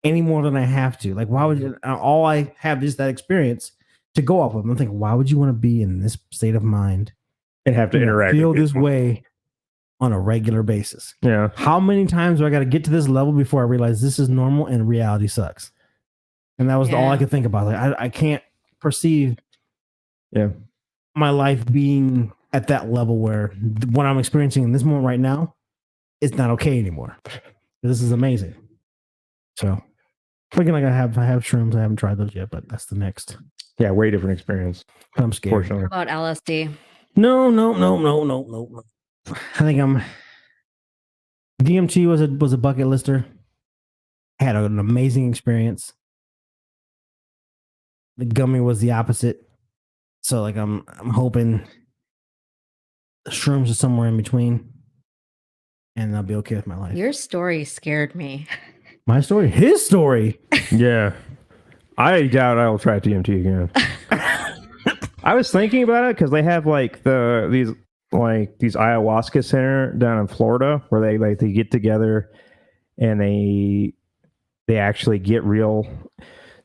any more than I have to. Like, why would you, all I have is that experience to go off of? I'm thinking, why would you want to be in this state of mind
and have to interact,
feel this way on a regular basis?
Yeah.
How many times do I got to get to this level before I realize this is normal and reality sucks? And that was all I could think about. Like, I can't perceive my life being at that level where what I'm experiencing in this moment right now is not okay anymore. This is amazing. So thinking like I have shrooms. I haven't tried those yet, but that's the next.
Yeah, way different experience.
I'm scared.
Fortunately.
What about LSD?
No. I think DMT was a bucket lister. I had an amazing experience. The gummy was the opposite. So like I'm hoping the shrooms are somewhere in between, and I'll be okay with my life.
Your story scared me.
My story? His story.
Yeah. I doubt I will try DMT again. I was thinking about it because they have like these ayahuasca center down in Florida where they get together and they actually get real.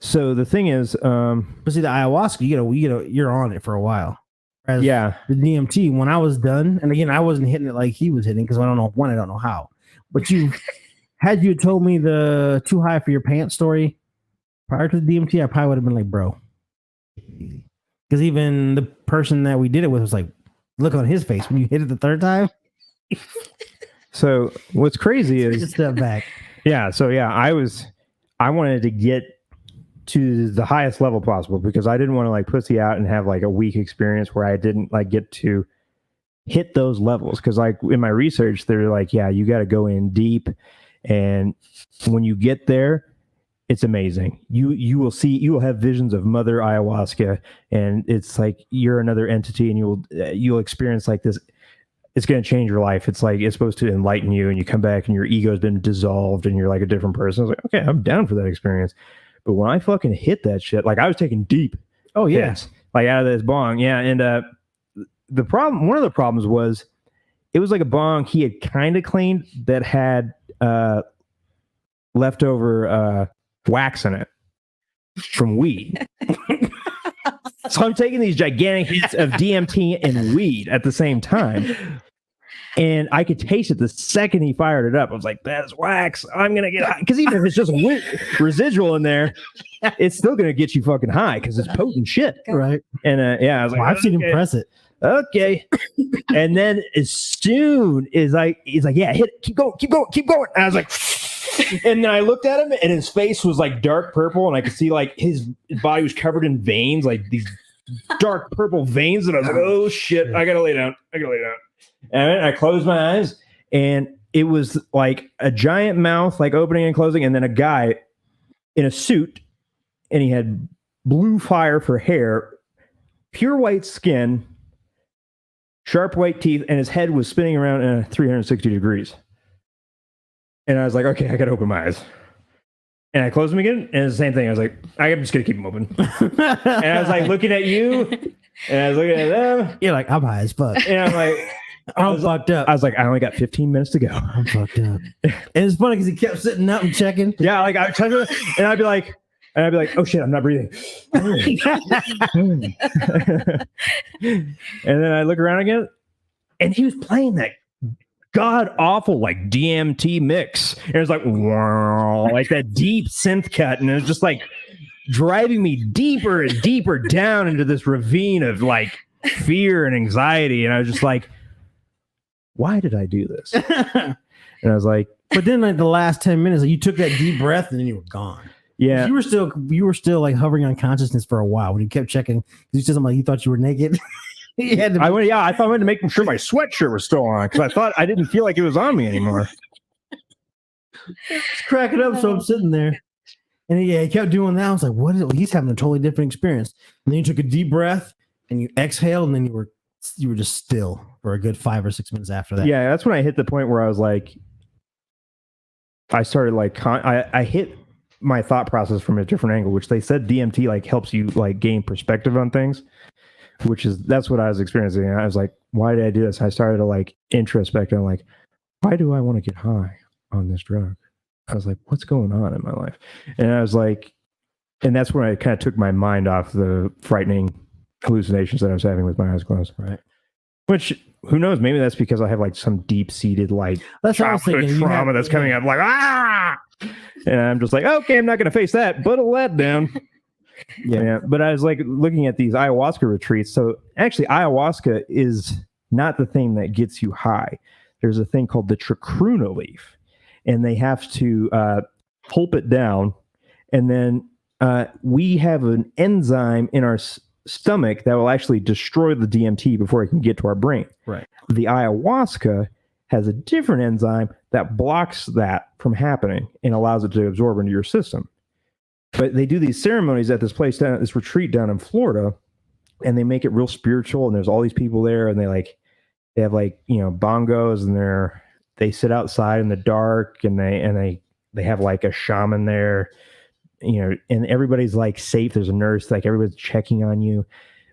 So the thing is,
but see, the ayahuasca, you're on it for a while. Whereas
the
DMT, when I was done, and again, I wasn't hitting it like he was hitting because I don't know how. But you told me the too high for your pants story prior to the DMT, I probably would have been like, bro, because even the person that we did it with was like, look on his face when you hit it the 3rd time.
So what's crazy is
just step back.
Yeah. So I wanted to get to the highest level possible because I didn't want to like pussy out and have like a weak experience where I didn't like get to hit those levels. Because like in my research, they're like, yeah, you got to go in deep, and when you get there, it's amazing. You will have visions of Mother Ayahuasca, and it's like you're another entity, and you'll experience like this. It's going to change your life. It's like it's supposed to enlighten you, and you come back and your ego's been dissolved, and you're like a different person. I was like, okay, I'm down for that experience. But when I fucking hit that shit, like I was taking deep.
Oh yeah,
hits, like out of this bong, yeah. And one of the problems was, it was like a bong he had kind of cleaned that had leftover wax in it from weed. So I'm taking these gigantic hits of DMT and weed at the same time. And I could taste it the second he fired it up. I was like, that's wax. I'm going to get high. Because even if it's just residual in there, it's still going to get you fucking high because it's potent shit.
Right.
And I was like,
I've seen him press it.
Okay. And then as soon as he's like, yeah, hit it. Keep going. And I was like, and then I looked at him and his face was like dark purple. And I could see like his body was covered in veins, like these dark purple veins. And I was like, oh shit, I got to lay down. And I closed my eyes, and it was like a giant mouth, like opening and closing, and then a guy in a suit, and he had blue fire for hair, pure white skin, sharp white teeth, and his head was spinning around in 360 degrees. And I was like, okay, I got to open my eyes. And I closed them again, and it's the same thing. I was like, I'm just gonna keep them open. And I was like looking at you, and I was looking at them.
You're like, I'm high as fuck.
And I'm like,
I'm fucked up.
I was like, I only got 15 minutes to go.
I'm fucked up. And it's funny because he kept sitting up and checking.
Yeah, like I would check it, and I'd be like, oh shit, I'm not breathing. And then I look around again, and he was playing that god awful like DMT mix. And it was like, wow, like that deep synth cut, and it was just like driving me deeper and deeper down into this ravine of like fear and anxiety. And I was just like, why did I do this? And I was like,
but then like the last 10 minutes, like, you took that deep breath and then you were gone.
yeah.
You were still like hovering on consciousness for a while when you kept checking. You said something like you thought you were naked.
I thought I wanted to make sure my sweatshirt was still on because I thought I didn't feel like it was on me anymore.
Just cracking up, so I'm sitting there. And he kept doing that. I was like, what is it? He's having a totally different experience. And then you took a deep breath and you exhaled, and then you were just still for a good 5 or 6 minutes after that.
Yeah, that's when I hit the point where I was like, I started like, I hit my thought process from a different angle, which they said DMT like helps you like gain perspective on things, that's what I was experiencing. And I was like, why did I do this? I started to like introspect and like, why do I want to get high on this drug? I was like, what's going on in my life? And I was like, and that's when I kind of took my mind off the frightening hallucinations that I was having with my eyes closed.
Right.
Which, who knows? Maybe that's because I have like some deep-seated like childhood trauma that's coming up. Like, and I'm just like, okay, I'm not going to face that, but a letdown. Yeah. But I was like looking at these ayahuasca retreats. So actually, ayahuasca is not the thing that gets you high. There's a thing called the trichruna leaf, and they have to pulp it down, and then we have an enzyme in our stomach that will actually destroy the DMT before it can get to our brain.
Right.
The ayahuasca has a different enzyme that blocks that from happening and allows it to absorb into your system. But they do these ceremonies at this place down at this retreat down in Florida, and they make it real spiritual. And there's all these people there, and they have like, you know, bongos, and they sit outside in the dark, and they have like a shaman there, you know, and everybody's like safe. There's a nurse, like everybody's checking on you.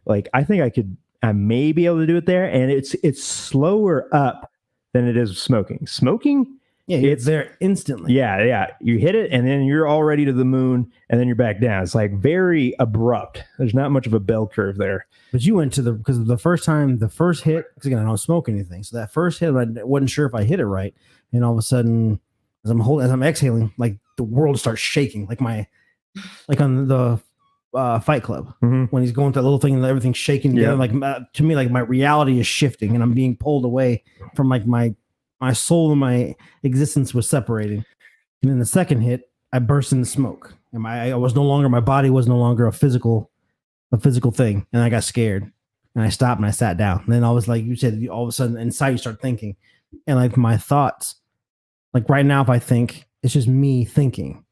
Like, I think I may be able to do it there. And it's slower up than it is smoking.
Yeah, it's there instantly.
Yeah. You hit it, and then you're already to the moon, and then you're back down. It's like very abrupt. There's not much of a bell curve there.
But you went because the first hit, because again, I don't smoke anything. So that first hit, I wasn't sure if I hit it right. And all of a sudden, as I'm exhaling, like the world starts shaking, like on the Fight Club, when he's going through that little thing and everything's shaking together. Like to me, like my reality is shifting, and I'm being pulled away from like my soul and my existence was separating. And then the second hit, I burst into smoke, and my body was no longer a physical thing, and I got scared, and I stopped and I sat down. And then I was like, you said, all of a sudden inside you start thinking, and like my thoughts, like right now, if I think, it's just me thinking.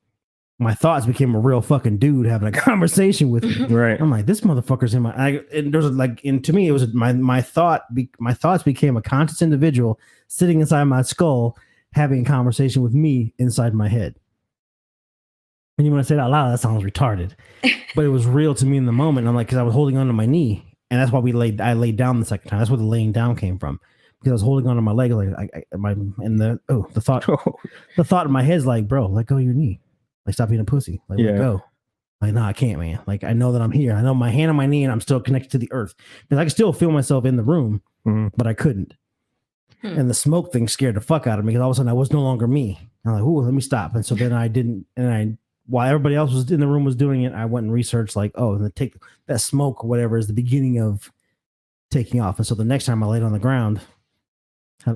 My thoughts became a real fucking dude having a conversation with me.
Right.
I'm like, this motherfucker's in and there's like, and to me, it was my thoughts became a conscious individual sitting inside my skull, having a conversation with me inside my head. And you want to say it out loud, that sounds retarded, but it was real to me in the moment. I'm like, because I was holding onto my knee, and that's why I laid down the second time. That's where the laying down came from, because I was holding onto my leg, like the thought in my head's like, bro, let go of your knee. Like, stop being a pussy. Like, let go. Like, no, I can't, man. Like, I know that I'm here. I know my hand on my knee, and I'm still connected to the earth. Because I could still feel myself in the room, but I couldn't. And the smoke thing scared the fuck out of me, because all of a sudden I was no longer me. I'm like, ooh, let me stop. And so then I didn't. And while everybody else was in the room was doing it, I went and researched, like, oh, and take that smoke or whatever is the beginning of taking off. And so the next time I laid on the ground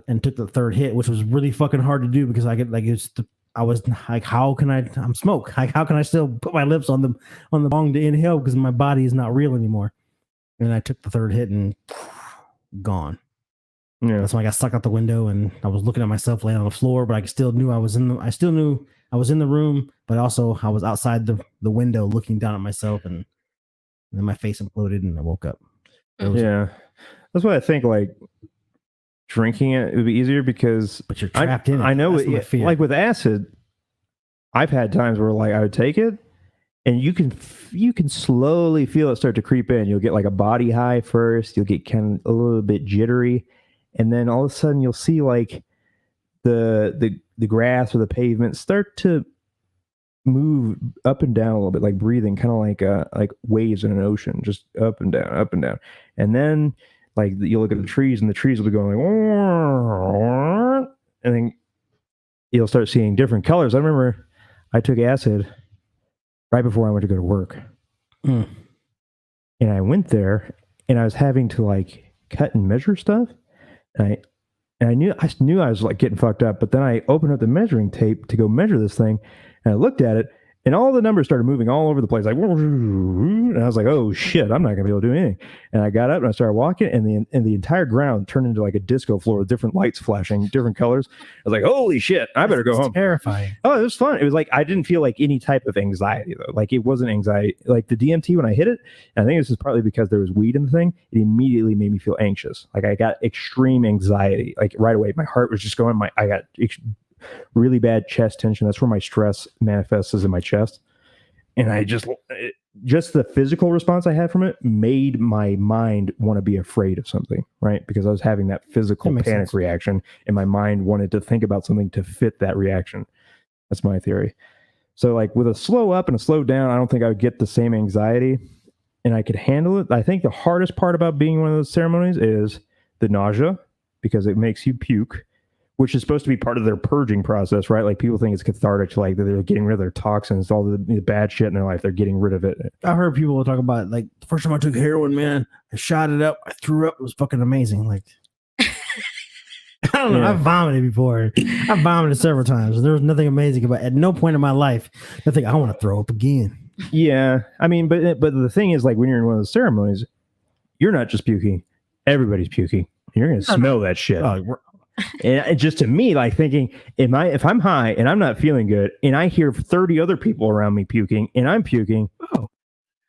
and took the third hit, which was really fucking hard to do, because I was like, I'm smoke. Like, how can I still put my lips on the bong to inhale, because my body is not real anymore? And I took the third hit and gone. Yeah. That's when I got stuck out the window, and I was looking at myself laying on the floor, but I still knew I was in the room, but also I was outside the window looking down at myself, and then my face imploded and I woke up.
That's why I think like drinking it would be easier, because
but you're trapped in it.
I know it, like with acid, I've had times where like I would take it, and you can slowly feel it start to creep in. You'll get like a body high first. You'll get kind of a little bit jittery, and then all of a sudden you'll see like the grass or the pavement start to move up and down a little bit, like breathing, kind of like waves in an ocean, just up and down. And then like you look at the trees, and the trees will be going like, and then you'll start seeing different colors. I remember I took acid right before I went to go to work. And I went there, and I was having to like cut and measure stuff. And I knew I was like getting fucked up, but then I opened up the measuring tape to go measure this thing, and I looked at it, and all the numbers started moving all over the place, like, and I was like, "Oh shit, I'm not gonna be able to do anything." And I got up and I started walking, and the entire ground turned into like a disco floor with different lights flashing, different colors. I was like, "Holy shit, I better go home."
Terrifying.
Oh, it was fun. It was like I didn't feel like any type of anxiety though. Like it wasn't anxiety. Like the DMT when I hit it, and I think this is partly because there was weed in the thing. It immediately made me feel anxious. Like I got extreme anxiety. Like right away, my heart was just going. I got really bad chest tension. That's where my stress manifests, is in my chest. And I just the physical response I had from it made my mind want to be afraid of something, right? Because I was having that physical panic reaction, and my mind wanted to think about something to fit that reaction. That's my theory. So like with a slow up and a slow down, I don't think I would get the same anxiety, and I could handle it. I think the hardest part about being one of those ceremonies is the nausea, because it makes you puke, which is supposed to be part of their purging process, right? Like people think it's cathartic, like they're getting rid of their toxins, all the bad shit in their life. They're getting rid of it.
I heard people talk about like the first time I took heroin, man, I shot it up, I threw up. It was fucking amazing. Like, I don't know. Yeah. I've vomited before. I've vomited several times. There was nothing amazing about it. At no point in my life, I think I want to throw up again.
Yeah. I mean, but the thing is, like when you're in one of those ceremonies, you're not just puking. Everybody's puking. You're going to smell that shit. And just to me, like thinking, if I'm high and I'm not feeling good, and I hear 30 other people around me puking, and I'm puking,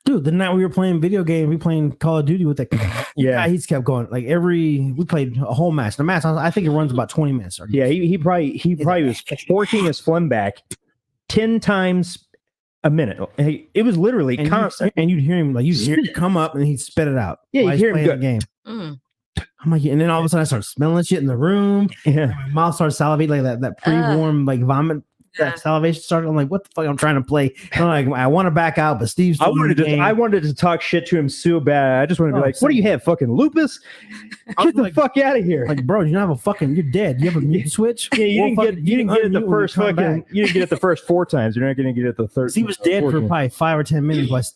dude, the night we were playing video game, we playing Call of Duty with that guy, he's kept going. Like we played a whole match. The match, I think it runs about 20 minutes.
Yeah, he probably was forking his phlegm back 10 times a minute. It was literally constant.
And you'd hear him come up, and he'd spit it out.
Yeah, you hear him go.
The game. I'm like, and then all of a sudden I start smelling shit in the room.
Yeah,
my mouth starts salivating, like that pre-warm like vomit. That salivation started. I'm like, what the fuck? I'm trying to play. I'm like, I want to back out, but Steve's.
I wanted to talk shit to him so bad. I just wanted to be like, what do you have? Fucking lupus? Get the fuck out of here!
Like, bro, you don't have a fucking. You're dead. You have a mute switch.
Yeah, you didn't get it the first fucking. You didn't get it the first 4 times. You're not going to get it the third.
He was dead for probably 5 or 10 minutes. But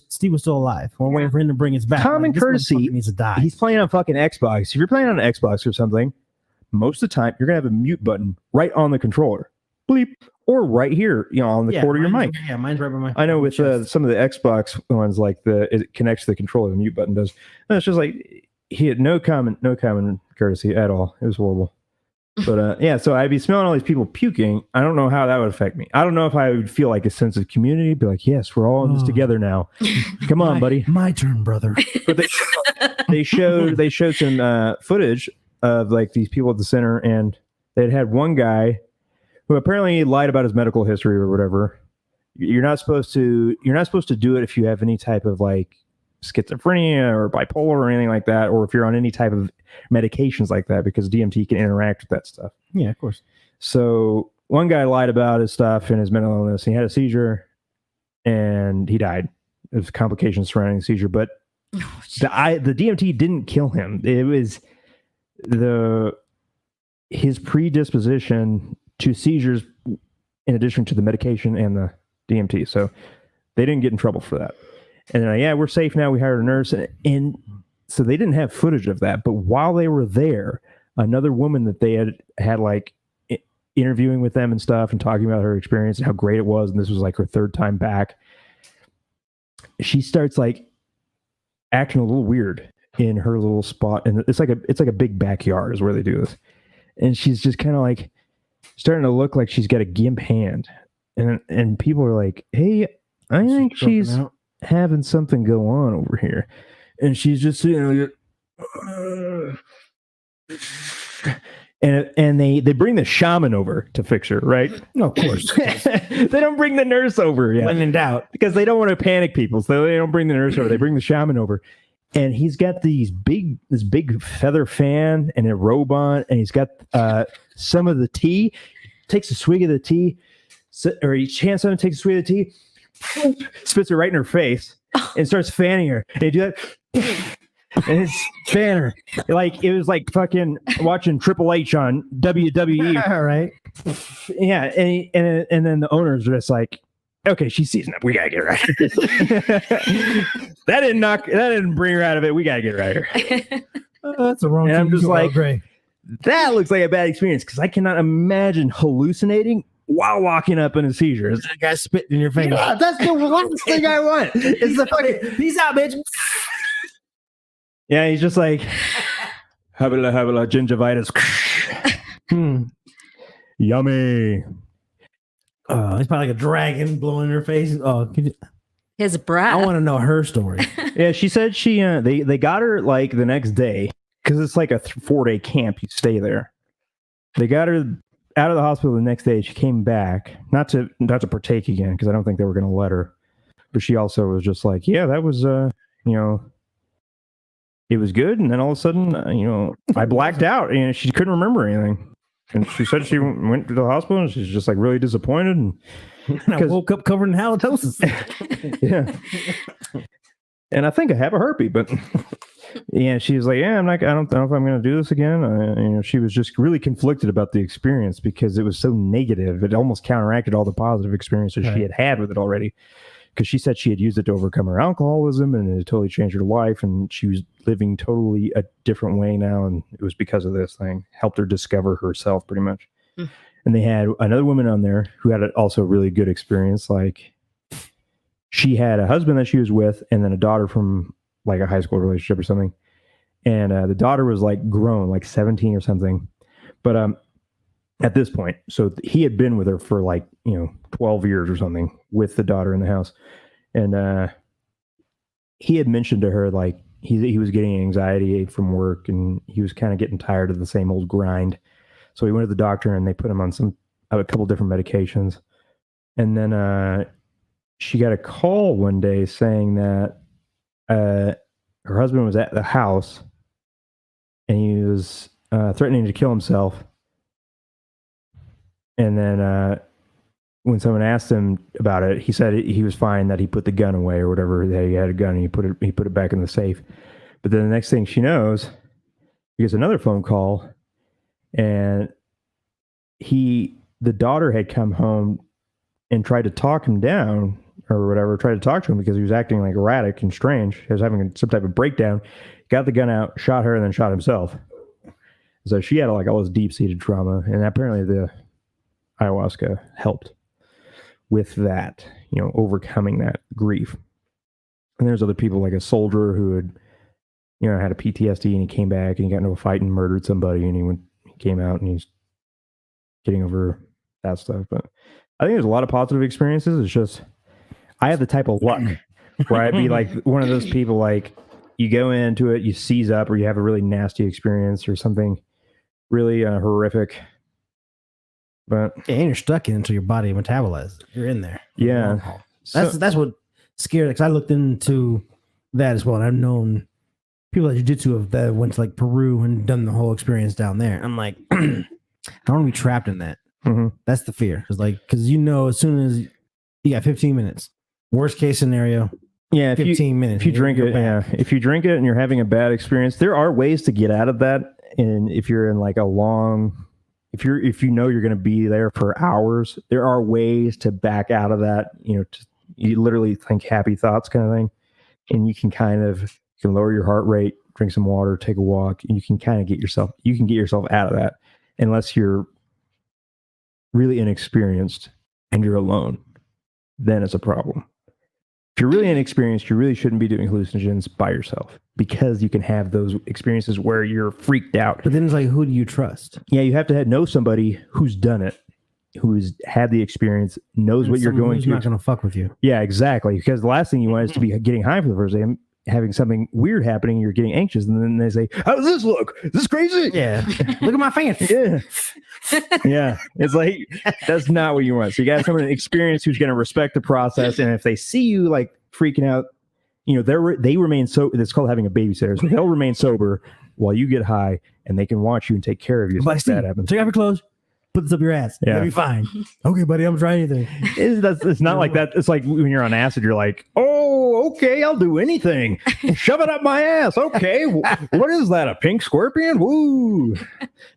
Steve was still alive. We're waiting for him to bring us back.
Common courtesy
needs to die.
He's playing on fucking Xbox. If you're playing on an Xbox or something, most of the time you're gonna have a mute button right on the controller. Bleep. Or right here, on the cord of your mic.
Yeah, mine's right by my.
I know with some of the Xbox ones, like it connects to the controller, the mute button does. And it's just like he had no common courtesy at all. It was horrible. But so I'd be smelling all these people puking. I don't know how that would affect me. I don't know if I would feel like a sense of community, be like, yes, we're all in this together now. Come on, buddy.
My turn, brother.
But they showed some footage of like these people at the center, and they'd had one guy who apparently lied about his medical history or whatever. You're not supposed to do it if you have any type of like schizophrenia or bipolar or anything like that, or if you're on any type of medications like that, because DMT can interact with that stuff.
Yeah, of course.
So one guy lied about his stuff and his mental illness. He had a seizure and he died. It was complications surrounding the seizure, but the DMT didn't kill him. It was his predisposition to seizures in addition to the medication and the DMT. So they didn't get in trouble for that. And then, we're safe now. We hired a nurse. And so they didn't have footage of that. But while they were there, another woman that they had like interviewing with them and stuff and talking about her experience and how great it was. And this was like her 3rd time back. She starts like acting a little weird in her little spot. And it's like a big backyard is where they do this. And she's just kind of like starting to look like she's got a gimp hand, and people are like, "Hey, I think she's having something go on over here," and she's just sitting there, And they bring the shaman over to fix her, right?
No, of course.
They don't bring the nurse over yet.
When in doubt.
Because they don't want to panic people. So they don't bring the nurse over. They bring the shaman over. And he's got this big feather fan and a robe on. And he's got some of the tea. Takes a swig of the tea. Or he chants on it, takes a swig of the tea. Spits it right in her face. And starts fanning her. And they do that. And it's fanner. Like it was like fucking watching Triple H on WWE.
All right.
Yeah, and then the owners are just like, okay, she's seasoned up. We gotta get her out of here. That didn't bring her out of it. We gotta get her out of here.
That's the wrong.
And I'm just like,
gray.
That looks like a bad experience because I cannot imagine hallucinating while walking up in a seizure.
That guy spitting in your face.
Yeah, that's the last thing I want. It's the fucking
peace out, bitch.
Yeah, he's just like habla gingivitis. Yummy.
It's probably like a dragon blowing in her face. Oh,
His breath.
I want to know her story.
Yeah, she said they got her like the next day because it's like a 4-day camp. You stay there. They got her out of the hospital the next day. She came back, not to partake again because I don't think they were going to let her. But she also was just like, yeah, that was it was good, and then all of a sudden, I blacked out, and she couldn't remember anything. And she said she went to the hospital, and she's just like really disappointed. And
I woke up covered in halitosis.
Yeah, and I think I have a herpes, but yeah, she was like, yeah, I don't know if I'm going to do this again. She was just really conflicted about the experience because it was so negative. It almost counteracted all the positive experiences she had with it already. Because she said she had used it to overcome her alcoholism and it totally changed her life. And she was living totally a different way now. And it was because of this thing. Helped her discover herself pretty much. And they had another woman on there who had also a really good experience. Like she had a husband that she was with and then a daughter from like a high school relationship or something. And the daughter was like grown, like 17 or something. But at this point, so he had been with her for like, 12 years or something with the daughter in the house. And he had mentioned to her, like, he was getting anxiety from work and he was kind of getting tired of the same old grind. So he went to the doctor and they put him on a couple different medications. And then she got a call one day saying that her husband was at the house and he was threatening to kill himself. And then when someone asked him about it, he said he was fine, that he put the gun away or whatever, that he had a gun and he put it back in the safe. But then the next thing she knows, he gets another phone call and the daughter had come home and tried to talk him down or whatever, tried to talk to him because he was acting like erratic and strange. He was having some type of breakdown, got the gun out, shot her, and then shot himself. So she had like all this deep-seated trauma, and apparently the ayahuasca helped with that, overcoming that grief. And there's other people like a soldier who had, had a PTSD and he came back and he got into a fight and murdered somebody and he came out and he's getting over that stuff. But I think there's a lot of positive experiences. It's just, I have the type of luck where I'd be like one of those people, like you go into it, you seize up or you have a really nasty experience or something really horrific. But
and you're stuck in until your body metabolizes. You're in there.
Yeah.
That's what scared. Because I looked into that as well. And I've known people that jiu-jitsu that went to like Peru and done the whole experience down there. I'm like, I don't want to be trapped in that.
Mm-hmm.
That's the fear. It's like, because as soon as you got 15 minutes, worst case scenario.
Yeah,
15 minutes.
If you drink it, if you drink it and you're having a bad experience, there are ways to get out of that. And if you're in like a long, if you know you're going to be there for hours, there are ways to back out of that. You literally think happy thoughts kind of thing, and you can lower your heart rate, drink some water, take a walk, and you can kind of get yourself out of that. Unless you're really inexperienced and you're alone, then it's a problem. If you're really inexperienced, you really shouldn't be doing hallucinogens by yourself because you can have those experiences where you're freaked out.
But then it's like, who do you trust?
Yeah, you have to know somebody who's done it, who's had the experience, knows what you're going
who's
through.
Not going to fuck with you.
Yeah, exactly. Because the last thing you want is to be getting high for the first day and having something weird happening, you're getting anxious, and then they say, "How does this look? Is this crazy?"
Yeah. Look at my fan.
Yeah. Yeah. It's like, that's not what you want. So you got someone experienced who's going to respect the process. And if they see you like freaking out, they remain so, it's called having a babysitter. So they'll remain sober while you get high, and they can watch you and take care of you.
Like, that happens. Take off your clothes. Put this up your ass.
Yeah.
You'll be fine. Okay, buddy, I'm trying anything.
It's not like that. It's like when you're on acid, you're like, oh, okay, I'll do anything. Shove it up my ass. Okay. What is that? A pink scorpion? Woo.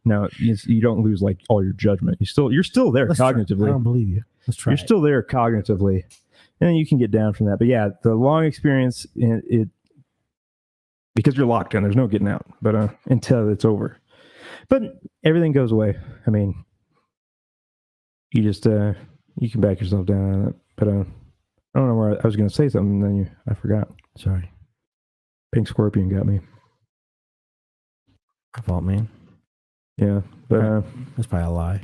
No, you don't lose like all your judgment. You're still there cognitively.
I don't believe you. Let's try.
You're still there cognitively. And then you can get down from that. But yeah, the long experience, it because you're locked in, there's no getting out. But until it's over. But everything goes away. I mean, you just you can back yourself down on it. But I don't know where I was going to say something, and then I forgot.
Sorry.
Pink scorpion got me.
My fault, man.
Yeah, but
that's probably a lie.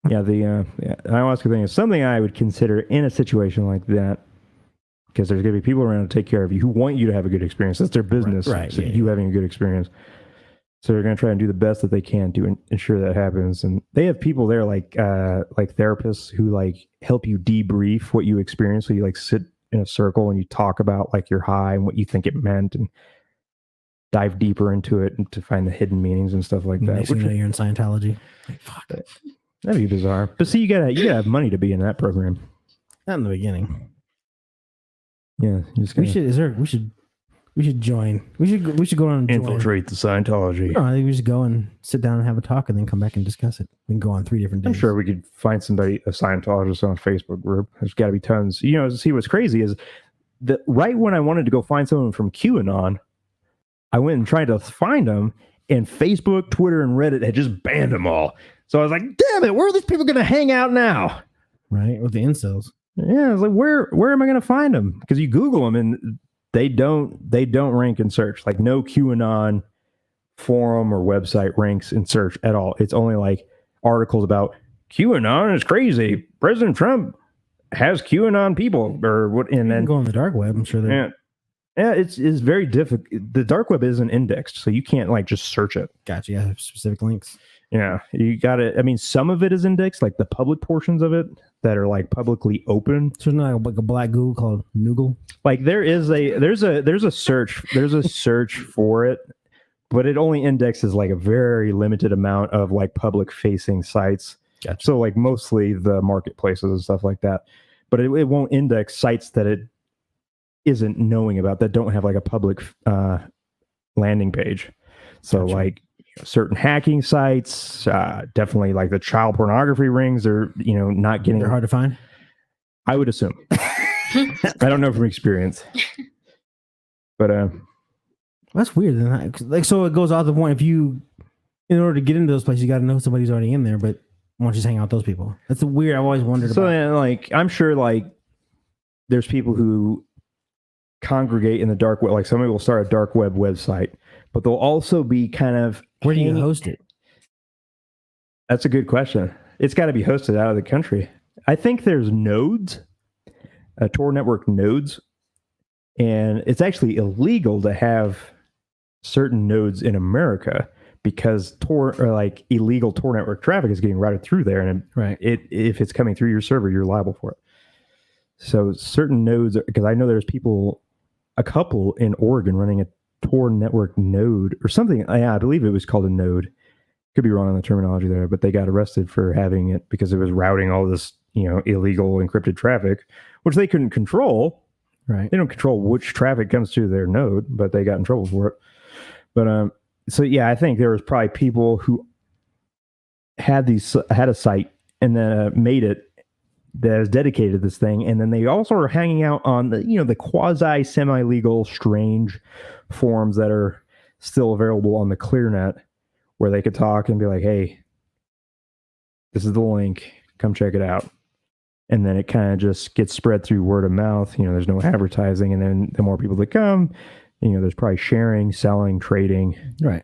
Yeah, the ayahuasca thing is something I would consider in a situation like that, because there's going to be people around to take care of you who want you to have a good experience. That's their business.
Right.
So you having a good experience. So they're going to try and do the best that they can to ensure that happens. And they have people there like therapists who like help you debrief what you experience. So you like sit in a circle and you talk about like your high and what you think it meant and dive deeper into it and to find the hidden meanings and stuff like that.
Next thing you know, you're in Scientology. Like, fuck.
That'd be bizarre. But see, you gotta have money to be in that program.
Not in the beginning.
Yeah, you just gotta,
we should join. We should go on and
infiltrate the Scientology.
No, I think we should go and sit down and have a talk and then come back and discuss it. We can go on 3 different days.
I'm sure we could find somebody, a Scientologist on a Facebook group. There's got to be tons. See what's crazy is that right when I wanted to go find someone from QAnon, I went and tried to find them, and Facebook, Twitter, and Reddit had just banned them all. So I was like, damn it, where are these people going to hang out now?
Right, with the incels.
Yeah, I was like, where am I going to find them? Because you Google them and they don't rank in search. Like no QAnon forum or website ranks in search at all. It's only like articles about QAnon is crazy. President Trump has QAnon people or what. And then
go on the dark web. I'm sure they're.
Yeah, it's very difficult. The dark web isn't indexed, so you can't like just search it.
Gotcha. Yeah, specific links.
Yeah, you got it. I mean, some of it is indexed, like the public portions of it that are like publicly open.
So there's not like a black Google called Noogle.
Like there's a search for it, but it only indexes like a very limited amount of like public facing sites.
Gotcha.
So like mostly the marketplaces and stuff like that, but it won't index sites that it isn't knowing about that don't have like a public landing page. So gotcha. Like certain hacking sites, definitely like the child pornography rings are, not getting.
They're hard to find.
I would assume. I don't know from experience, but
that's weird. Like, so it goes off the point. If you, in order to get into those places, you got to know somebody's already in there. But why don't you just hang out with those people? That's weird. I've always wondered.
So like, I'm sure like there's people who congregate in the dark web. Like somebody will start a dark web website, but they'll also be kind of.
Where do you host it?
That's a good question. It's got to be hosted out of the country. I think there's nodes, Tor network nodes, and it's actually illegal to have certain nodes in America because illegal Tor network traffic is getting routed through there, and if it's coming through your server, you're liable for it. So certain nodes, because I know there's a couple in Oregon running a Tor network node or something. Yeah, I believe it was called a node. Could be wrong on the terminology there, but they got arrested for having it because it was routing all this, illegal encrypted traffic, which they couldn't control.
Right.
They don't control which traffic comes through their node, but they got in trouble for it. But so yeah, I think there was probably people who had a site and then made it that is dedicated to this thing, and then they also are hanging out on the quasi semi-legal strange forums that are still available on the ClearNet, where they could talk and be like, hey, this is the link, come check it out. And then it kind of just gets spread through word of mouth. There's no advertising, and then the more people that come, there's probably sharing, selling, trading,
right?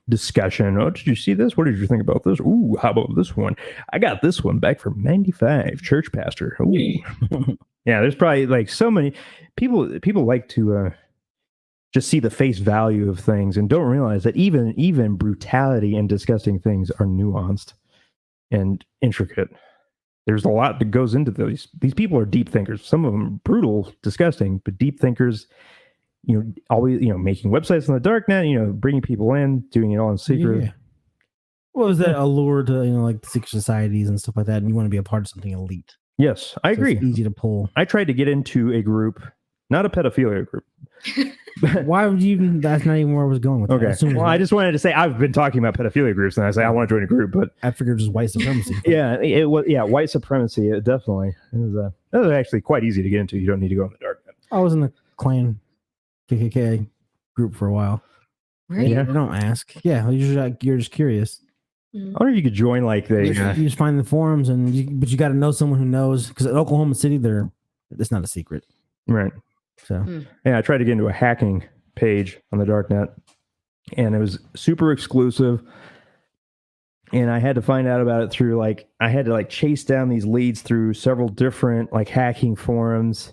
Discussion. Oh, did you see this? What did you think about this? Ooh, how about this one? I got this one back from 95. Church pastor. Ooh. Yeah, there's probably like so many people like to just see the face value of things and don't realize that even brutality and disgusting things are nuanced and intricate. There's a lot that goes into these. These people are deep thinkers. Some of them brutal, disgusting, but deep thinkers. Always making websites on the dark net. Bringing people in, doing it all in secret.
Yeah. What was that allure to like the secret societies and stuff like that? And you want to be a part of something elite.
Yes, I agree.
It's easy to pull.
I tried to get into a group, not a pedophilia group.
Why would you even? That's not even where I was going with that.
Okay. Well, I just wanted to say I've been talking about pedophilia groups, and I say I want to join a group, but
I figured just white supremacy.
Yeah, it was. Yeah, white supremacy. It definitely. It was actually quite easy to get into. You don't need to go in the dark net.
I was in the Klan KKK group for a while.
Really?
They don't ask. Yeah, you're just curious.
I wonder if you could join like
You just find the forums, but you got to know someone who knows, because at Oklahoma City, it's not a secret.
Right.
So
yeah, I tried to get into a hacking page on the darknet, and it was super exclusive. And I had to find out about it through I had to chase down these leads through several different hacking forums.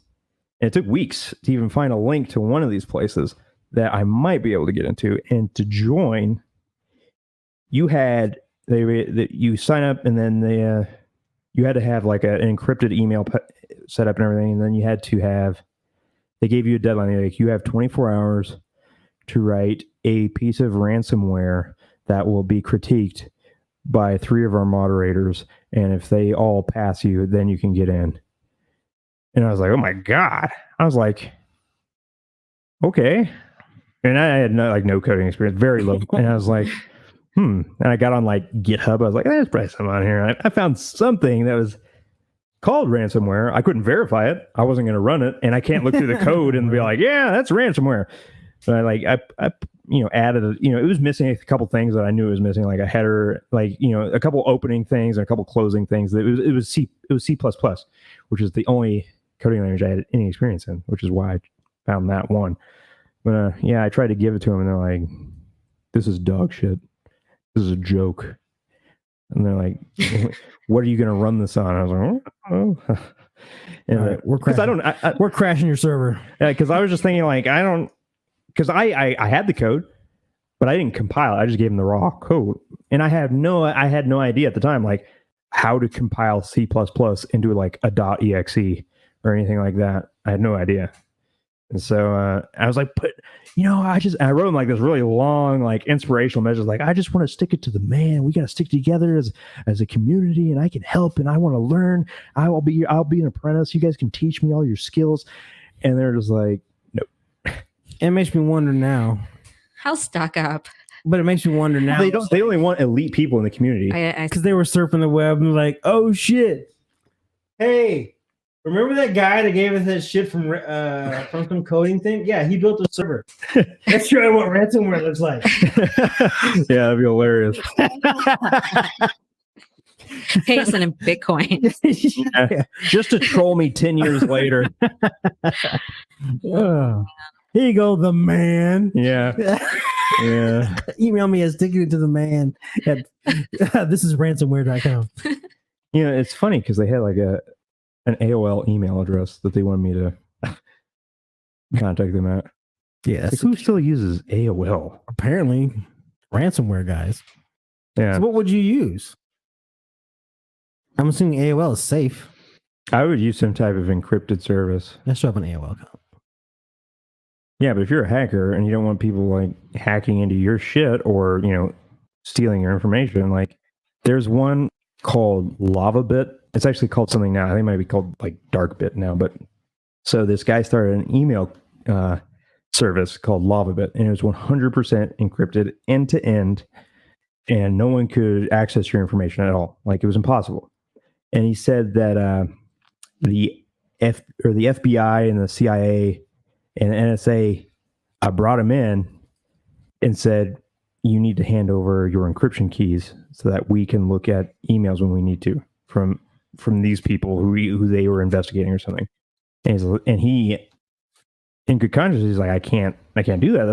And it took weeks to even find a link to one of these places that I might be able to get into. And to join, you sign up, and then you had to have an encrypted email set up and everything. And then you had to they gave you a deadline. You have 24 hours to write a piece of ransomware that will be critiqued by 3 of our moderators. And if they all pass you, then you can get in. And I was like, oh my God. I was like, okay. And I had no coding experience, very low. And I was like, And I got on GitHub. I was like, there's probably something on here. I found something that was called ransomware. I couldn't verify it. I wasn't going to run it. And I can't look through the code and be like, yeah, that's ransomware. But I added, it was missing a couple things that I knew it was missing, like a header, a couple opening things and a couple closing things. It was C++, which is the only coding language I had any experience in, which is why I found that one. But I tried to give it to them, and they're like, this is dog shit. This is a joke. And they're like, what are you going to run this on? I was like, oh. And
right, we're crashing your server.
Yeah, because I was just thinking because I had the code, but I didn't compile it. I just gave them the raw code. And I had no idea at the time, how to compile C++ into a .exe or anything like that. I had no idea. And so I was like, but I wrote them this really long, inspirational message. I just want to stick it to the man. We got to stick together as a community, and I can help, and I want to learn. I'll be an apprentice. You guys can teach me all your skills. And they're just like, nope.
It makes me wonder now.
How stuck up.
But it makes me wonder now.
They only want elite people in the community.
Because they were surfing the web and like, oh shit. Hey, remember that guy that gave us that shit from some coding thing? Yeah, he built a server. Let's try what ransomware looks like.
Yeah, that'd be hilarious.
Pays in Bitcoin.
Yeah.
Just to troll me 10 years later.
Oh. Here you go, the man.
Yeah. Yeah.
Email me as sticking it to the man at this is ransomware.com.
It's funny because they had an AOL email address that they wanted me to contact them at.
Yeah.
Who still uses AOL?
Apparently, ransomware guys.
Yeah.
So what would you use? I'm assuming AOL is safe.
I would use some type of encrypted service.
Let's show up an AOL account.
Yeah, but if you're a hacker and you don't want people hacking into your shit or, stealing your information, there's one called LavaBit. It's actually called something now. I think it might be called DarkBit now. But so this guy started an email service called LavaBit, and it was 100% encrypted end to end, and no one could access your information at all. It was impossible. And he said that the FBI and the CIA and the NSA brought him in and said, you need to hand over your encryption keys so that we can look at emails when we need to from these people who they were investigating or something. And he, in good conscience, he's like, I can't do that.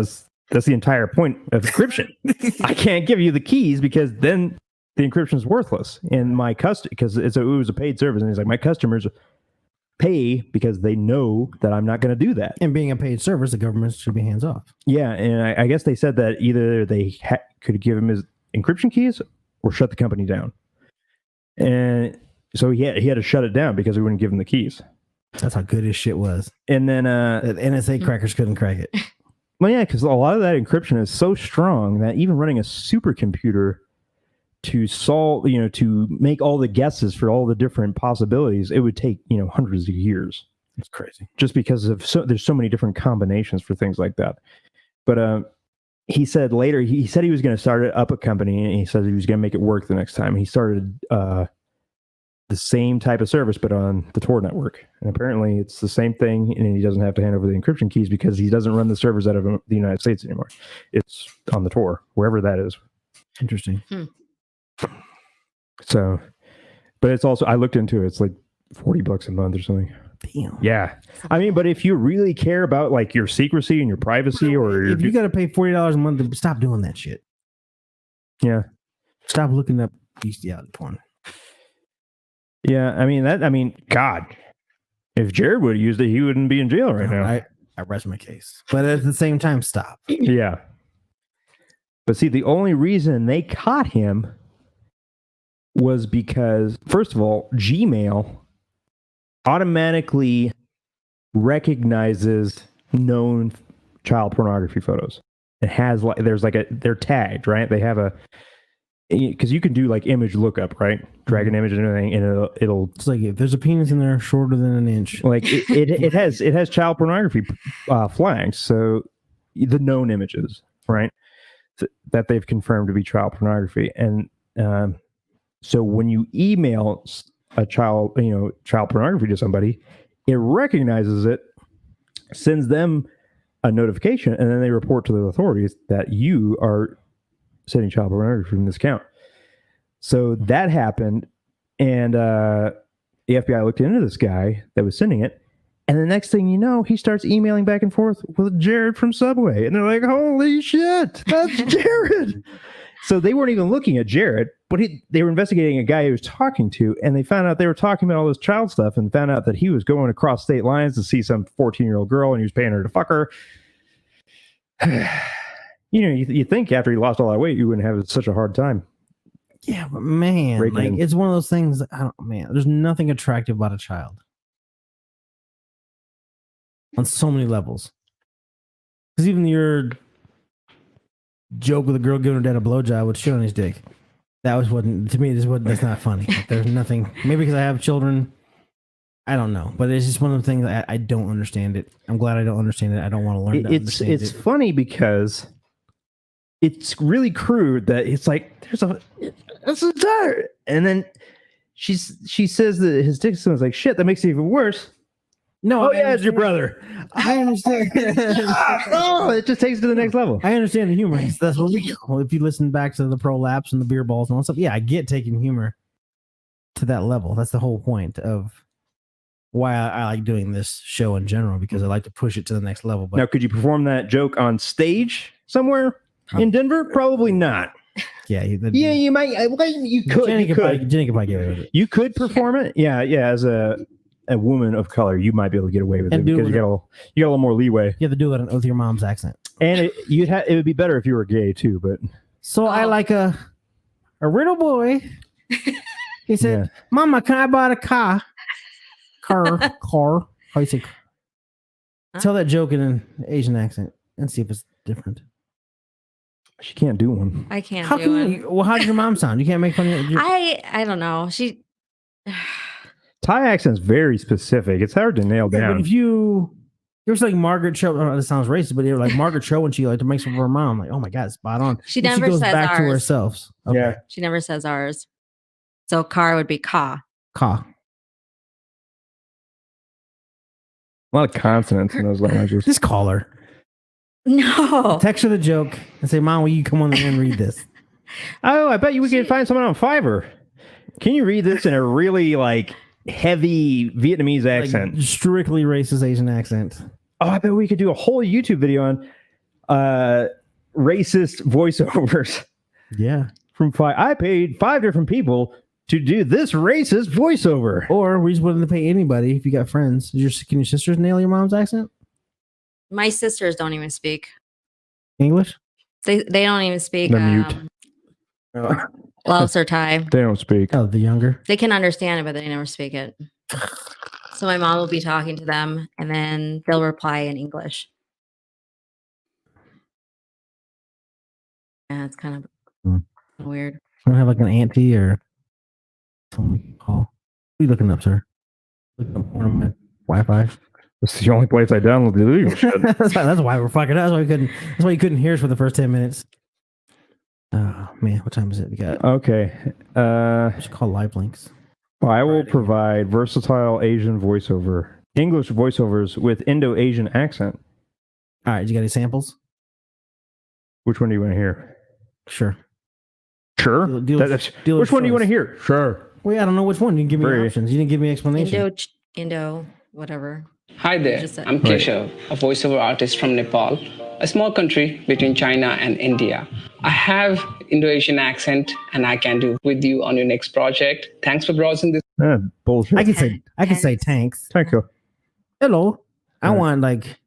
That's the entire point of encryption. I can't give you the keys because then the encryption is worthless. And my because it was a paid service, and he's like, my customers pay because they know that I'm not going to do that.
And being a paid service, the government should be hands off.
Yeah, and I guess they said that either they could give him his encryption keys or shut the company down. And so he had to shut it down because we wouldn't give him the keys.
That's how good his shit was.
And then
the NSA crackers couldn't crack it.
Well, yeah, because a lot of that encryption is so strong that even running a supercomputer to solve, to make all the guesses for all the different possibilities, it would take, hundreds of years.
It's crazy.
Just because there's so many different combinations for things like that. But he said later, he said he was going to start up a company, and he said he was going to make it work the next time. He started the same type of service, but on the Tor network. And apparently it's the same thing, and he doesn't have to hand over the encryption keys because he doesn't run the servers out of the United States anymore. It's on the Tor, wherever that is.
Interesting.
So, but it's also, I looked into it, it's like $40 a month or something.
Damn.
Yeah. I mean, but if you really care about like your secrecy and your privacy, or
if you got to pay $40 a month, stop doing that shit.
Yeah.
Stop looking up bestiality porn.
Yeah. I mean, God, if Jered would have used it, he wouldn't be in jail right now.
I rest my case. But at the same time, stop.
Yeah. But see, the only reason they caught him was because, first of all, Gmail automatically recognizes known child pornography photos. It has they're tagged, right? They have because you can do like image lookup, right? Drag an image and everything, and it'll.
It's like if there's a penis in there shorter than an inch.
Like it has child pornography flags, so the known images, right? That they've confirmed to be child pornography, and so when you email a child pornography to somebody, it recognizes it, sends them a notification, and then they report to the authorities that you are sending child pornography from this account. So that happened, and the FBI looked into this guy that was sending it, and the next thing you know, he starts emailing back and forth with Jered from Subway, and they're like, "Holy shit, that's Jered!" So they weren't even looking at Jered, but they were investigating a guy he was talking to, and they found out they were talking about all this child stuff, and found out that he was going across state lines to see some 14-year-old girl, and he was paying her to fuck her. You think after he lost all that weight, you wouldn't have such a hard time.
Yeah, but man, it's one of those things. There's nothing attractive about a child on so many levels. Because even your joke with a girl giving her dad a blowjob with shit on his dick, that's not funny. There's nothing. Maybe because I have children, I don't know. But it's just one of the things I don't understand it. I'm glad I don't understand it. I don't want to learn to understand it.
It's funny because it's really crude that it's like that's a tire, and then she says that his dick sounds like shit. That makes it even worse.
No,
it's your brother.
I understand.
It just takes it to the next level.
I understand the humor. That's what we. If you listen back to the prolapse and the beer balls and all that stuff, yeah, I get taking humor to that level. That's the whole point of why I like doing this show in general, because I like to push it to the next level. But
now, could you perform that joke on stage somewhere in Denver? Probably not.
Yeah,
you might. You could.
Jenny could probably get away with it.
You could perform it. Yeah. As a woman of color, you might be able to get away with it because you got a little more leeway.
You have to do it with your mom's accent,
and it would be better if you were gay too. But
so I like a little boy. He said, "Mama, can I buy a car? Car? How you say? Tell that joke in an Asian accent and see if it's different."
She can't do one.
I can't do one.
How does your mom sound? You can't make fun of your...
I don't know. She...
Thai accent's very specific. It's hard to nail down.
But if it was like Margaret Cho, this sounds racist, but like Margaret Cho when she like to make fun of her mom, like, oh my God, spot on.
She never
goes
says
back
ours.
to herself. Okay.
Yeah.
She never says ours. So car would be ka.
Ka.
A lot of consonants in those languages.
Just call her.
No.
Text her the joke and say, Mom, will you come on and read this?
Oh, I bet we could find someone on Fiverr. Can you read this in a really like heavy Vietnamese accent?
Like, strictly racist Asian accent.
Oh, I bet we could do a whole YouTube video on racist voiceovers.
Yeah.
From I paid 5 different people to do this racist voiceover.
Or we're just willing to pay anybody if you got friends. Can your sisters nail your mom's accent?
My sisters don't even speak
English?
They don't even speak
They're mute.
Laos or Thai.
They don't speak.
Oh, the younger.
They can understand it, but they never speak it. So my mom will be talking to them, and then they'll reply in English. Yeah, it's kind of weird.
I don't have like an auntie or someone we can call. What are you looking up, sir? Looking up porn on my Wi-Fi.
That's the only place I download the illegal shit.
That's why we're fucking up. That's why you couldn't hear us for the first 10 minutes. Oh man, what time is it? We got
Okay.
we should call live links.
I will provide versatile Asian voiceover, English voiceovers with Indo-Asian accent.
All right, you got any samples?
Which one do you want to hear?
Sure.
Sure.
Deal
Which one do you want to hear? Sure.
Well, I don't know which one. You didn't give me options. You didn't give me explanation.
Indo, whatever.
Hi there, I'm Keshav, a voiceover artist from Nepal, a small country between China and India. I have Indo-Asian accent and I can do with you on your next project. Thanks for browsing this.
Bullshit.
I can say tanks.
Thank you.
Hello. I want like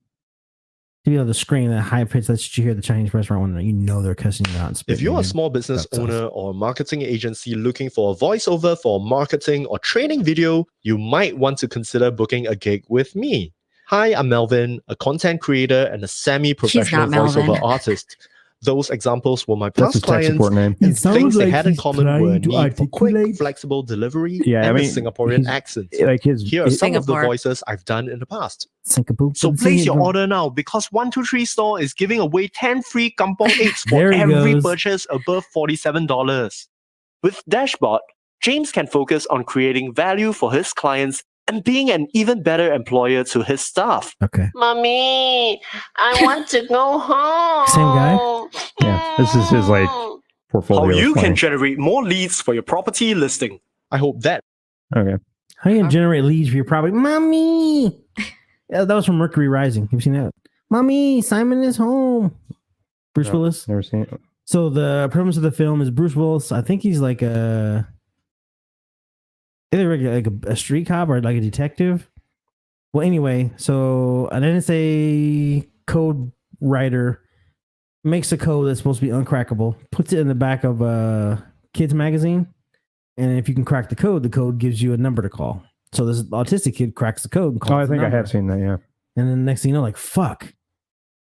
to be able to scream that high pitch that you hear the Chinese restaurant when you know they're cussing you out. And
if you're a small business owner or a marketing agency looking for a voiceover for a marketing or training video, you might want to consider booking a gig with me. Hi, I'm Melvin, a content creator and a semi-professional voiceover artist. Those examples were my past clients, and things they had in common were a need for quick, flexible delivery and a Singaporean accent. Here are some of the voices I've done in the past. So place your order now, because 123 Store is giving away 10 free kampong eggs for every purchase above $47. With Dashbot, James can focus on creating value for his clients and being an even better employer to his staff.
Okay.
Mommy, I want to go home.
Same guy?
Yeah, this is his portfolio.
How you can generate more leads for your property listing. I hope that.
Okay.
How you can generate leads for your property? Mommy! Yeah, that was from Mercury Rising. Have you seen that? Mommy, Simon is home. Bruce Willis.
Never seen it.
So the premise of the film is Bruce Willis. I think he's like either like a street cop or like a detective. Well, anyway, so an NSA code writer makes a code that's supposed to be uncrackable, puts it in the back of a kid's magazine, and if you can crack the code gives you a number to call. So this autistic kid cracks the code and calls
I think I have seen that, yeah.
And then next thing you know, like, fuck,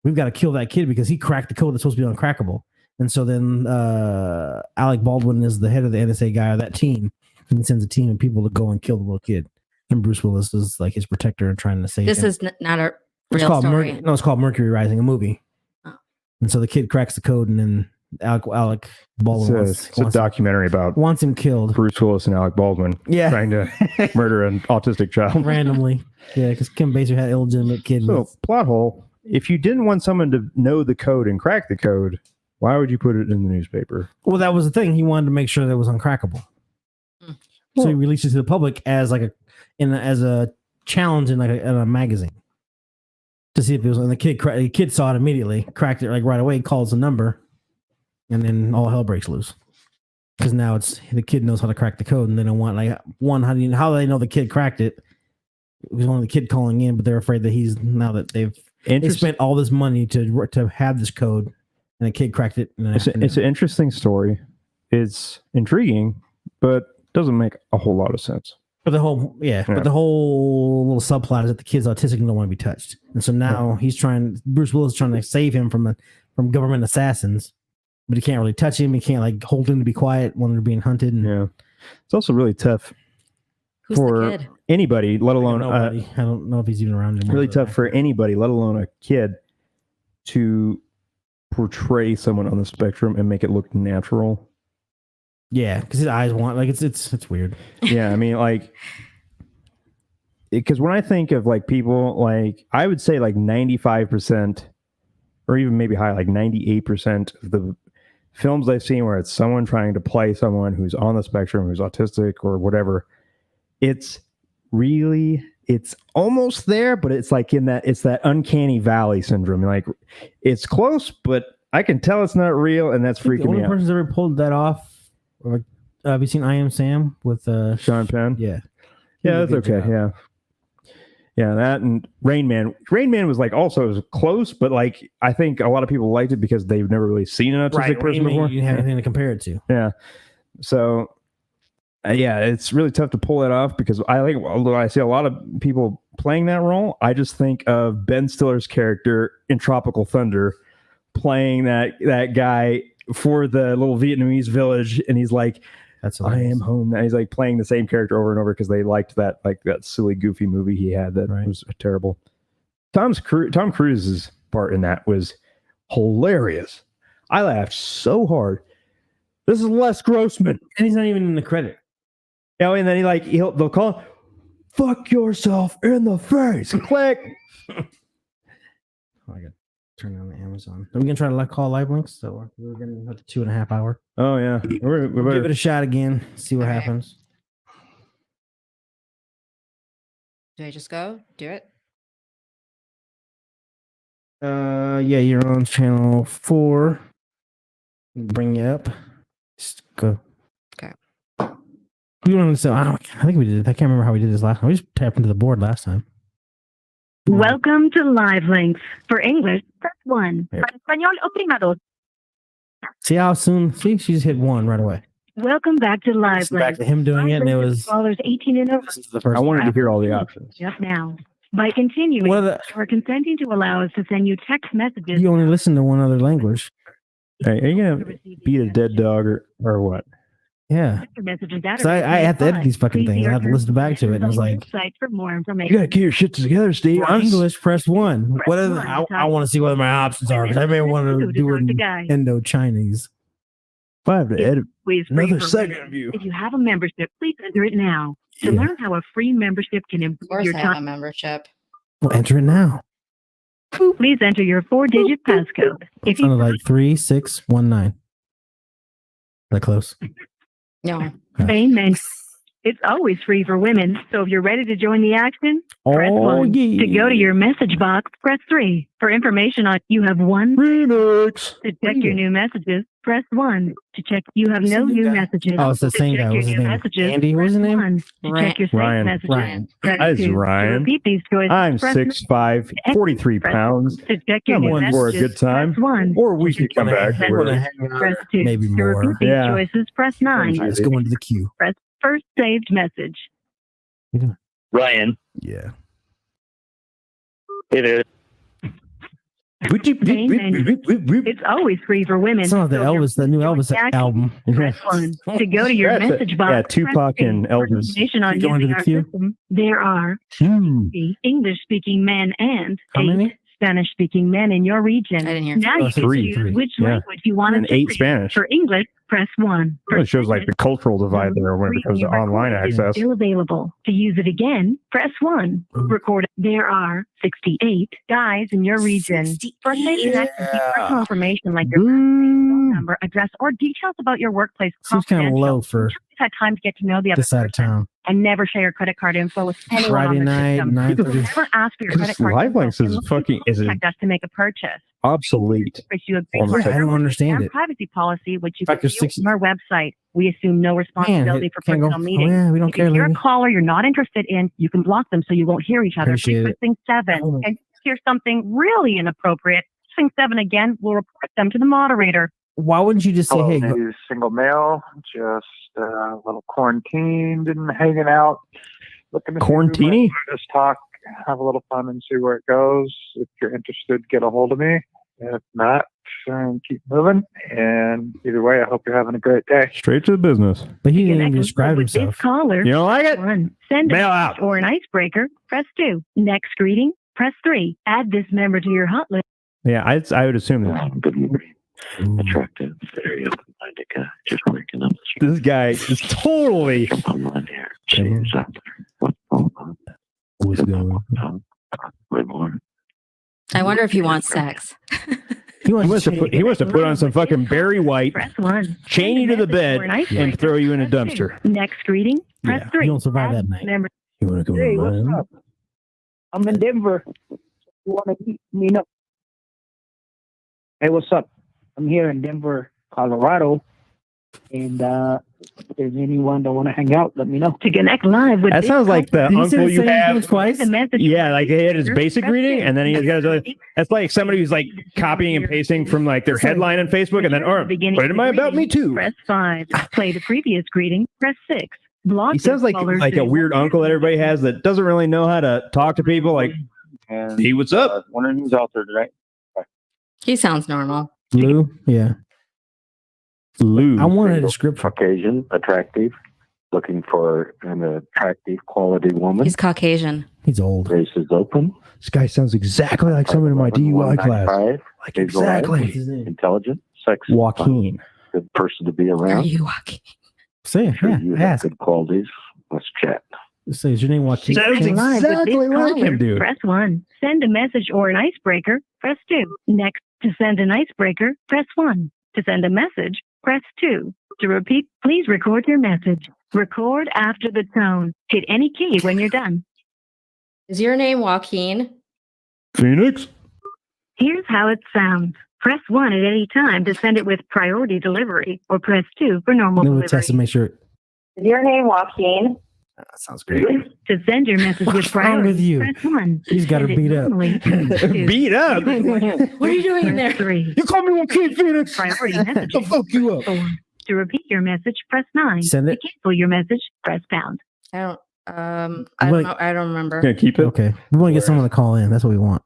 we've got to kill that kid because he cracked the code that's supposed to be uncrackable. And so then Alec Baldwin is the head of the NSA guy of that team. And he sends a team of people to go and kill the little kid. And Bruce Willis is like his protector and trying to save him.
This is not a real story.
It's called Mercury Rising, a movie. Oh. And so the kid cracks the code, and then Alec Baldwin
it's a documentary about
wants him killed.
Bruce Willis and Alec Baldwin trying to murder an autistic child.
Randomly. Yeah, because Kim Basinger had an illegitimate kid.
So, plot hole. If you didn't want someone to know the code and crack the code, why would you put it in the newspaper?
Well, that was the thing. He wanted to make sure that it was uncrackable. So he released it to the public as like as a challenge in a magazine to see if it was. And the kid saw it immediately, cracked it like right away, calls the number, and then all hell breaks loose. Because now it's the kid knows how to crack the code, and they don't want how do they know the kid cracked it? It was only the kid calling in, but they're afraid that they spent all this money to have this code, and the kid cracked it.
It's an interesting story. It's intriguing, but doesn't make a whole lot of sense.
But the whole little subplot is that the kid's autistic and don't want to be touched, and so now Bruce Willis is trying to save him from government assassins, but he can't really touch him. He can't hold him to be quiet when they're being hunted. And
it's also really tough for anybody, let alone
I don't know if he's even around anymore.
Really tough for anybody, let alone a kid, to portray someone on the spectrum and make it look natural.
Yeah, because his eyes it's weird.
Yeah, I mean, because when I think of people, I would say 95%, or even maybe high, 98% of the films I've seen where it's someone trying to play someone who's on the spectrum, who's autistic or whatever, it's almost there, but it's it's that uncanny valley syndrome. It's close, but I can tell it's not real, and that's freaking me out.
The only person's ever pulled that off, Have you seen I Am Sam with
Sean Penn?
Yeah.
Yeah, that's okay. Yeah. Yeah, that and Rain Man. Rain Man was like also it was close, but like I think a lot of people liked it because they've never really seen an autistic person before.
You didn't have anything to compare it to.
Yeah. So yeah, it's really tough to pull that off because I think although I see a lot of people playing that role, I just think of Ben Stiller's character in Tropical Thunder playing that guy for the little Vietnamese village, and he's like,
That's
I am home. And he's like playing the same character over and over because they liked that silly, goofy movie he had that was terrible. Tom Cruise's part in that was hilarious. I laughed so hard. This is Les Grossman,
and he's not even in the credit.
You know, and then they'll call him, "Fuck yourself in the face." Click.
I got turn on the Amazon. Are we gonna try to call live links? So we're getting about the 2.5 hour.
Oh yeah, we're
give it a shot again. See what happens.
Do I just go do it?
Yeah, you're on channel 4. Bring you up. Just go.
Okay.
We want to say, I think we did it. I can't remember how we did this last time. We just tapped into the board last time.
Welcome to Live Links. For English, press 1. Para español, oprima 2.
See how soon? See, she just hit 1 right away.
Welcome back to Live Links.
Back to him doing it, and it was.
Callers 18 and over.
I wanted to hear all the options.
Just now. By continuing, you are consenting to allow us to send you text messages.
You only listen to one other language.
Hey, are you gonna beat a dead dog or what?
Yeah. So I have to edit these fucking things. I have to listen back to it. And I was like,
for more information.
You gotta get your shit together, Steve.
English, press 1. What is I want to see what my options are because I may want to do it in Indo-Chinese.
If I have to edit another second
of
of you.
If you have a membership, please enter it now. To learn how a free membership can improve your
I have a
time.
membership.
Well, enter it now.
Please enter your 4-digit passcode. If you
Sounded like 3619. That close?
No.
Amen. It's always free for women, so if you're ready to join the action, press 1.
Yeah.
To go to your message box, press 3. For information on you have 1.
Remix.
To check your new messages, press 1. To check you have no new messages.
Oh, it's the same guy. What's his name? Andy, what's his name?
1. To check your saved
Ryan.
messages.
Ryan.
Press
That is
2. To
Ryan.
repeat these choices,
I'm
press
6'5", 43 pounds.
To check your
I'm
new
one for a
messages,
good time.
press 1.
Or we could come back.
Press
Where-
Press 2.
Maybe
To
more.
repeat these
Yeah.
choices, press 9.
Let's go into the queue.
Press first saved message.
Ryan.
Yeah.
It is.
It's always free for women.
It's not the
So if you're
Elvis, the new Elvis
action,
album.
Press 1. To go to your
That's it.
message box,
Yeah,
press
Tupac
2.
and
For
Elvis.
information on
You go into
using
the
our
queue?
system, there are English-speaking men and
How
8
many?
Spanish-speaking men in your region.
I didn't hear.
Now you can
Three.
choose which
Yeah.
language you want
And
to
8
read.
Spanish.
For English, press 1. For
It shows like the cultural divide there when it comes to online access.
Still available. To use it again, press 1. Record. There are 68 guys in your region. For safety and personal information like your phone number, address, or details about your workplace.
Seems kind of low for
Just had time to get to know the other
this side of
person.
town.
And never share your credit card info with anyone
Friday
on the
night,
system.
9:30.
Never ask for your credit card
Live
info
Links is
unless
fucking
you
is it
contact us to make a purchase.
obsolete.
You agree
Oh my
with
God.
I don't
our
understand
and
it.
privacy policy, which you
In fact,
can
there's
view
60
on our website. We assume no responsibility for
can't go.
personal
Oh,
meetings.
yeah, we don't
If
care.
you're a
lady.
caller you're not interested in, you can block them so you won't hear each other.
Appreciate it.
Pressing 7.
Oh.
And if you hear something really inappropriate, pressing 7 again will report them to the moderator.
Why wouldn't you just say,
Hello,
hey, go,
new single male, just a little quarantined and hanging out. Looking to see who
Quarantini?
might just talk, have a little fun and see where it goes. If you're interested, get a hold of me. If not, keep moving. And either way, I hope you're having a great day.
Straight to the business.
but he didn't
Connect
even describe
with
himself.
This caller,
You don't like it?
1. Send a
Bail
message
out.
or an icebreaker, press 2. Next greeting, press 3. Add this member to your hot list.
Yeah, I would assume that.
Good morning. Attractive, very open-minded guy. Just waking up.
This guy is totally.
Online here. She's out there. What's going on?
What's going on?
Good morning.
I wonder if he wants sex.
He wants to put on some fucking Barry White,
Press 1.
chain you to the bed, and throw you in a dumpster.
Next greeting, press
Yeah,
3.
you don't survive
Add
that night.
member-
You want to go
Hey, what's
online?
up? I'm in Denver. You want to meet up? Hey, what's up? I'm here in Denver, Colorado. And if there's anyone that want to hang out, let me know.
To connect live with
That sounds like the uncle you have.
Twice?
Yeah, like he had his basic reading, and then he has other. That's like somebody who's like copying and pasting from like their headline on Facebook, and then put it in my about me too.
Press 5. Play the previous greeting. Press 6. Block.
He sounds like a weird uncle that everybody has that doesn't really know how to talk to people. Like, hey, what's up?
Wondering who's out there today.
He sounds normal.
Lou? Yeah.
Lou.
I wanted a description.
Caucasian, attractive, looking for an attractive, quality woman.
He's Caucasian.
He's old.
Race is open.
This guy sounds exactly like someone in my DUI class. Like exactly.
Intelligent, sexy,
Joaquin.
good person to be
Are
around.
you Joaquin?
Say it.
Sure,
Yeah.
you have
Ask.
good qualities. Let's chat.
Say, is your name Joaquin?
Sounds exactly like him, dude.
Press 1. Send a message or an icebreaker. Press 2. Next, to send an icebreaker, press 1. To send a message, press 2. To repeat, please record your message. Record after the tone. Hit any key when you're done.
Is your name Joaquin?
Phoenix?
Here's how it sounds. Press 1 at any time to send it with priority delivery, or press 2 for normal
Then we'll
delivery.
test to make sure.
Is your name Joaquin?
That sounds great.
To send your message with
What's wrong
priority,
with you?
press 1.
He's got her
Send it
beat up.
normally, press 2.
Beat up?
What are you doing in there?
3.
You call me Joaquin Phoenix?
Priority message.
I'll fuck you up.
4. To repeat your message, press 9.
Send it.
To cancel your message, press pound.
I don't. I
Like-
don't know. I don't remember.
Gonna keep it.
Okay. We want to get someone to call in. That's what we want.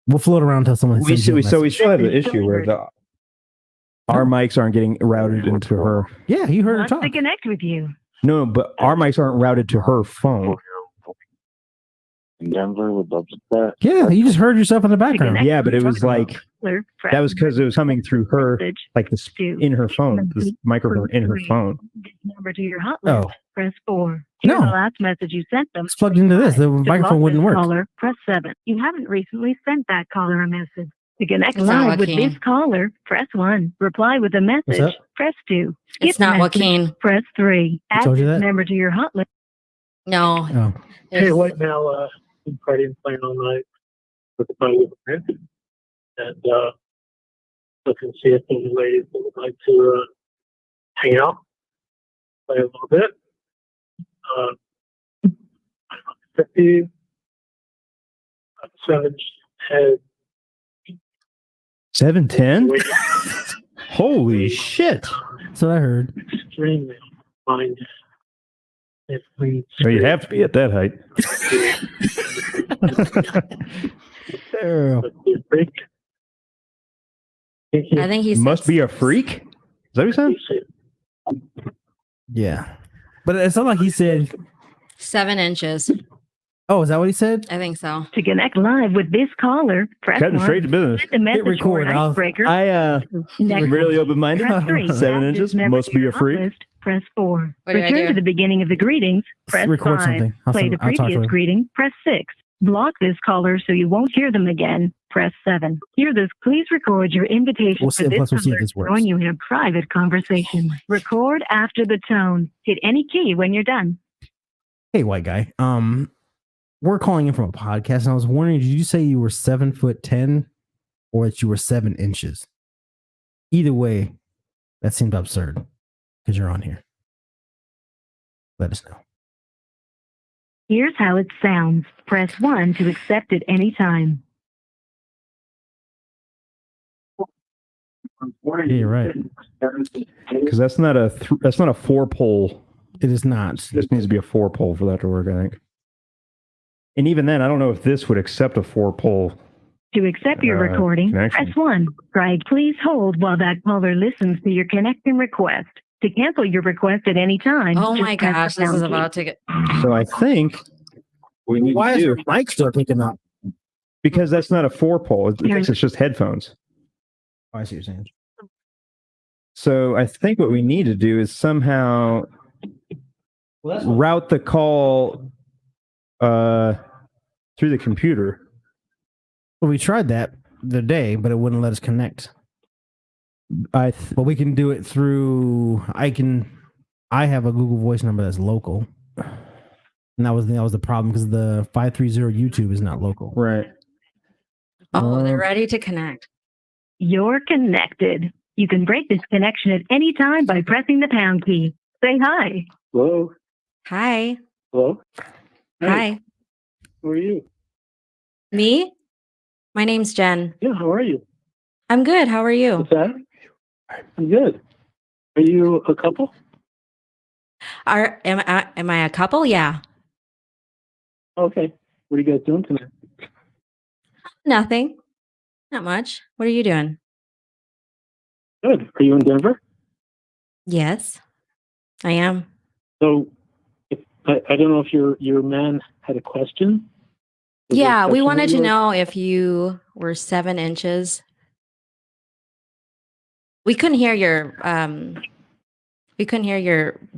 We'll float around until someone
We
sends you a
still
message.
have the issue where our mics aren't getting routed into her.
Yeah, you heard her
Wants
talk.
to connect with you.
No, but our mics aren't routed to her phone.
In Denver, would love to chat.
Yeah, you just heard yourself in the background.
connect
Yeah, but it was like that was because it was coming through her,
message.
like this in her phone, this microphone in her phone.
This number to your hotline.
Oh.
Press 4. Here's
No.
the last message you sent them.
It's plugged into this. The
To
microphone
block
wouldn't
this
work.
Caller, press 7. You haven't recently sent that caller a message. To connect
It's not
live with
Joaquin.
this caller, press 1. Reply with a message,
that?
press 2.
It's
Skip
not
message,
Joaquin.
Press 3. Add
told you
this
that?
number to your hotline.
No.
Oh.
Hey, right now, been partying playing all night with the party with a friend. And looking to see if any ladies that would like to hang out, play a little bit. 50 7 head
710? Holy shit!
So I heard.
extremely fine. If we
So you have to be at that height.
freak.
I think he's
Must be a freak. Is that what you said?
Yeah. But it's not like he said,
7 inches.
oh, is that what he said?
I think so.
To connect live with this caller, press
Cutting
1.
straight to business.
Send a message
record.
or an icebreaker.
I
Next,
really open-minded.
press 3.
7
Add this
inches.
member
Must
to
be
your
a
hot
freak.
list. Press 4.
What do I
Return
do?
to the beginning of the greetings. Press
record
5.
something.
Play the
I'll talk to
previous
her.
greeting. Press 6. Block this caller so you won't hear them again. Press 7. Hear this. Please record your invitation
We'll
for
see-
this
plus we'll see if
caller
this
to
works.
join you in a private conversation. Record after the tone. Hit any key when you're done.
Hey, white guy. We're calling in from a podcast, and I was wondering, did you say you were 7'10" or that you were 7 inches? Either way, that seemed absurd because you're on here. Let us know.
Here's how it sounds. Press 1 to accept it anytime.
Yeah, you're right.
Because that's not a 4-pole.
It is not.
This needs to be a 4-pole for that to work, I think. And even then, I don't know if this would accept a 4-pole.
To accept your recording,
connection.
press 1. Greg, please hold while that caller listens to your connection request. To cancel your request at any time.
Oh
just
my
press
gosh,
the
this is
pound key.
about to get.
So I think we need
Why
to
is
do
your mic still picking up?
because that's not a 4-pole. It thinks it's just headphones.
Oh, I see what you're saying.
So I think what we need to do is somehow route the call through the computer.
Well, we tried that the day, but it wouldn't let us connect. But we can do it through. I have a Google Voice number that's local, and that was the problem because the 530 YouTube is not local.
Right.
Oh, they're ready to connect.
You're connected. You can break this connection at any time by pressing the pound key. Say hi.
Hello.
Hi.
Hello.
Hi.
Who are you?
Me? My name's Jen.
Yeah. How are you?
I'm good. How are you?
What's that? I'm good. Are you a couple?
Am I a couple? Yeah.
Okay. What are you guys doing tonight?
Nothing. Not much. What are you doing?
Good. Are you in Denver?
Yes, I am.
So, I don't know if your man had a question. Was there a
Yeah, we
question
wanted
that
to
you were-
know if you were 7 inches. We couldn't hear your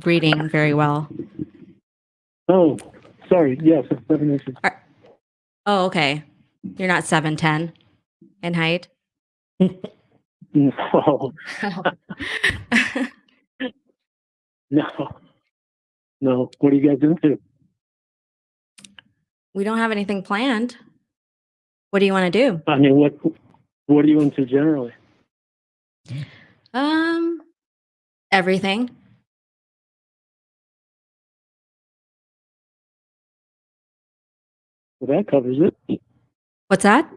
reading very well.
Oh, sorry. Yes, it's 7 inches.
Oh, okay. You're not 7'10" in height.
No. No. What are you guys into?
We don't have anything planned. What do you want to do?
I mean, what are you into generally?
Everything.
Well, that covers it.
What's that?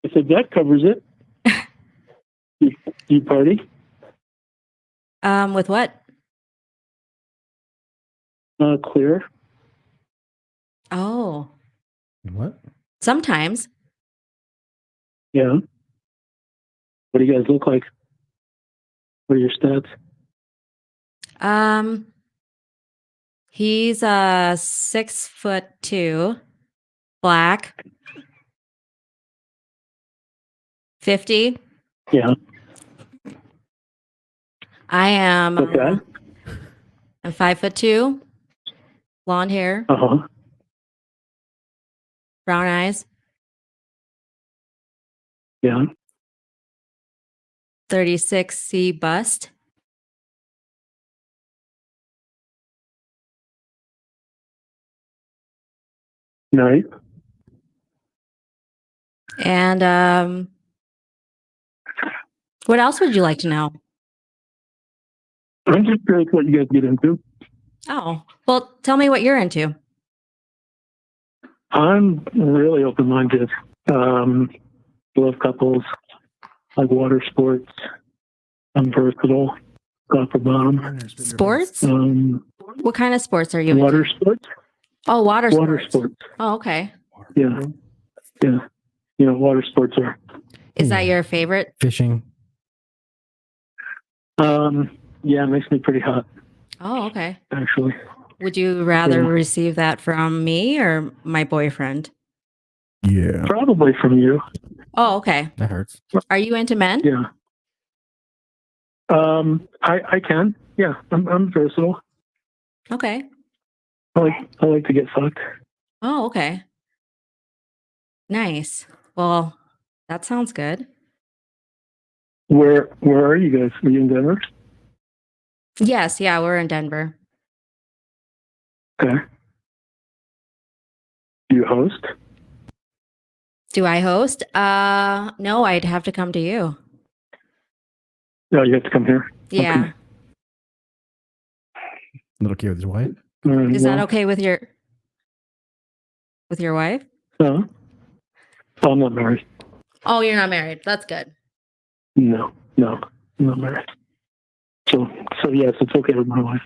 I said that covers it. You party?
With what?
Clear.
Oh,
What?
sometimes.
Yeah. What do you guys look like? What are your stats?
He's 6'2", black, 50.
Yeah.
I am.
Okay.
I'm 5'2", blonde hair,
Uh-huh.
brown eyes,
Yeah.
36C bust.
Nice.
And what else would you like to know?
I'm just curious what you guys get into.
Oh, well, tell me what you're into.
I'm really open-minded. Love couples. Like water sports. I'm versatile. Copper bottom.
Sports?
Um,
What kind of sports are you
water
into?
sports.
Oh, water sports.
Water sports.
Oh, okay.
Yeah. Yeah. You know, water sports are.
Is that your favorite?
Fishing.
Yeah, it makes me pretty hot,
Oh, okay.
actually.
Would you rather
Yeah.
receive that from me or my boyfriend?
Yeah.
Probably from you.
Oh, okay.
That hurts.
Are you into men?
Yeah. I can. Yeah, I'm versatile.
Okay.
I like to get fucked.
Oh, okay. Nice. Well, that sounds good.
Where are you guys? Are you in Denver?
Yes, yeah, we're in Denver.
Okay. Do you host?
Do I host? No, I'd have to come to you.
No, you have to come here.
Yeah.
Not okay with his wife?
Is that okay with your wife?
No. Oh, I'm not married.
Oh, you're not married. That's good.
No, I'm not married. So yes, it's okay with my wife.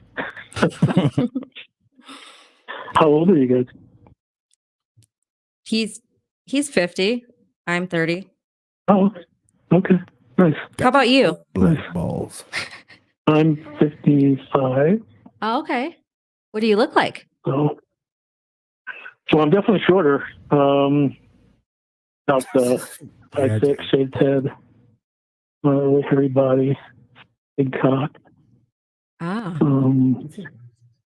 How old are you guys?
He's 50. I'm 30.
Oh, okay. Nice.
How about you?
Black balls.
I'm 55.
Oh, okay. What do you look like?
So I'm definitely shorter. About 5'6", shaved head, really hairy body, big cock.
Ah.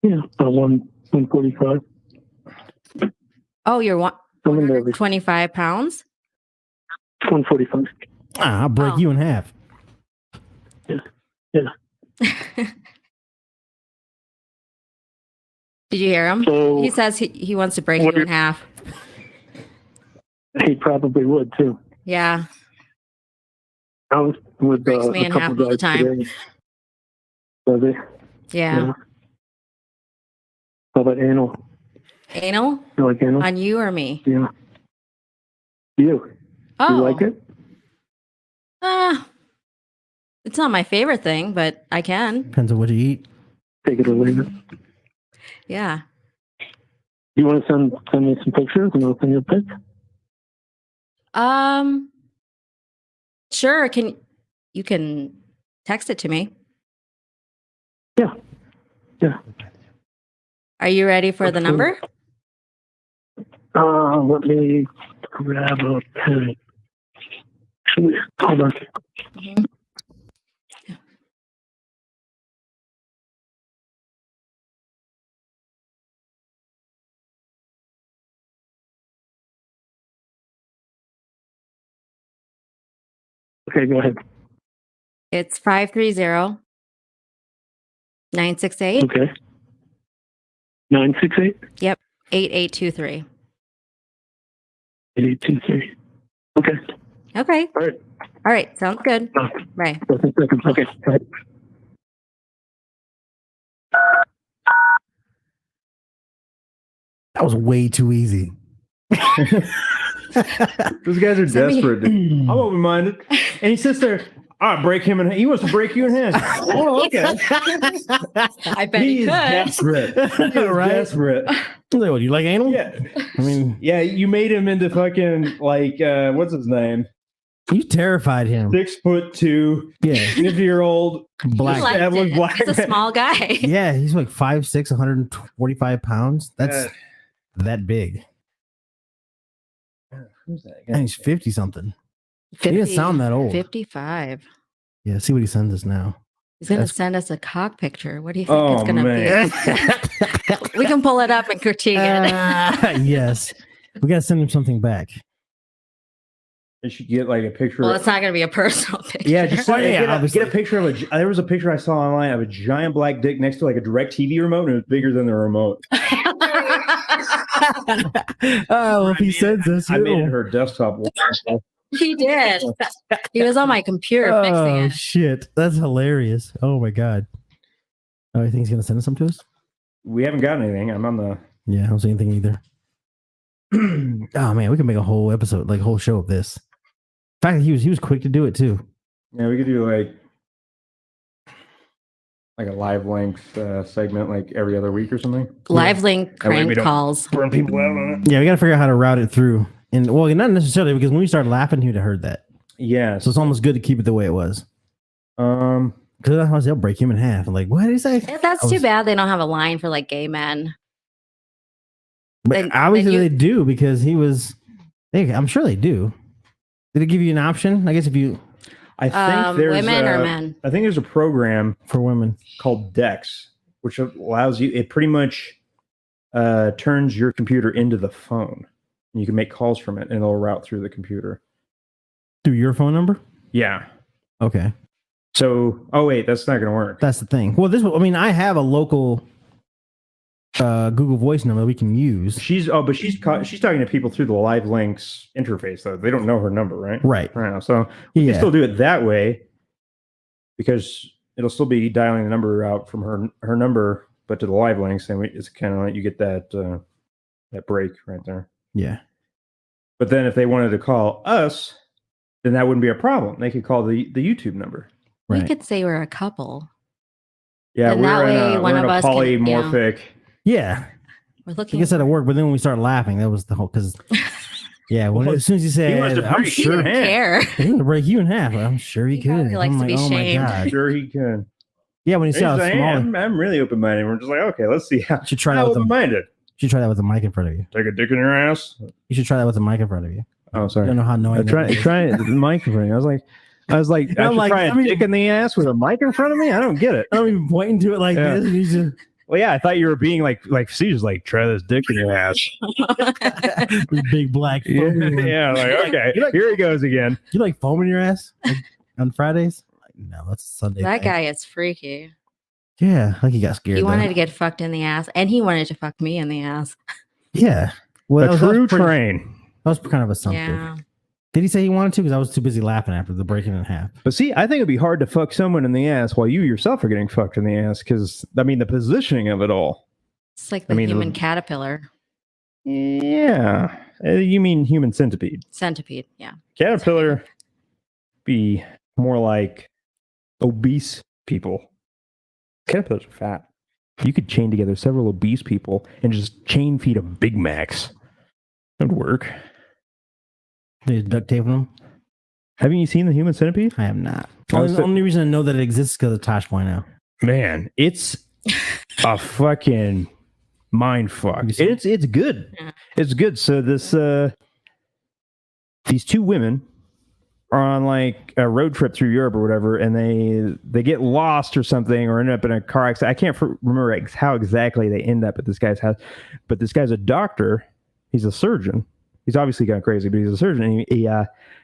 Yeah, about 145.
Oh, you're
Something there.
25 pounds?
145.
I'll break you in half.
Yeah.
Did you hear him?
So-
he says he wants to break you in half.
He probably would too.
Yeah.
I was with
Breaks me
a
in half
couple
all the
guys
time.
today. So they,
Yeah.
How about anal?
Anal?
You like anal?
On you or me?
Yeah. You
Oh.
like it?
It's not my favorite thing, but I can.
Depends on what you eat.
Take it or leave it.
Yeah.
You want to send me some pictures and I'll send you a pic?
Sure. You can text it to me?
Yeah. Yeah.
Are you ready for the number?
Let me grab a pen. Hold on.
Mhm.
Okay, go ahead.
It's 530-968.
Okay. 968?
Yep. 8823.
8823. Okay.
Okay.
All right.
All right. Sounds good. Bye.
Okay. Right.
That was way too easy.
Those guys are desperate. Dude. I'm open-minded. And he sits there, break him in half. He wants to break you in half. Oh, okay.
I bet he
is
could.
desperate. He is
Right?
desperate.
Like, what, you like anal?
Yeah.
I mean,
Yeah, you made him into fucking, like, what's his name?
you terrified him.
6'2",
Yeah.
50-year-old
Black.
He liked
established
it.
black
He's a
man.
small guy.
Yeah, he's like 5'6", 145 pounds. That's that big.
Who's that
And he's 50 something.
50,
He doesn't sound that old.
55.
Yeah, see what he sends us now.
He's going to
That's-
send us a cock picture. What do you think
Oh,
it's going to
man.
be? We can pull it up and critique it.
Yes. We got to send him something back.
You should get like a picture.
Well,
of,
it's not going to be a personal picture.
yeah, just
Oh, yeah,
get a picture of a. There was a picture I saw online of a giant black dick next to like a DirecTV remote, and it was bigger than the remote.
Oh, well, if he sends us,
I made it her desktop.
He did. He was on my computer fixing
Oh
it.
shit, that's hilarious! Oh my god. Oh, you think he's gonna send us some to us?
We haven't got anything. I'm on the.
Yeah, I don't see anything either. Oh man, we could make a whole episode, like a whole show of this. In fact, he was quick to do it too.
Yeah, we could do like a live length segment, like every other week or something.
Live link
That way we
crank
don't
calls.
burn people out on it.
Yeah, we gotta figure out how to route it through. And well, not necessarily because when we started laughing, he'd have heard that.
Yeah.
So it's almost good to keep it the way it was.
Um,
because otherwise they'll break him in half. I'm like, what did he say?
That's too bad they don't have a line for like gay men.
But
Then-
obviously
then you-
they do because he was. I'm sure they do. Did it give you an option? I guess if you
I think there's
women or men?
I think there's a program
for women
called Dex, which allows you. It pretty much turns your computer into the phone. And you can make calls from it, and it'll route through the computer.
through your phone number.
Yeah.
Okay.
So, oh wait, that's not going to work.
That's the thing. Well, I have a local Google Voice number that we can use.
She's talking to people through the Live Links interface, though. They don't know her number, right?
Right.
Right. So we can still do it that way because it'll still be dialing the number out from her number, but to the Live Links, and it's kind of like you get that break right there.
Yeah.
But then if they wanted to call us, then that wouldn't be a problem. They could call the YouTube number.
We could say we're a couple.
Yeah,
And
we're
that way
in a,
one
we're in
of
a
us can,
polymorphic.
Yeah.
We're
I
looking.
guess that'll work, but then when we start laughing, that was the whole because. Yeah, as soon as you say,
wants to
I'm
break you
sure
in half.
care.
he's gonna break you in half. I'm sure he could.
He likes
I'm
to be
oh
shamed.
my god.
Sure, he can.
Yeah, when you see how
He's like,
small.
I'm really open-minded. We're just like, okay, let's see how.
You should try that with
open-minded.
You should try that with a mic in front of you.
Take a dick in your ass.
You should try that with a mic in front of you.
Oh, sorry.
I don't know how annoying.
Try the mic in front of me. I was like, I should try a dick in the ass with a mic in front of me. I don't get it.
I don't even pointing to it like this. And you just,
well, yeah, I thought you were being like Caesar's like, try this dick in your ass.
this big black foam.
Yeah, like okay, here he goes again.
You like foam in your ass on Fridays? No, that's Sunday.
That
night.
guy is freaky.
Yeah, like he got scared.
He wanted
though.
to get fucked in the ass, and he wanted to fuck me in the ass.
Yeah. Well,
A
that was
true
pretty-
train.
That was kind of a something.
Yeah.
Did he say he wanted to? Because I was too busy laughing after the breaking in half.
But see, I think it'd be hard to fuck someone in the ass while you yourself are getting fucked in the ass. Because I mean, the positioning of it all.
It's like the human caterpillar.
Yeah, you mean human centipede?
Centipede, yeah.
Caterpillar be more like obese people. Caterpillars are fat. You could chain together several obese people and just chain feed them Big Macs. That would work.
They duct taping them.
Haven't you seen the human centipede?
I have not. The only reason I know that it exists is because of Tosh point out.
Man, it's a fucking mind fuck. It's good.
Yeah.
It's good. So these two women are on like a road trip through Europe or whatever, and they get lost or something, or end up in a car accident. I can't remember how exactly they end up at this guy's house, but this guy's a doctor. He's a surgeon. He's obviously gone crazy, but he's a surgeon. And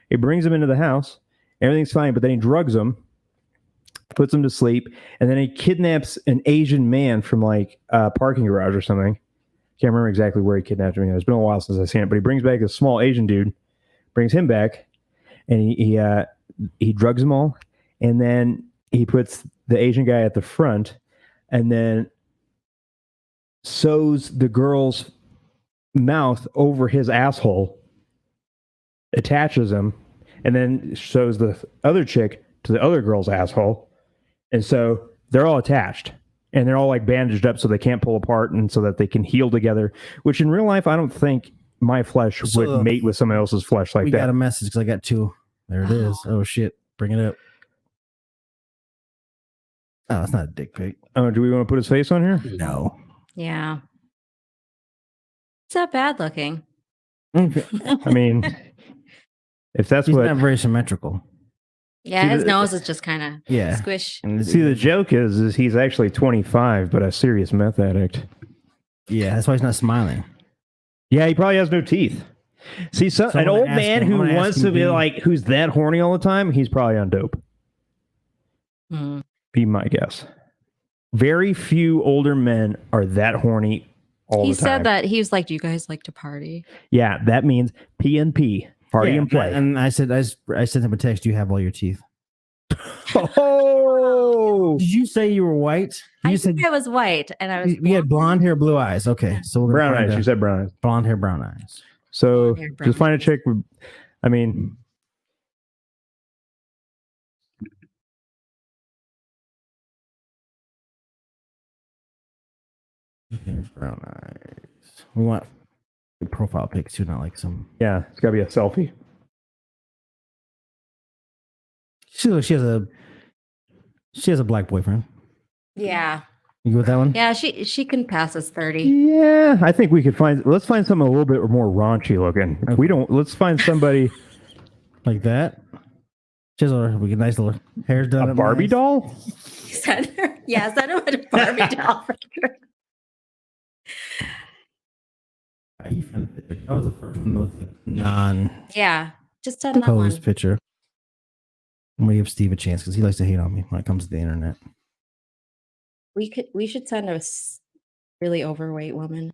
he brings them into the house. Everything's fine, but then he drugs them, puts them to sleep, and then he kidnaps an Asian man from like a parking garage or something. Can't remember exactly where he kidnapped him. It's been a while since I've seen it, but he brings back a small Asian dude, brings him back, and he drugs them all, and then he puts the Asian guy at the front, and then sews the girl's mouth over his asshole, attaches him, and then shows the other chick to the other girl's asshole. And so they're all attached and they're all like bandaged up so they can't pull apart and so that they can heal together, which in real life, I don't think my flesh would mate with someone else's flesh like that. We
got a message because I got two. There it is. Oh shit. Bring it up. Oh, it's not a dick pic.
Oh, do we want to put his face on here?
No.
Yeah. It's not bad looking.
Okay.
I mean, if that's
He's
what...
not very symmetrical.
Yeah, his nose is just kind of squish.
See, the joke is he's actually 25, but a serious meth addict.
Yeah, that's why he's not smiling.
Yeah, he probably has no teeth. See, an old man who wants to be like, who's that horny all the time, he's probably on dope. Be my guess. Very few older men are that horny all the time.
He said that he was like, "Do you guys like to party?"
Yeah, that means P&P, party and play.
And I said, I sent him a text. You have all your teeth.
Oh,
did you say you were white?
I said I was white, and I was.
You had blonde hair, blue eyes. Okay, so we're
brown eyes. You said brown eyes.
Blonde hair, brown eyes.
So just find a chick. I mean.
Brown eyes. We want profile pics too, not like some.
Yeah, it's gotta be a selfie.
She has a black boyfriend.
Yeah.
You go with that one?
Yeah, she can pass us 30.
Yeah, I think we could let's find something a little bit more raunchy looking. If we don't, let's find somebody
like that. She has a nice little hair's done.
A Barbie doll?
Send her a Barbie doll for sure.
That was the first one.
Yeah, just send that one.
Picture. I'm gonna give Steve a chance because he likes to hate on me when it comes to the internet.
We should send a really overweight woman.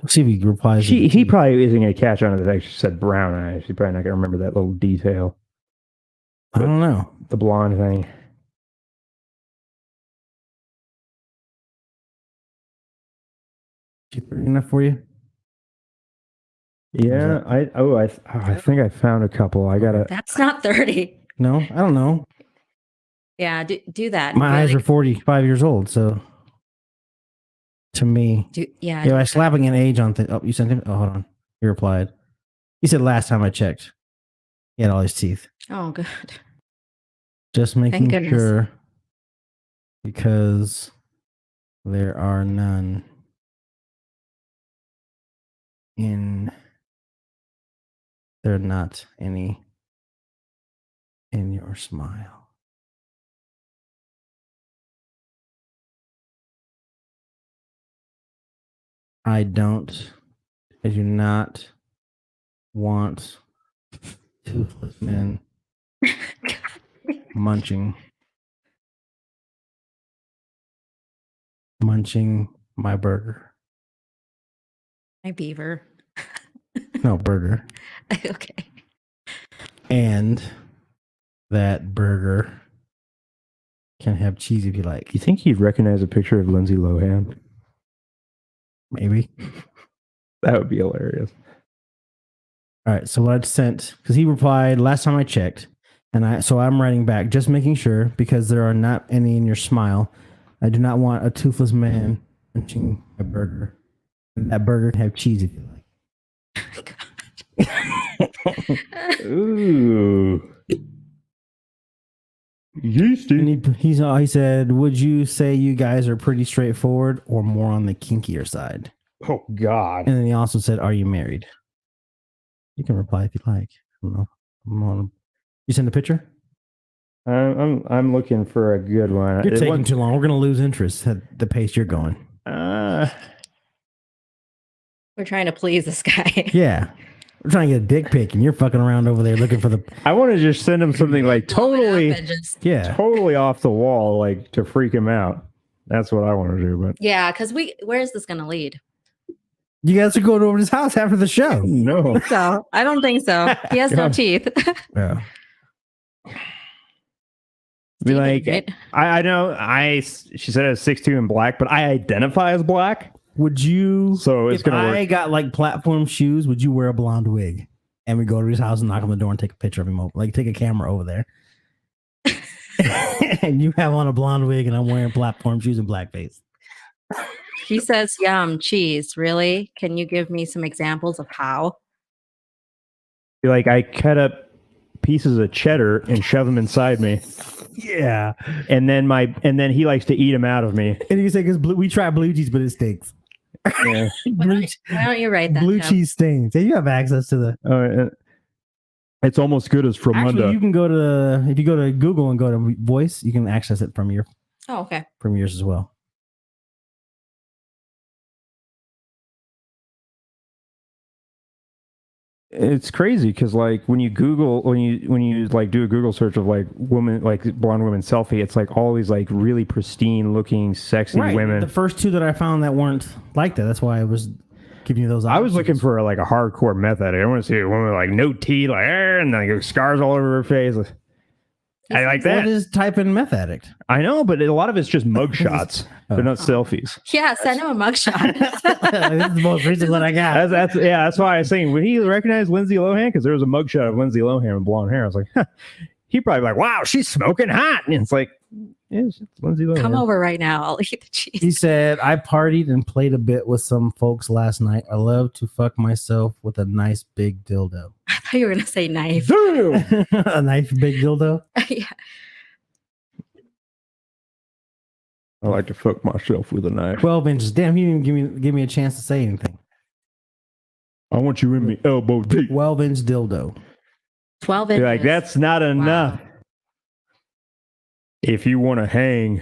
Let's see if he replies.
He probably isn't gonna catch on to the fact she said brown eyes. He's probably not gonna remember that little detail.
I don't know.
The blonde thing.
Is she pretty enough for you?
Yeah, I think I found a couple. I gotta.
That's not 30.
No, I don't know.
Yeah, do that.
My eyes are 45 years old, so to me, I slapping an age on things. Oh, you sent him. Oh, hold on. He replied. He said last time I checked, he had all his teeth.
Oh, good.
Just making sure, because there are none in. There are not any in your smile. I do not want toothless men munching my burger.
My beaver.
No, burger.
Okay.
And that burger can have cheese if you like.
You think he'd recognize a picture of Lindsay Lohan?
Maybe.
That would be hilarious.
All right, so what I sent, because he replied last time I checked, and I'm writing back, just making sure, because there are not any in your smile. I do not want a toothless man munching a burger. And that burger can have cheese if you like.
Ooh.
And he said, would you say you guys are pretty straightforward or more on the kinkier side?
Oh, God.
And then he also said, are you married? You can reply if you like. I don't know. You send a picture?
I'm looking for a good one.
You're taking too long. We're going to lose interest at the pace you're going.
We're trying to please this guy.
Yeah. We're trying to get a dick pic, and you're fucking around over there looking for the...
I want to just send him something like totally off the wall, like to freak him out. That's what I want to do. But
Yeah, because where is this going to lead?
You guys are going over to his house after the show.
No.
So I don't think so. He has no teeth.
Yeah.
Be like, right? I know she said I was 6'2" and black, but I identify as black.
Would you,
so it's gonna work.
I got like platform shoes, would you wear a blonde wig? And we go to his house and knock on the door and take a picture of him, like take a camera over there. And you have on a blonde wig and I'm wearing platform shoes and blackface.
He says, yum, cheese. Really? Can you give me some examples of how?
Be like, I cut up pieces of cheddar and shove them inside me.
Yeah.
And then he likes to eat them out of me.
And you say, because we try blue cheese, but it stinks.
Yeah.
Why don't you write that?
Blue cheese stains. Yeah, you have access to the...
it's almost good as from
Actually, you can go to... If you go to Google and go to voice, you can access it from your...
Oh, okay.
From yours as well.
It's crazy because like when you like do a Google search of like woman, like blonde women selfie, it's like all these like really pristine looking sexy women.
The first two that I found that weren't like that. That's why I was giving you those options.
I was looking for like a hardcore method. I want to see a woman with like no teeth, like and like scars all over her face. I like that.
What is type in meth addict?
I know, but a lot of it's just mug shots. They're not selfies.
Yeah, send him a mugshot.
This is the most recent one I got.
That's why I was saying, would he recognize Lindsay Lohan? Because there was a mugshot of Lindsay Lohan with blonde hair. I was like, huh. He'd probably be like, wow, she's smoking hot. And it's like, yeah, it's Lindsay Lohan.
Come over right now. I'll eat the cheese.
He said, I partied and played a bit with some folks last night. I love to fuck myself with a nice big dildo.
I thought you were going to say knife.
A nice big dildo?
Yeah.
I like to fuck myself with a knife.
12 inches. Damn, he didn't even give me a chance to say anything.
I want you in me elbow deep.
12-inch dildo.
12 inches.
You're like, that's not enough. Wow. If you want to hang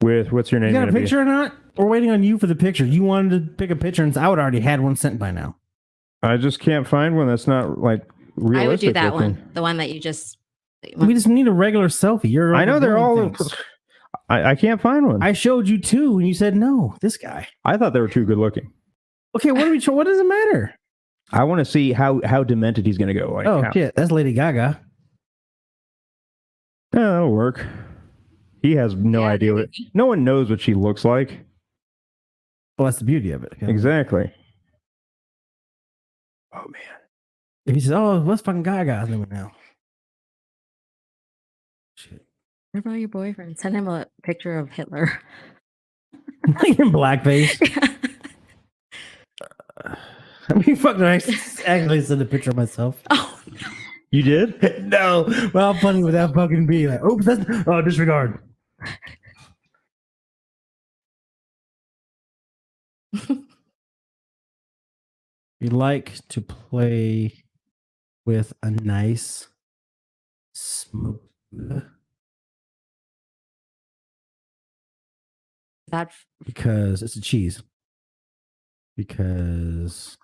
with, what's your name?
You got a picture or not? We're waiting on you for the picture. You wanted to pick a picture, and I would already had one sent by now.
I just can't find one that's not like realistic.
I would do that
looking.
one. The one that you just...
We just need a regular selfie.
I know they're all... I can't find one.
I showed you two, and you said no. This guy.
I thought they were too good looking.
Okay, what does it matter?
I want to see how demented he's going to go. Like,
shit, that's Lady Gaga.
Yeah, that'll work. He has no idea. No one knows what she looks like.
Well, that's the beauty of it.
Exactly. Oh, man.
If he says, oh, what's fucking Gaga's name now?
Shit. What about your boyfriend? Send him a picture of Hitler.
In blackface. I mean, fucking, I actually sent a picture of myself.
Oh, no.
You did?
No. Well, how funny would that fucking be? Like, oops, disregard. You like to play with a nice smoke. Because it's a cheese. Because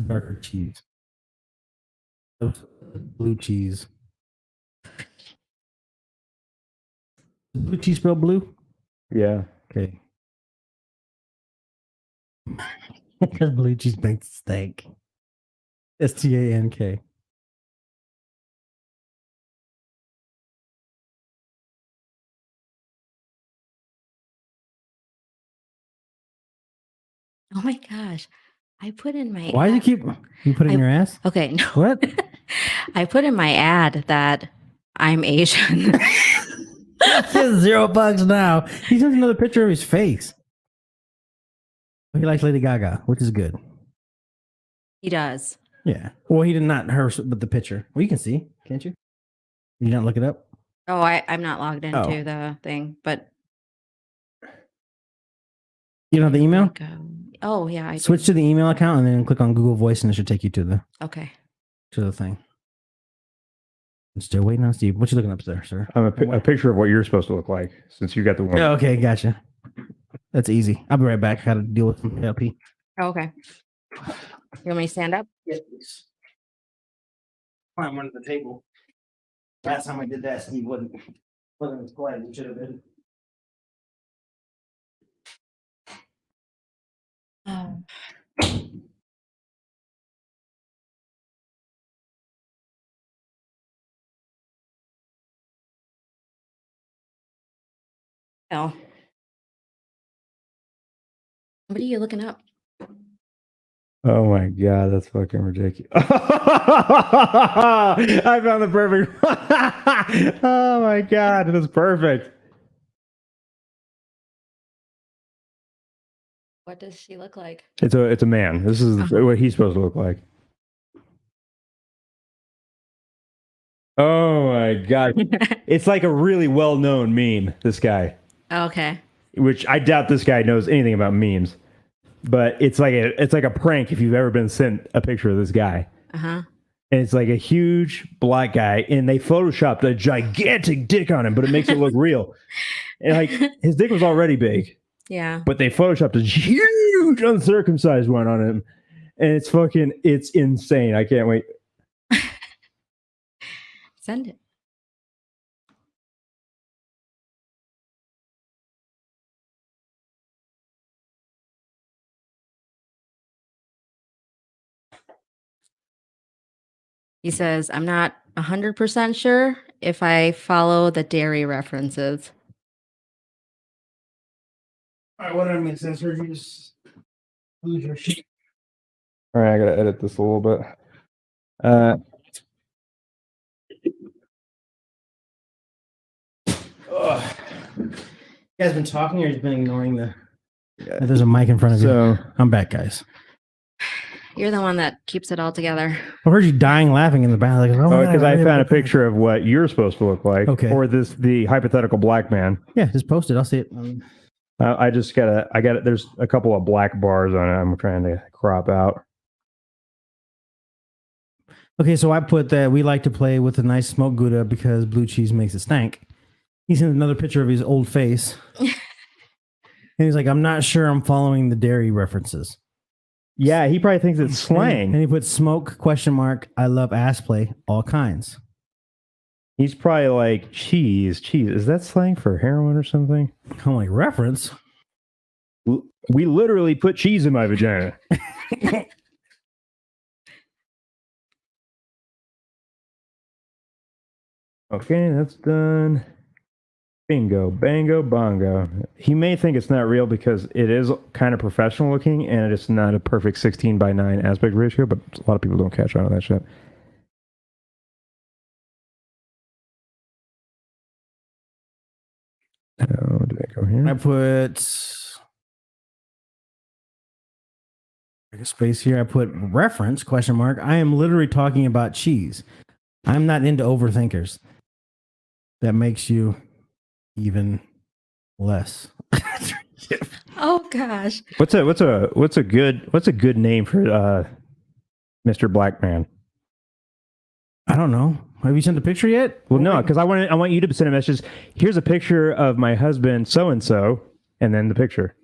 darker cheese. Blue cheese. Blue cheese spelled blue?
Yeah.
Okay. Because blue cheese makes it stank. STANK.
Oh my gosh. I put in my
Why do you keep you put it in your ass?
Okay, no.
What?
I put in my ad that I'm Asian.
He has $0 now. He has another picture of his face. He likes Lady Gaga, which is good.
He does.
Yeah. Well, he did not her, but the picture. Well, you can see, can't you? You not look it up?
Oh, I'm not logged into the thing, but
You don't have the email?
oh yeah, I
Switch to the email account and then click on Google Voice, and it should take you to the thing. I'm still waiting on Steve. What you looking up there, sir?
I'm a picture of what you're supposed to look like, since you got the one.
Oh, okay, gotcha. That's easy. I'll be right back. Got to deal with some LP.
Oh, okay. You want me to stand up?
Yes, please. Find one at the table. Last time I did that, Steve wasn't as quiet as he should have been.
Oh. What are you looking up?
Oh my god, that's fucking ridiculous. I found the perfect one. Oh my god, that's perfect.
What does she look like?
It's a man. This is what he's supposed to look like. Oh my god. It's like a really well-known meme, this guy.
Okay.
Which I doubt this guy knows anything about memes. But it's like a prank if you've ever been sent a picture of this guy.
Uh-huh.
And it's like a huge black guy, and they photoshopped a gigantic dick on him, but it makes it look real. And like his dick was already big.
Yeah.
But they photoshopped a huge uncircumcised one on him. And it's insane. I can't wait.
Send it. He says, I'm not 100% sure if I follow the dairy references.
All right, whatever makes sense. You just lose your sheet.
All right, I gotta edit this a little bit.
You guys been talking, or you've been ignoring the? There's a mic in front of you. I'm back, guys.
You're the one that keeps it all together.
I heard you dying laughing in the back. Like,
Because I found a picture of what you're supposed to look like.
Okay.
Or the hypothetical black man.
Yeah, just post it. I'll see it.
I got it. There's a couple of black bars on it. I'm trying to crop out.
Okay, so I put that we like to play with a nice smoked Gouda because blue cheese makes it stank. He sent another picture of his old face. And he's like, I'm not sure I'm following the dairy references.
Yeah, he probably thinks it's slang.
And he put smoke, ? I love ass play, all kinds.
He's probably like, cheese. Is that slang for heroin or something?
I'm like, reference?
We literally put cheese in my vagina. Okay, that's done. Bingo, bango, bongo. He may think it's not real because it is kind of professional looking and it's not a perfect 16:9 aspect ratio, but a lot of people don't catch on to that shit. Oh, did I go here?
I put a space here. I put reference ? I am literally talking about cheese. I'm not into overthinkers. That makes you even less.
Oh gosh.
What's a good name for Mr. Black Man?
I don't know. Have you sent a picture yet?
Well, no, because I want you to send a message. Here's a picture of my husband, so and so, and then the picture.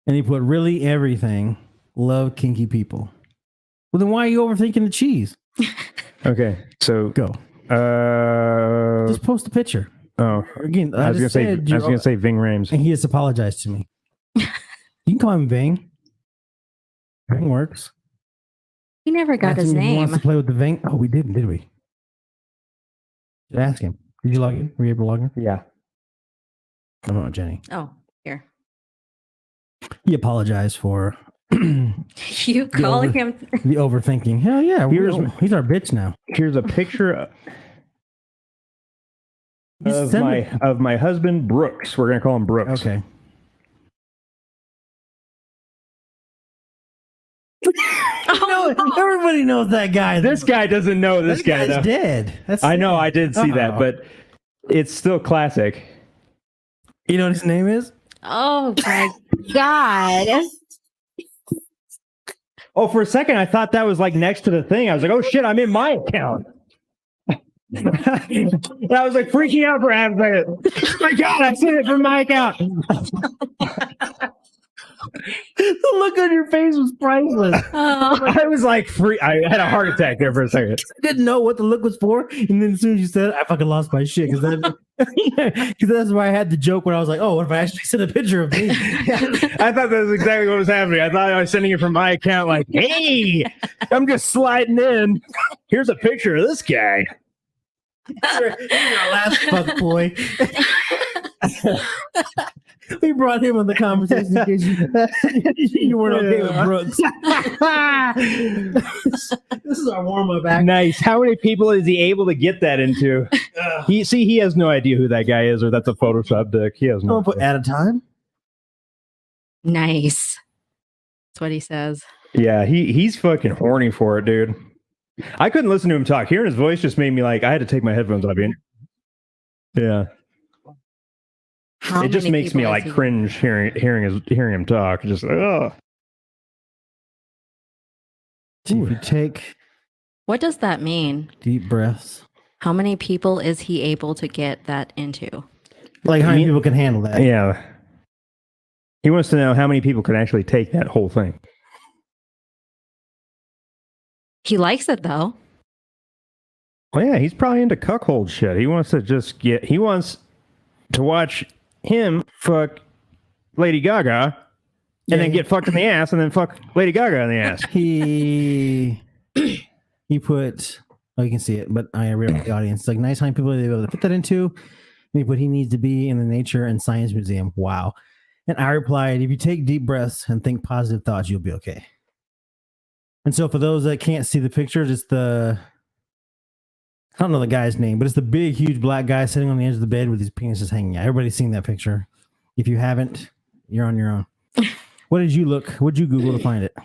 And he put really everything. Love kinky people. Well, then why are you overthinking the cheese?
Okay, so
go. Just post the picture.
Oh,
again,
I was gonna say Ving Rhames,
and he has apologized to me. You can call him Ving. It works.
He never got his
He wants
name.
to play with the vein. Oh, we didn't, did we? Should ask him. Did you log in? Were you able to log in?
Yeah.
No, Jenny.
Oh, here.
He apologized for
You calling him?
the overthinking. Hell yeah. He's our bitch now.
Here's a picture of my husband, Brooks. We're going to call him Brooks.
Okay. No, everybody knows that guy.
This guy doesn't know this guy,
guy's
though.
dead.
I know, I did see that, but it's still classic.
You know what his name is?
Oh my God.
Oh, for a second, I thought that was like next to the thing. I was like, oh shit, I'm in my account. I was like freaking out for half a second. Oh my God, I seen it from my account.
The look on your face was priceless.
I was like I had a heart attack there for a second.
I didn't know what the look was for, and then as soon as you said it, I fucking lost my shit because that's why I had the joke when I was like, "Oh, what if I actually sent a picture of me?"
I thought that was exactly what was happening. I thought I was sending it from my account, like, "Hey, I'm just sliding in. Here's a picture of this guy."
You're our last fuck boy. We brought him on the conversation because you weren't okay with Brooks. This is our warm-up act.
Nice. How many people is he able to get that into? He has no idea who that guy is, or that's a Photoshop dick. He has no idea.
At a time.
Nice. That's what he says.
Yeah, he's fucking horny for it, dude. I couldn't listen to him talk. Hearing his voice just made me like, I had to take my headphones off. Yeah. It just makes me like cringe hearing him talk. Just ugh.
If you take
What does that mean?
deep breaths,
How many people is he able to get that into?
like how many people can handle that?
Yeah. He wants to know how many people can actually take that whole thing.
He likes it though.
Well, yeah, he's probably into cuckold shit. He wants to watch him fuck Lady Gaga and then get fucked in the ass and then fuck Lady Gaga in the ass.
He put, you can see it, but I read the audience. Like, nice how many people are able to put that into. And he put, he needs to be in the Nature and Science Museum. Wow. And I replied, if you take deep breaths and think positive thoughts, you'll be okay. And so for those that can't see the pictures, it's I don't know the guy's name, but it's the big, huge black guy sitting on the edge of the bed with his penises hanging out. Everybody's seen that picture. If you haven't, you're on your own. What did you What'd you Google to find it?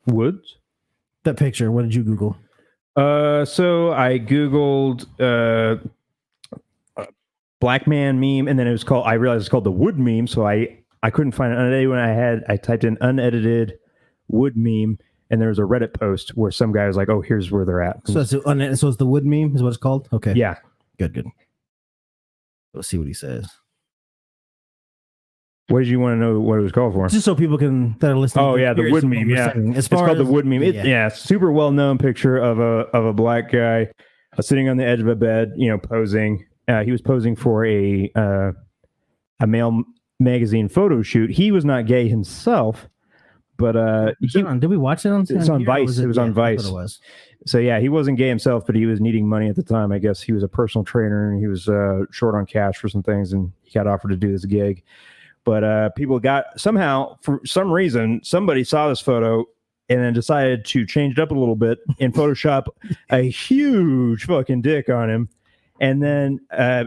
Woods?
That picture. What did you Google?
So I Googled black man meme, and then I realized it's called the wood meme, so I couldn't find it unedited when I typed in unedited wood meme, and there was a Reddit post where some guy was like, oh, here's where they're at.
So it's the wood meme is what it's called? Okay.
Yeah.
Good. Let's see what he says.
What did you want to know what it was called for?
Just so people that are listening.
Oh, yeah, the wood meme. Yeah. It's called the wood meme. Super well-known picture of a black guy sitting on the edge of a bed, posing. He was posing for a male magazine photo shoot. He was not gay himself, but
did we watch it on?
It's on Vice. It was on Vice.
It was.
So yeah, he wasn't gay himself, but he was needing money at the time. I guess he was a personal trainer and he was short on cash for some things, and he got offered to do this gig. But people somehow, for some reason, somebody saw this photo and then decided to change it up a little bit and Photoshop a huge fucking dick on him, and then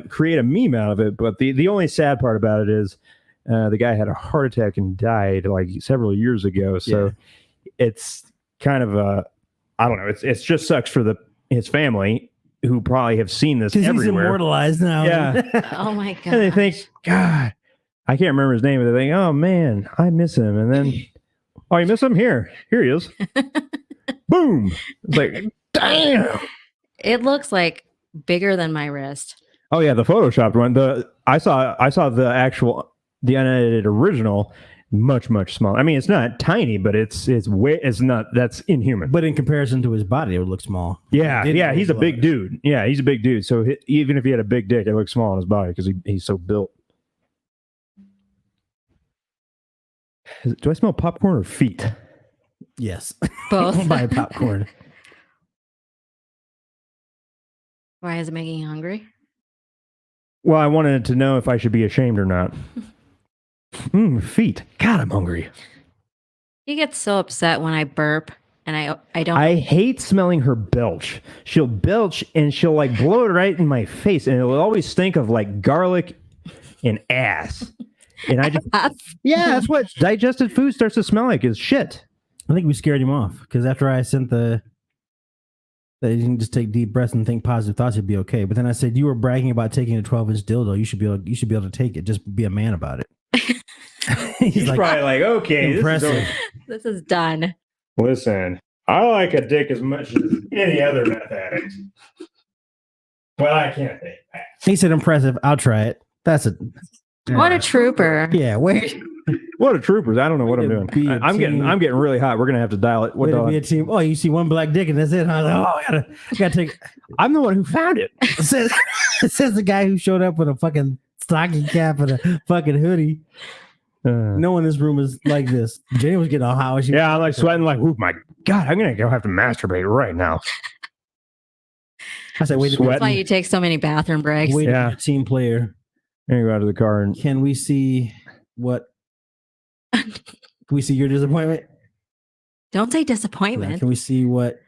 create a meme out of it. But the only sad part about it is the guy had a heart attack and died like several years ago. So it's kind of I don't know. It's just sucks for his family, who probably have seen this everywhere.
He's immortalized now.
Yeah.
Oh my God.
And they think, God, I can't remember his name, but they think, oh man, I miss him. And then, oh, you miss him? Here he is. Boom. It's like, damn.
It looks like bigger than my wrist.
Oh yeah, the Photoshopped one. I saw the unedited original, much smaller. I mean, it's not tiny, but it's not. That's inhuman.
But in comparison to his body, it would look small.
Yeah, he's a big dude. Yeah, he's a big dude. So even if he had a big dick, it looks small on his body because he's so built. Do I smell popcorn or feet?
Yes.
Both.
Buy popcorn.
Why is it making you hungry?
Well, I wanted to know if I should be ashamed or not. Feet. God, I'm hungry.
He gets so upset when I burp, and I don't.
I hate smelling her belch. She'll belch and she'll like blow it right in my face, and it'll always stink of like garlic and ass. And I just yeah, that's what digested food starts to smell like is shit.
I think we scared him off because after I sent that you can just take deep breaths and think positive thoughts, you'd be okay. But then I said you were bragging about taking a 12-inch dildo. You should be able to take it. Just be a man about it.
He's like, probably like, okay,
impressive.
This is done.
Listen, I like a dick as much as any other meth addict, but I can't take that.
He said impressive. I'll try it. That's it.
What a trooper.
Yeah, wait.
What a troopers. I don't know what I'm doing. I'm getting really hot. We're gonna have to dial it. What
be a team. Oh, you see one black dick and that's it. I was like, oh, I gotta take.
I'm the one who found it.
It says the guy who showed up with a fucking stocking cap and a fucking hoodie. No one in this room is like this. Jenny was getting all hot.
Yeah, I'm like sweating like, oh my God, I'm going to go have to masturbate right now.
I said, wait,
that's why you take so many bathroom breaks.
Wait, yeah. Team player.
Then you go out to the car and
can we see what? Can we see your disappointment?
Don't say disappointment.
Yeah, can we see what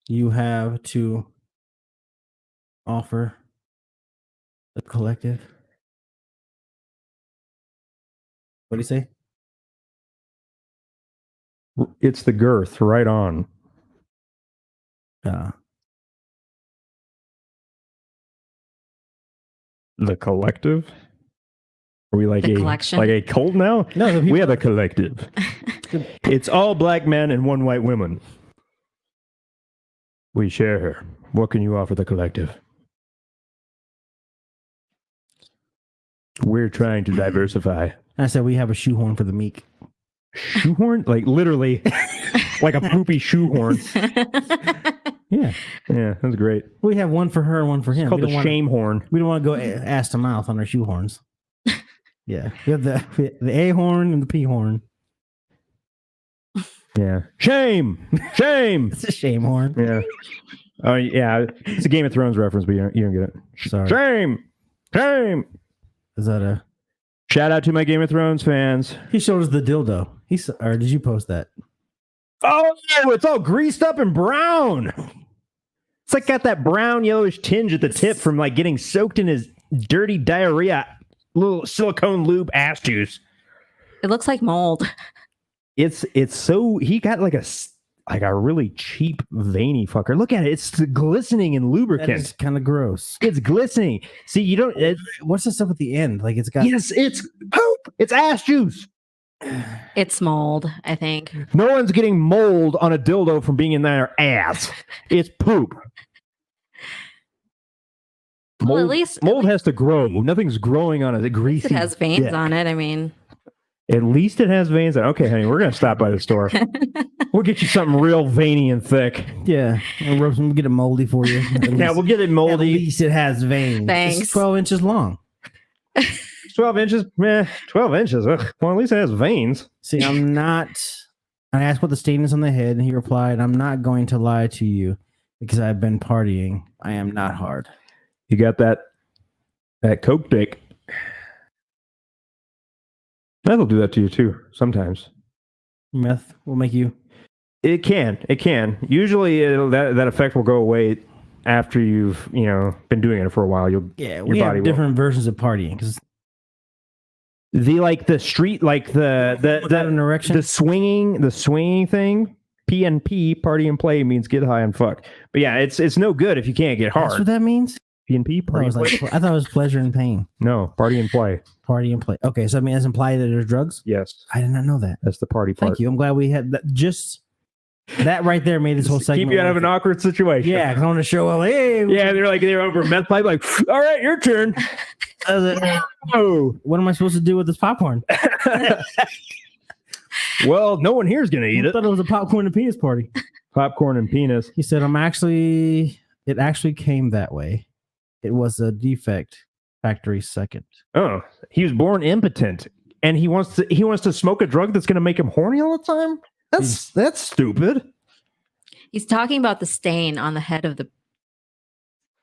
you have to offer the collective? What do you say?
It's the girth, right on. The collective? Are we like
collection?
Like a cult now?
No,
we have a collective. It's all black men and one white woman. We share her. What can you offer the collective? We're trying to diversify.
I said we have a shoehorn for the meek.
Shoehorn? Like literally like a poopy shoehorn. Yeah. Yeah, that's great.
We have one for her and one for him.
It's called the shame horn.
We don't want to go ass to mouth on our shoehorns. Yeah. We have the A horn and the P horn.
Yeah. Shame! Shame!
It's a shame horn.
Yeah. Oh, yeah. It's a Game of Thrones reference, but you don't get it.
Sorry.
Shame! Shame!
Is that a...
Shout out to my Game of Thrones fans.
He showed us the dildo. Or did you post that?
Oh, it's all greased up and brown. It's like got that brown yellowish tinge at the tip from like getting soaked in his dirty diarrhea, little silicone lube ass juice.
It looks like mold.
It's so he got like a really cheap veiny fucker. Look at it. It's glistening in lubricant.
It's kind of gross.
It's glistening. See, you don't.
What's the stuff at the end? Like it's got.
Yes, it's poop. It's ass juice.
It's mold, I think.
No one's getting mold on a dildo from being in their ass. It's poop. Mold,
Well, at least
has to grow. Nothing's growing on it. The greasy.
It has veins
dick.
on it. I mean,
at least it has veins on it. Okay, honey, we're gonna stop by the store. We'll get you something real veiny and thick.
Yeah, we'll get it moldy for you.
Yeah, we'll get it moldy.
At least it has veins.
Thanks.
It's 12 inches long.
12 inches? 12 inches. Ugh. Well, at least it has veins.
See, I asked what the stain is on the head, and he replied, I'm not going to lie to you because I've been partying. I am not hard.
You got that coke dick. Meth will do that to you too, sometimes.
Meth will make you...
It can. Usually that effect will go away after you've, been doing it for a while.
We have different versions of partying because
the street, like
an erection?
the swinging thing. PNP, party and play, means get high and fuck. But yeah, it's no good if you can't get hard.
That's what that means?
PNP, party and play.
I thought it was pleasure and pain.
No, party and play.
Party and play. Okay, so I mean, that's implied that there's drugs?
Yes.
I did not know that.
That's the party part.
Thank you. I'm glad we had that. Just that right there made this whole segment.
Keep you out of an awkward situation.
Yeah, because I want to show up. Hey,
yeah, they're over a meth pipe. Like, all right, your turn.
Oh, what am I supposed to do with this popcorn?
Well, no one here is going to eat it.
I thought it was a popcorn and penis party.
Popcorn and penis.
He said, it actually came that way. It was a defect, factory second.
Oh, he was born impotent, and he wants to smoke a drug that's going to make him horny all the time. That's stupid.
He's talking about the stain on the head of the.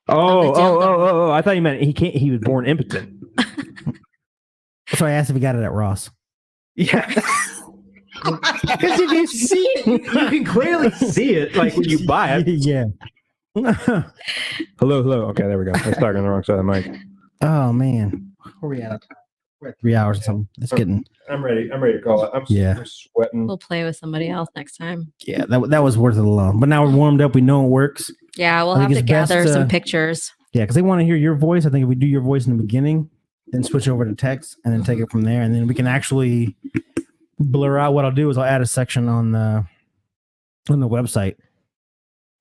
Oh! I thought you meant he was born impotent.
So I asked if he got it at Ross.
Yeah. Because if you see it, you can clearly see it, like when you buy it.
Yeah.
Hello. Okay, there we go. I was talking on the wrong side of the mic.
Oh man, where are we at? We're at 3 hours or something. It's getting.
I'm ready to call it. I'm sweating.
We'll play with somebody else next time.
Yeah, that was worth it alone. But now we're warmed up. We know it works.
Yeah, we'll have to gather some pictures.
Yeah, because they want to hear your voice. I think if we do your voice in the beginning, then switch over to text and then take it from there, and then we can actually blur out. What I'll do is I'll add a section on the website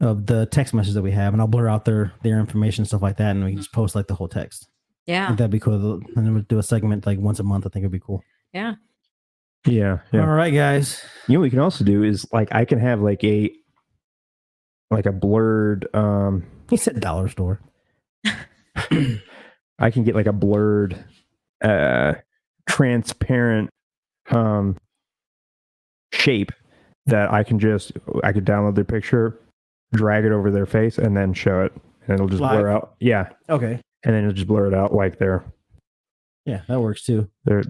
of the text message that we have, and I'll blur out their information, stuff like that, and we can just post like the whole text.
Yeah,
that'd be cool. And then we'll do a segment like once a month. I think it'd be cool.
Yeah.
All right, guys.
You know what we can also do is like I can have like a blurred.
He said dollar store.
I can get like a blurred, transparent shape that I could download their picture, drag it over their face, and then show it, and it'll just blur out. Yeah.
Okay.
And then it'll just blur it out like their
that works too.
Their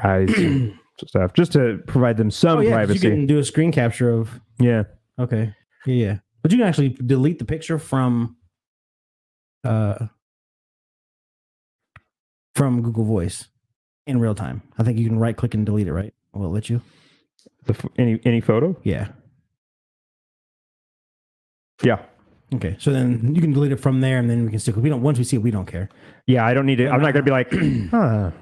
eyes and stuff, just to provide them some privacy.
You can do a screen capture of.
Yeah.
Okay. Yeah. But you can actually delete the picture from Google Voice in real time. I think you can right click and delete it, right? Will it let you?
Any photo?
Yeah.
Yeah.
Okay. So then you can delete it from there, and then we can still. Once we see it, we don't care.
Yeah, I don't need it. I'm not going to be like, I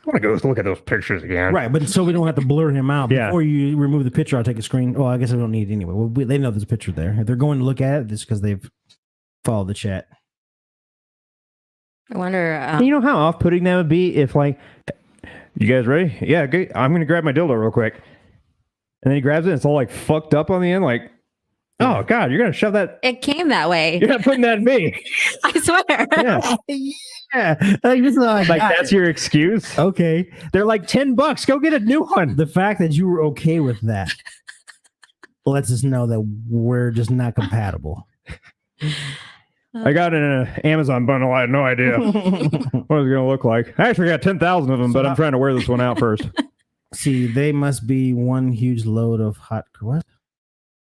want to go look at those pictures again.
Right, but so we don't have to blur him out. Before you remove the picture, I'll take a screen. Well, I guess I don't need it anyway. Well, they know there's a picture there. If they're going to look at it, it's because they've followed the chat.
I wonder.
You know how off-putting that would be if, like, you guys ready? Yeah, okay. I'm going to grab my dildo real quick. And then he grabs it, and it's all, like, fucked up on the end. Like, oh, God, you're going to shove that.
It came that way.
You're not putting that in me.
I swear.
Yeah. Like,
that's your excuse?
Okay.
They're like $10. Go get a new one.
The fact that you were okay with that lets us know that we're just not compatible.
I got it in an Amazon bundle. I had no idea what it was going to look like. I actually got 10,000 of them, but I'm trying to wear this one out first.
See, they must be one huge load of hot. What?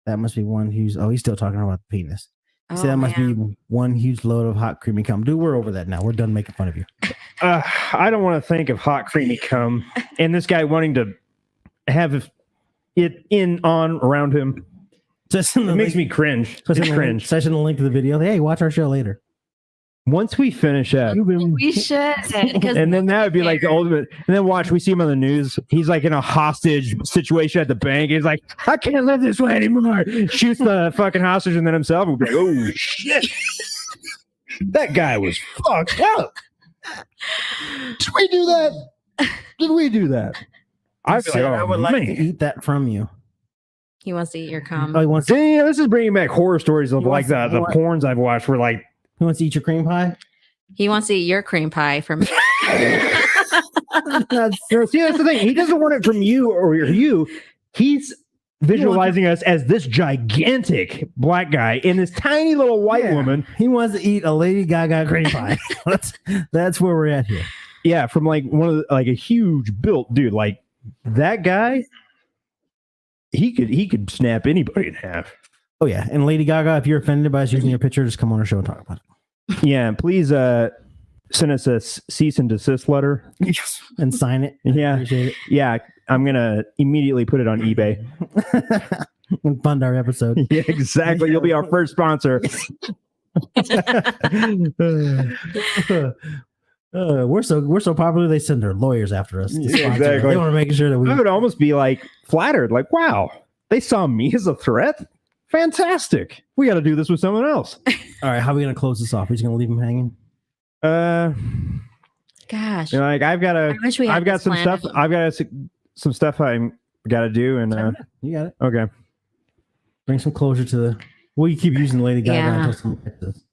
That must be one huge. Oh, he's still talking about the penis. See, that must be one huge load of hot, creamy cum. Dude, we're over that now. We're done making fun of you.
I don't want to think of hot, creamy cum and this guy wanting to have it around him. It makes me cringe. It's cringe.
Send the link to the video. Hey, watch our show later.
Once we finish up,
we should.
And then that would be like the ultimate. And then watch, we see him on the news. He's like in a hostage situation at the bank. He's like, I can't live this way anymore. Shoots the fucking hostage and then himself. We'll be like, oh shit. That guy was fucked up. Did we do that?
I would like to eat that from you.
He wants to eat your cum.
Oh, he wants.
Damn, this is bringing back horror stories of like the porns I've watched where like.
He wants to eat your cream pie?
He wants to eat your cream pie from me.
See, that's the thing. He doesn't want it from you or you. He's visualizing us as this gigantic black guy and this tiny little white woman.
He wants to eat a Lady Gaga cream pie. That's where we're at here.
Yeah, from like like a huge built dude. Like that guy, he could snap anybody in half.
Oh yeah, and Lady Gaga, if you're offended by us using your picture, just come on our show and talk about it.
Yeah, please send us a cease and desist letter.
Yes. And sign it.
Yeah,
appreciate it.
Yeah, I'm gonna immediately put it on eBay
and fund our episode.
Yeah, exactly. You'll be our first sponsor.
We're so popular. They send their lawyers after us.
Exactly.
They want to make sure that we.
I would almost be like flattered. Like, wow, they saw me as a threat. Fantastic. We got to do this with someone else.
All right, how are we going to close this off? We're just going to leave him hanging?
Gosh.
You know, like I've got some stuff. I've got some stuff I got to do, and
you got it.
Okay.
Bring some closure to the. We keep using Lady Gaga until someone gets this.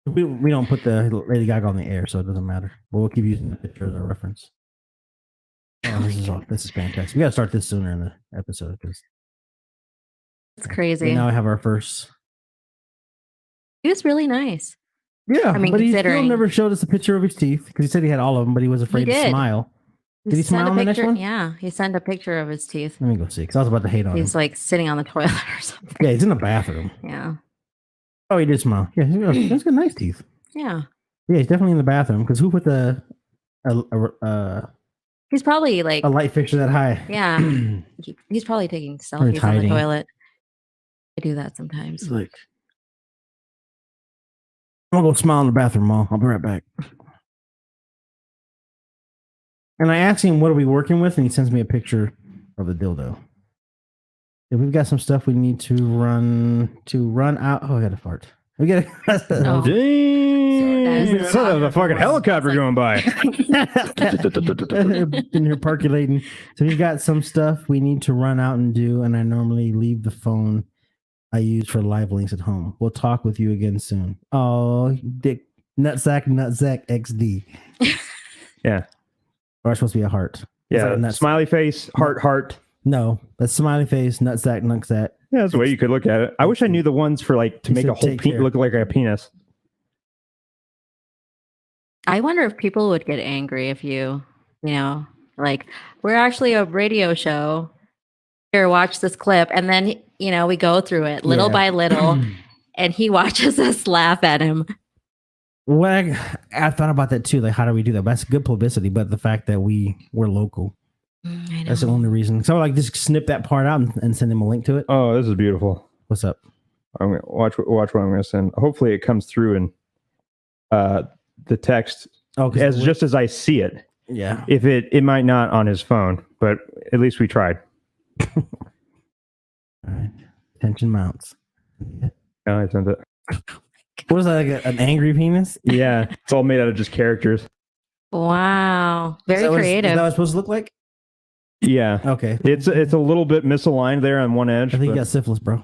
We don't put the Lady Gaga on the air, so it doesn't matter. But we'll keep using the picture as a reference. Oh, this is fantastic. We gotta start this sooner in the episode because
It's crazy.
now I have our first.
He was really nice.
Yeah,
I mean,
but he still
considering-
never showed us a picture of his teeth because he said he had all of them, but he was afraid to
did.
smile. Did he
sent
smile
a
on the next
picture-
one?
Yeah, he sent a picture of his teeth.
Let me go see because I was about to hate on him.
He's like sitting on the toilet or something.
Yeah, he's in the bathroom.
Yeah.
Oh, he did smile. Yeah, he's got nice teeth.
Yeah.
Yeah, he's definitely in the bathroom because who put a
He's probably like,
light fixture that high?
yeah. He's probably taking selfies on the
hiding.
toilet. I do that sometimes.
He's like, I'm gonna go smile in the bathroom, Mom. I'll be right back. And I asked him, what are we working with? And he sends me a picture of the dildo. Yeah, we've got some stuff we need to run out. Oh, I got a fart. We got
Oh.
Dang! Son of a fucking helicopter going by.
in here percolating. So we've got some stuff we need to run out and do, and I normally leave the phone I use for live links at home. We'll talk with you again soon. Oh, Dick Nutsack XD.
Yeah.
Or it's supposed to be a heart.
Yeah. Smiley face, heart.
No, that's smiley face, nutsack.
Yeah, that's the way you could look at it. I wish I knew the ones for like to
He
make
said
a whole
take care.
look like a penis.
I wonder if people would get angry if you know, like, we're actually a radio show. Here, watch this clip. And then, we go through it little by little, and he watches us laugh at him.
Well, I thought about that too. Like, how do we do that? That's good publicity, but the fact that we're local.
I
That's the only reason. So, like, just snip that part out and send him a link to it.
Oh, this is beautiful.
What's up?
I'm gonna watch what I'm gonna send. Hopefully, it comes through in the text just as I see it.
Yeah.
If it might not on his phone, but at least we tried.
All right. Tension mounts.
Oh, I sent it.
What is that? Like an angry penis?
Yeah, it's all made out of just characters.
Wow. Very
Is that
creative.
what it's supposed to look like?
Yeah.
Okay.
It's a little bit misaligned there on one edge.
I think you
but
got syphilis, bro.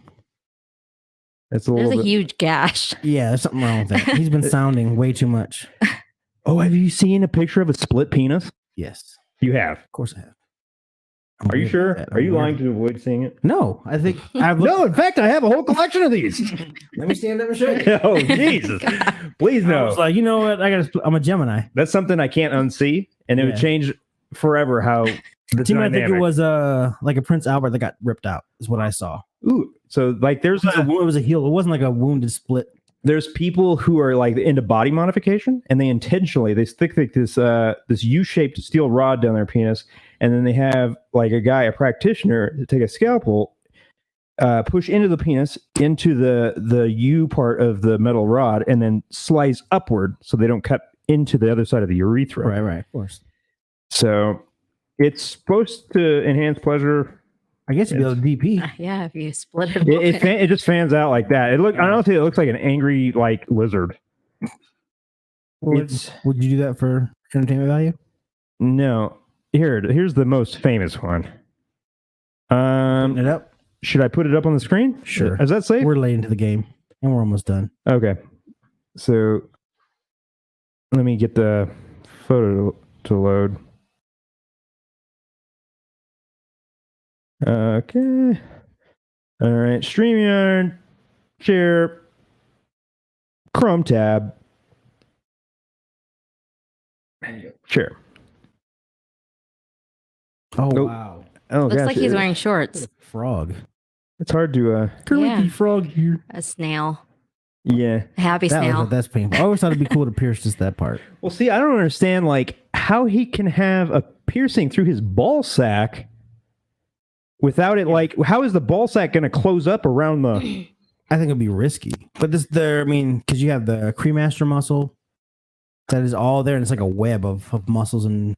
It's a
There's
little
a
bit.
huge gash.
Yeah, there's something wrong with that. He's been sounding way too much.
Oh, have you seen a picture of a split penis?
Yes.
You have.
Of course I have.
Are you sure? Are you lying to avoid seeing it?
No, I think I've
No, in fact, I have a whole collection of these.
Let me stand up and show you.
Oh, Jesus. Please
I
no.
was like, you know what? I'm a Gemini.
That's something I can't unsee, and it would
Yeah.
change forever how the
To me, I think it
dynamic.
was like a Prince Albert that got ripped out. Is what I saw.
Ooh, so like
It was a heel. It wasn't like a wounded split.
there's people who are like into body modification, and they intentionally they stick like this U-shaped steel rod down their penis, and then they have like a practitioner, to take a scalpel, push into the penis, into the U part of the metal rod, and then slice upward so they don't cut into the other side of the urethra.
Right, of course.
So it's supposed to enhance pleasure.
I guess you'd be able to DP.
Yeah, if you split it.
It just fans out like that. Honestly, it looks like an angry like lizard.
Would you do that for entertainment value?
No. Here's the most famous one.
Putting it up?
Should I put it up on the screen?
Sure.
Is that safe?
We're late into the game, and we're almost done.
Okay. So let me get the photo to load. Okay. All right. StreamYard, share, Chrome tab. Share.
Oh,
Oh.
wow.
Oh,
Looks
gosh,
like he's wearing shorts.
Frog.
It's hard to.
Yeah.
frog here.
A snail.
Yeah.
A happy snail.
That's painful. I always thought it'd be cool to pierce just that part.
Well, see, I don't understand like how he can have a piercing through his ball sack without it. Like, how is the ball sack going to close up around the?
I think it'd be risky. But because you have the cremaster muscle that is all there, and it's like a web of muscles and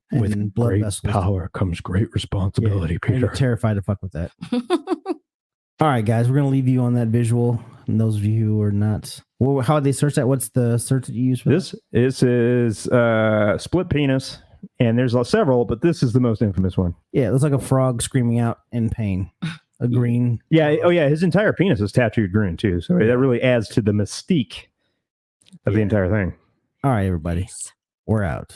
blood vessels.
Power comes great responsibility,
And
Peter.
you're terrified to fuck with that. All right, guys, we're gonna leave you on that visual. And those of you who are not, well, how would they search that? What's the search that you use for
This is split penis, and there's several, but this is the most infamous one.
Yeah, it looks like a frog screaming out in pain. A green.
Yeah. Oh, yeah. His entire penis is tattooed green too, so that really adds to the mystique of the entire thing.
All right, everybody, we're out.